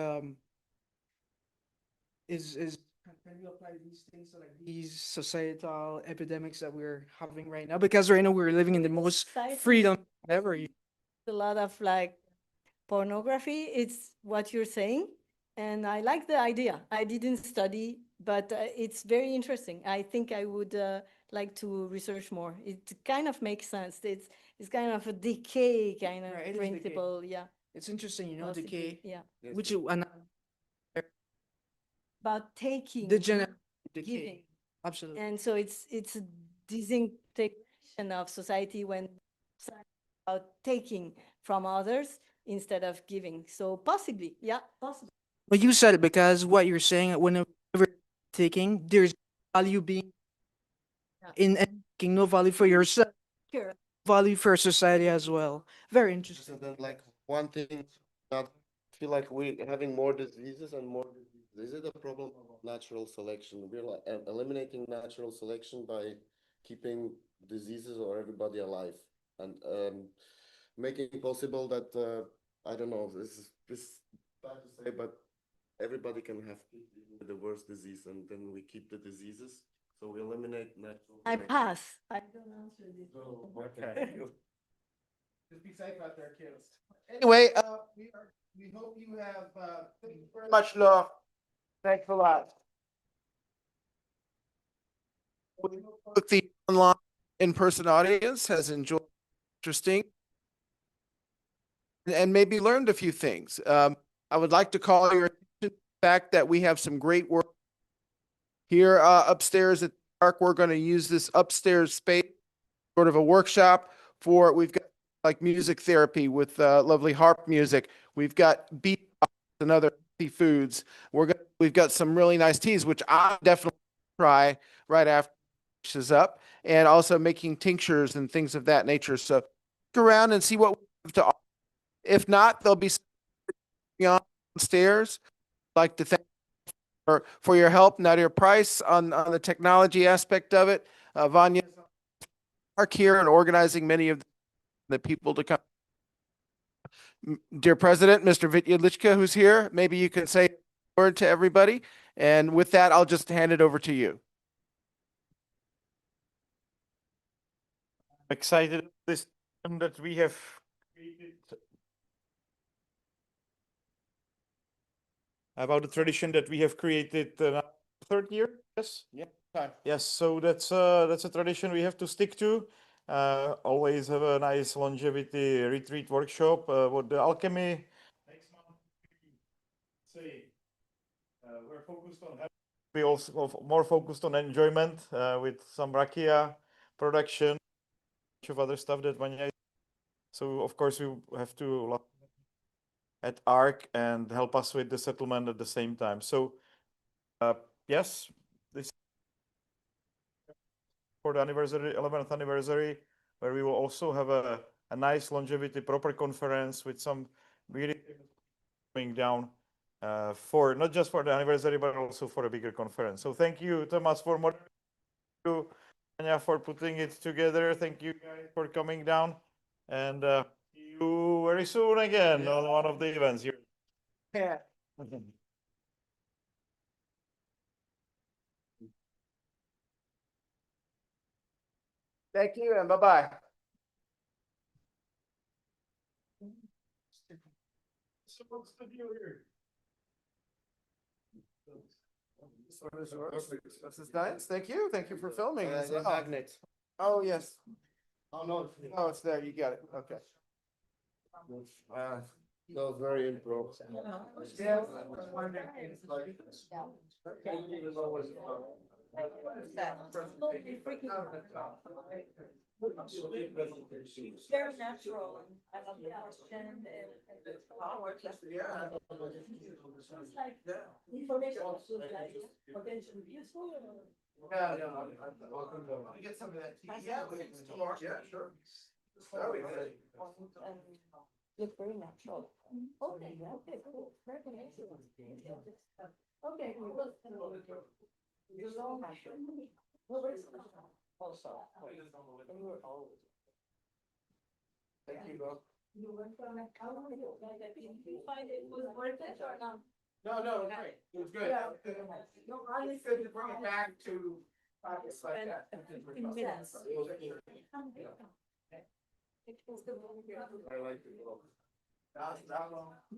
is can you apply these things to like these societal epidemics that we're having right now? Because right now we're living in the most Society- freedom ever. A lot of like pornography. It's what you're saying. And I like the idea. I didn't study, but it's very interesting. I think I would like to research more. It kind of makes sense. It's kind of a decay kind of Right, it is decay. principle. Yeah. It's interesting, you know, Possibly, decay. Yeah. Which you and About taking, the decay. giving. Absolutely. And so it's a disintegration of society when about taking from others instead of giving. So possibly, yeah, possibly. Well, you said it because what you're saying, whenever taking, there's value being in taking, no value for yourself, Sure. value for society as well. Very interesting. And then like one thing, I feel like we're having more diseases and more diseases. Is it a problem of natural selection? We're like eliminating natural selection by keeping diseases or everybody alive and making it possible that I don't know, this is bad to say, but everybody can have the worst disease and then we keep the diseases. So we eliminate natural I selection. pass. I don't answer this. Okay. Just be safe out there, kids. Anyway, we hope you have, thank you very much, Laura. Thanks a lot. We hope the online in-person audience has enjoyed interesting and maybe learned a few things. I would like to call your attention to the fact that we have some great work here upstairs at the park. We're going to use this upstairs space, sort of a workshop for, we've got like music therapy with lovely harp music. We've got beat and other foods. We've got some really nice teas, which I definitely try right after this is up, and also making tinctures and things of that nature. So look around and see what we have to offer. If not, there'll be downstairs. I'd like to thank you for your help, Nadia Price, on the technology aspect of it. Vanya Park here and organizing many of the people to come. Dear President, Mr. Vitya Lichka, who's here, maybe you can say a word to everybody. And with that, I'll just hand it over to you. excited this that we have created about the tradition that we have created third year. Yes. Yeah. Time. Yes. So that's a tradition we have to stick to. Always have a nice longevity retreat workshop. What the alchemy next month say we're focused on. We also more focused on enjoyment with some rakia production, of other stuff that Vanya. So of course we have to look at ARC and help us with the settlement at the same time. So yes, this for the anniversary, 11th anniversary, where we will also have a nice longevity proper conference with some really coming down for not just for the anniversary, but also for a bigger conference. So thank you, Thomas, for more. You, Anya, for putting it together. Thank you guys for coming down, and see you very soon again on one of the events here. Yeah. Thank you and bye-bye. So what's the deal here? This is nice. Thank you. Thank you for filming. as The well. magnet. Oh, yes. Oh, no. Oh, it's there. You got it. Okay. That was very improv. Very natural. I love the question and the power. Like information also like potentially useful. Yeah, yeah. Get some of that tea. Yeah, sure. Look very natural. Okay, okay, cool. Very nice. Okay, cool. You're so natural. Well, very special. Also. And we're always. Thank you, both. You went from a color, you find it was worth it or not? No, great. It was good. Yeah. No, it's good to bring it back to topics like Spend that. 15 minutes. I like it.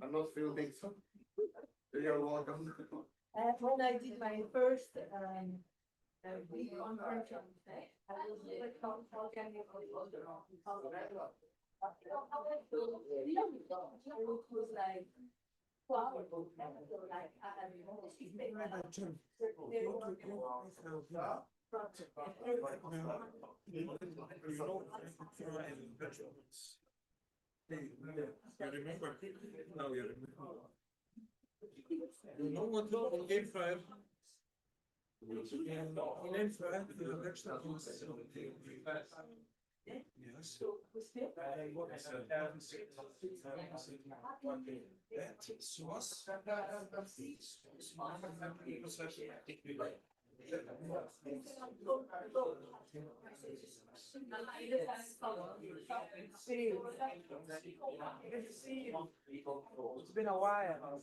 I'm not feeling so. You're welcome. When I did my first big conference, I was like, how can you hold the wrong? It was like, wow. Like, It's been a while.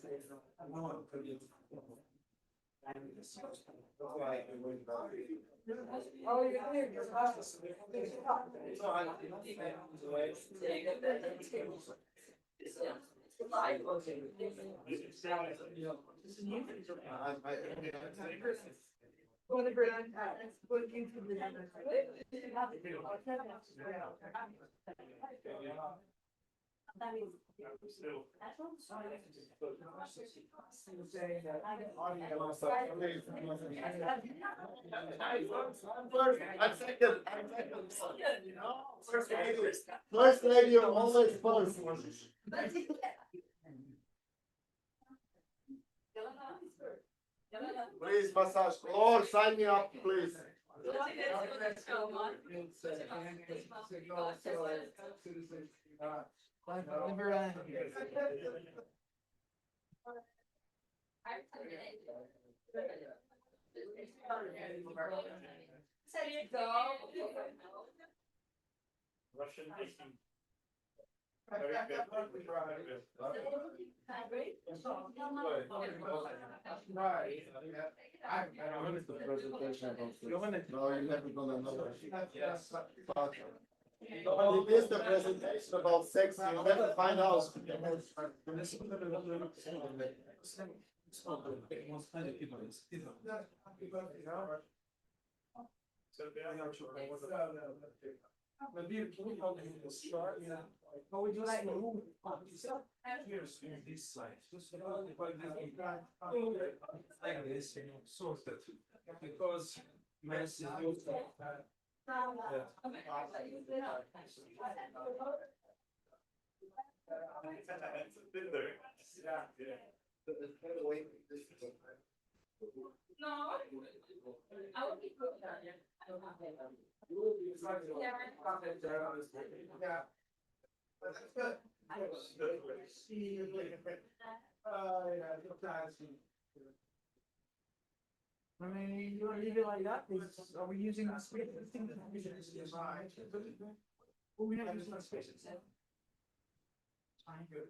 Oh, you're here. You're First lady always first. Please, massage. Lord, sign me up, please. Russian You missed the presentation about sex. You better find out. How would you like to move? Here's this slide. Like this, sorted. Because mass is used. No, I would be good. I mean, you don't leave it like that. Are we using the space? Well, we have used that space. Fine, good.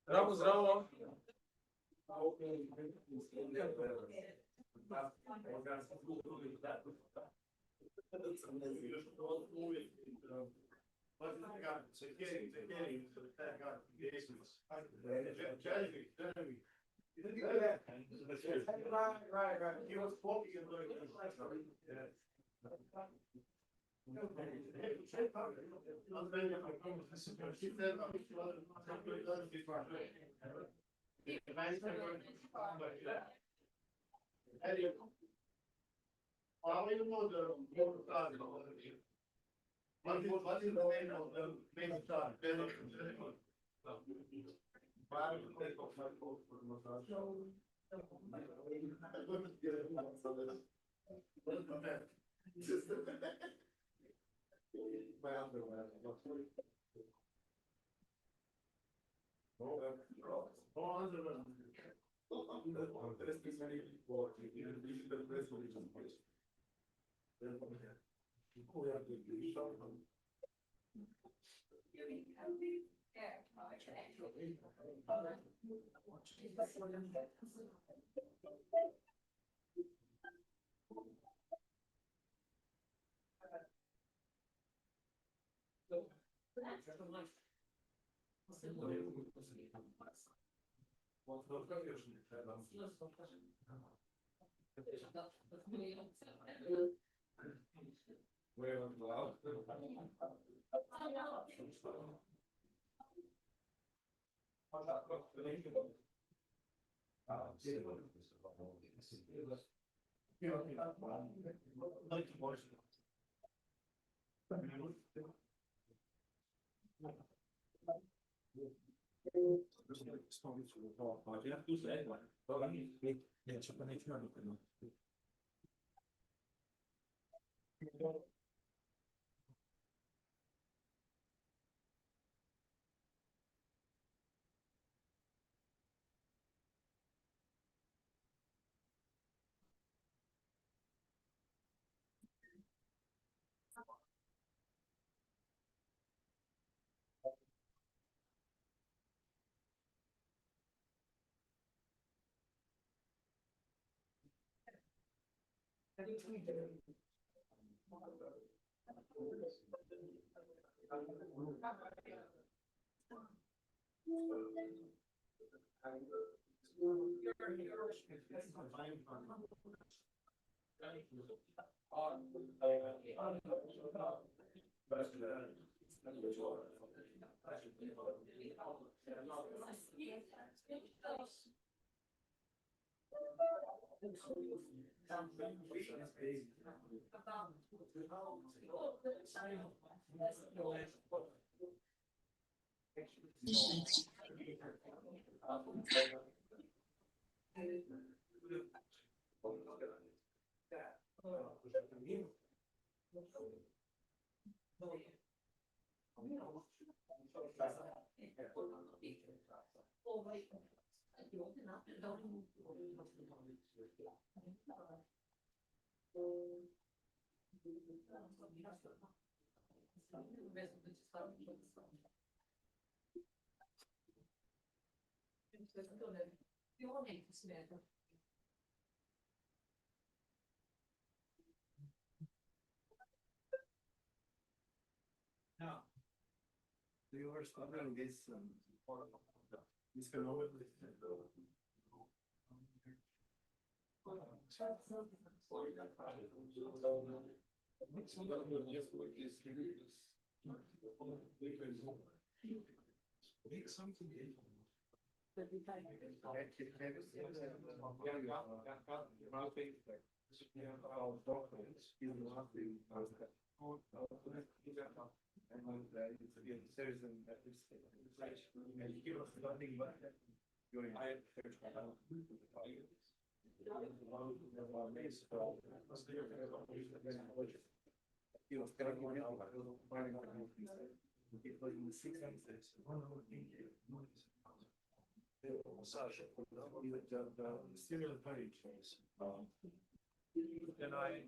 That was wrong. Right. He was walking and what is the name of the main star? Now, you were studying this phenomenon. Make something massage the serial very case. And I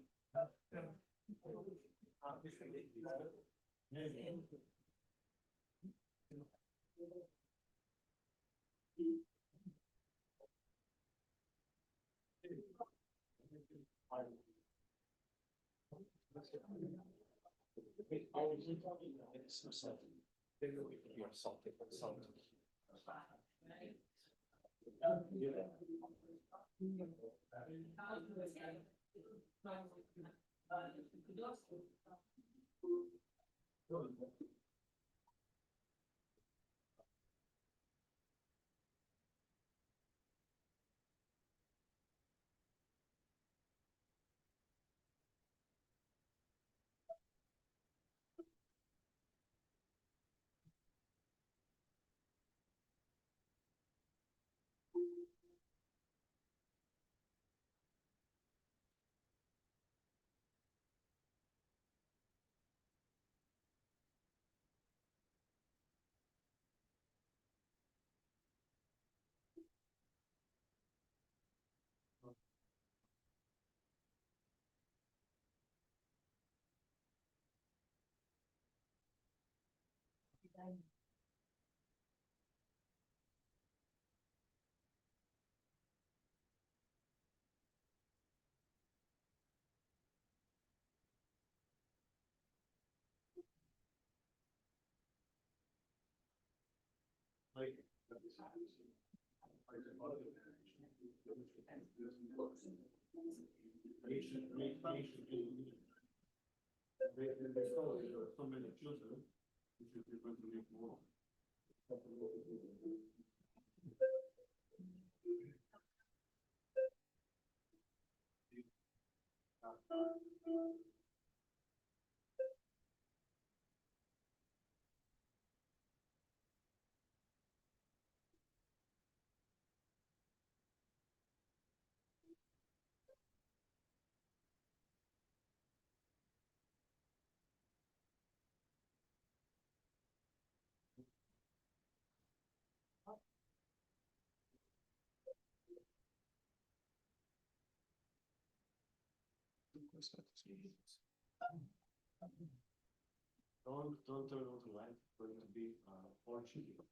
so many children, which is going to make more. Don't turn on the light for it to be fortunate.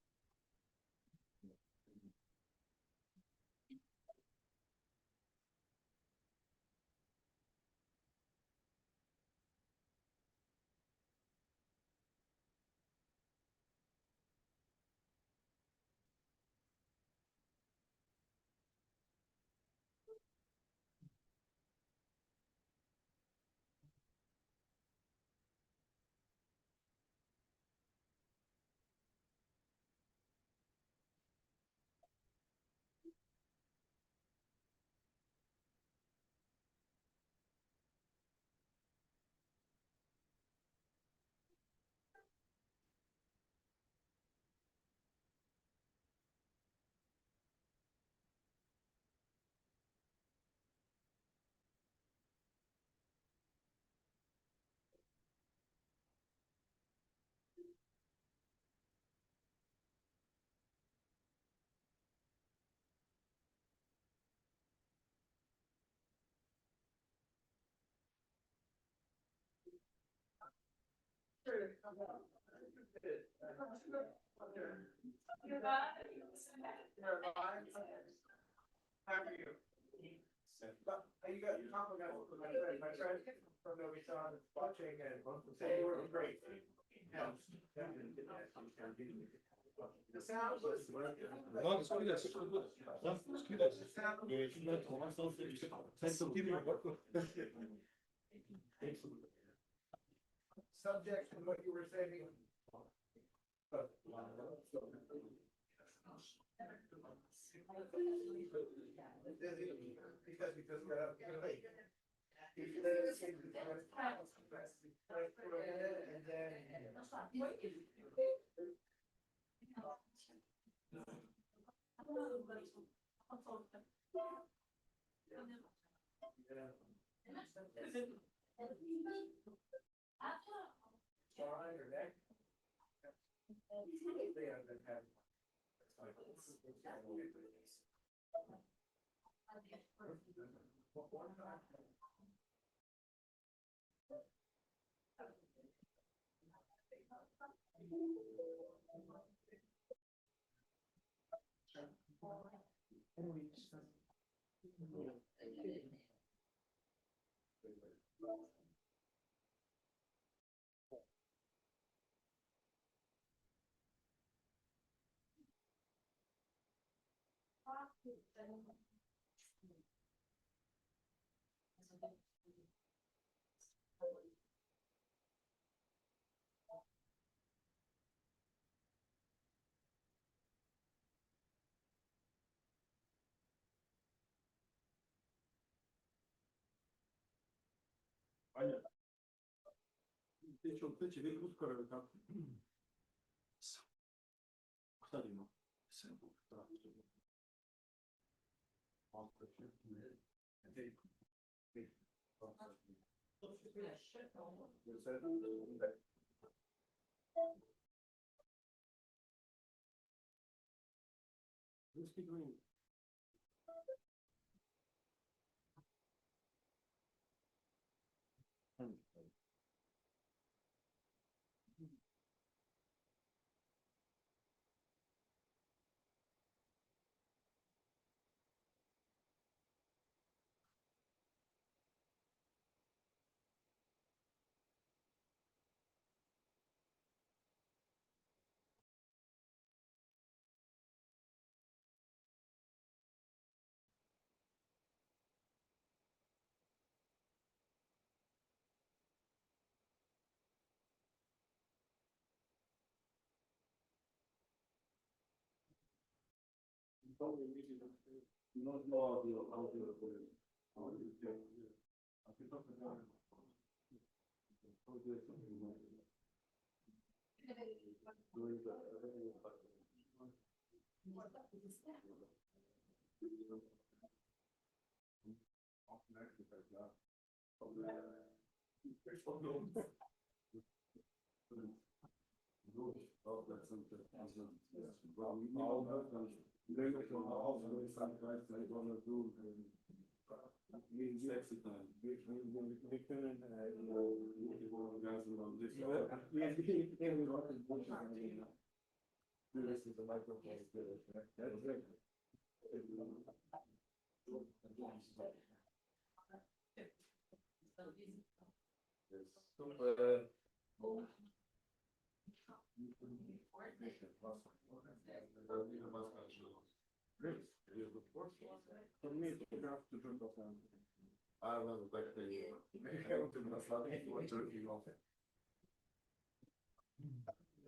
You got compliments from my friend from Novisan watching and saying you were great. Yeah. The sound was. Subject to what you were saying.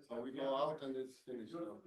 So we go out and it's finished now.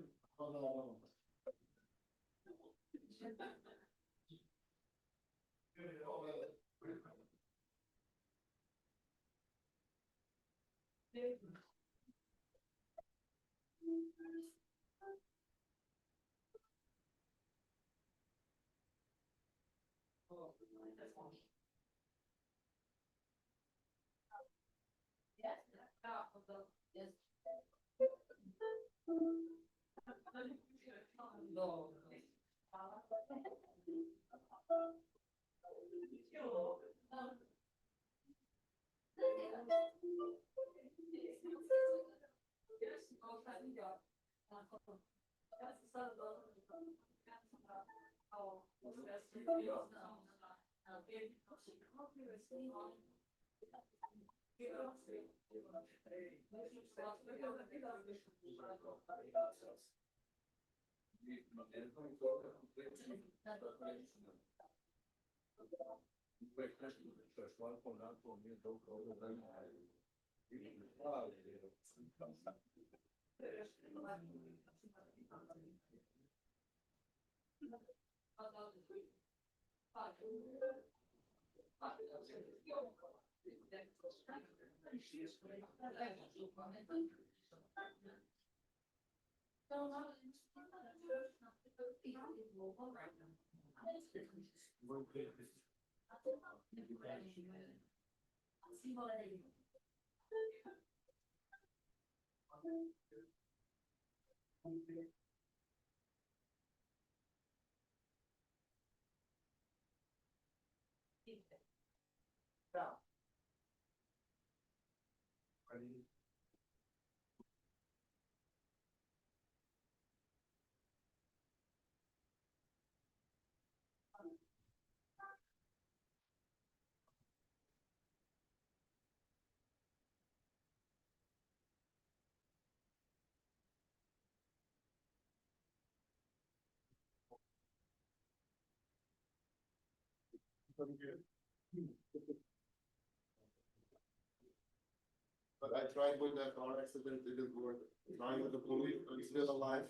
But I tried with that car accident, it didn't work. Trying with the police, I'm still alive.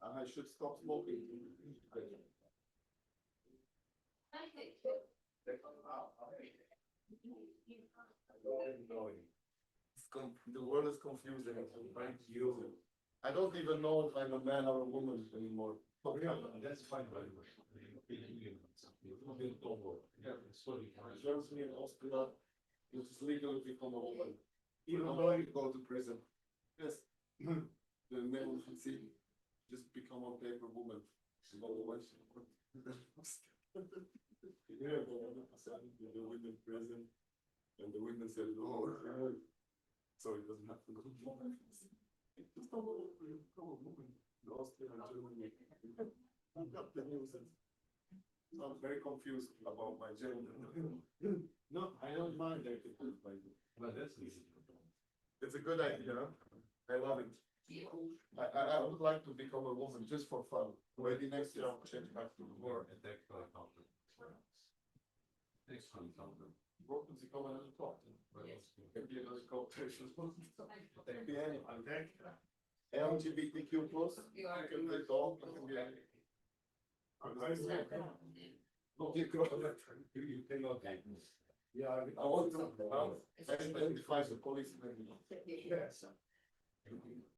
I should stop smoking. The world is confusing. I'm trying to use it. I don't even know if I'm a man or a woman anymore. That's fine, by the way. Germany and Austria, it is legal to become a woman. Even though you go to prison. Yes. The male see, just become a paper woman. Yeah, the women prison, and the women said, oh, so it doesn't have to go. Just become a woman. The Austria and Germany. Got the news. So I'm very confused about my gender. No, I don't mind that. But that's easy. It's a good idea. I love it. I would like to become a woman just for fun. Maybe next year I'll change back to the war. Broken to come another talk. Maybe another cooperation. LGBTQ plus. I can be dog. I can be. Yeah, I want to identify the policeman. Yes.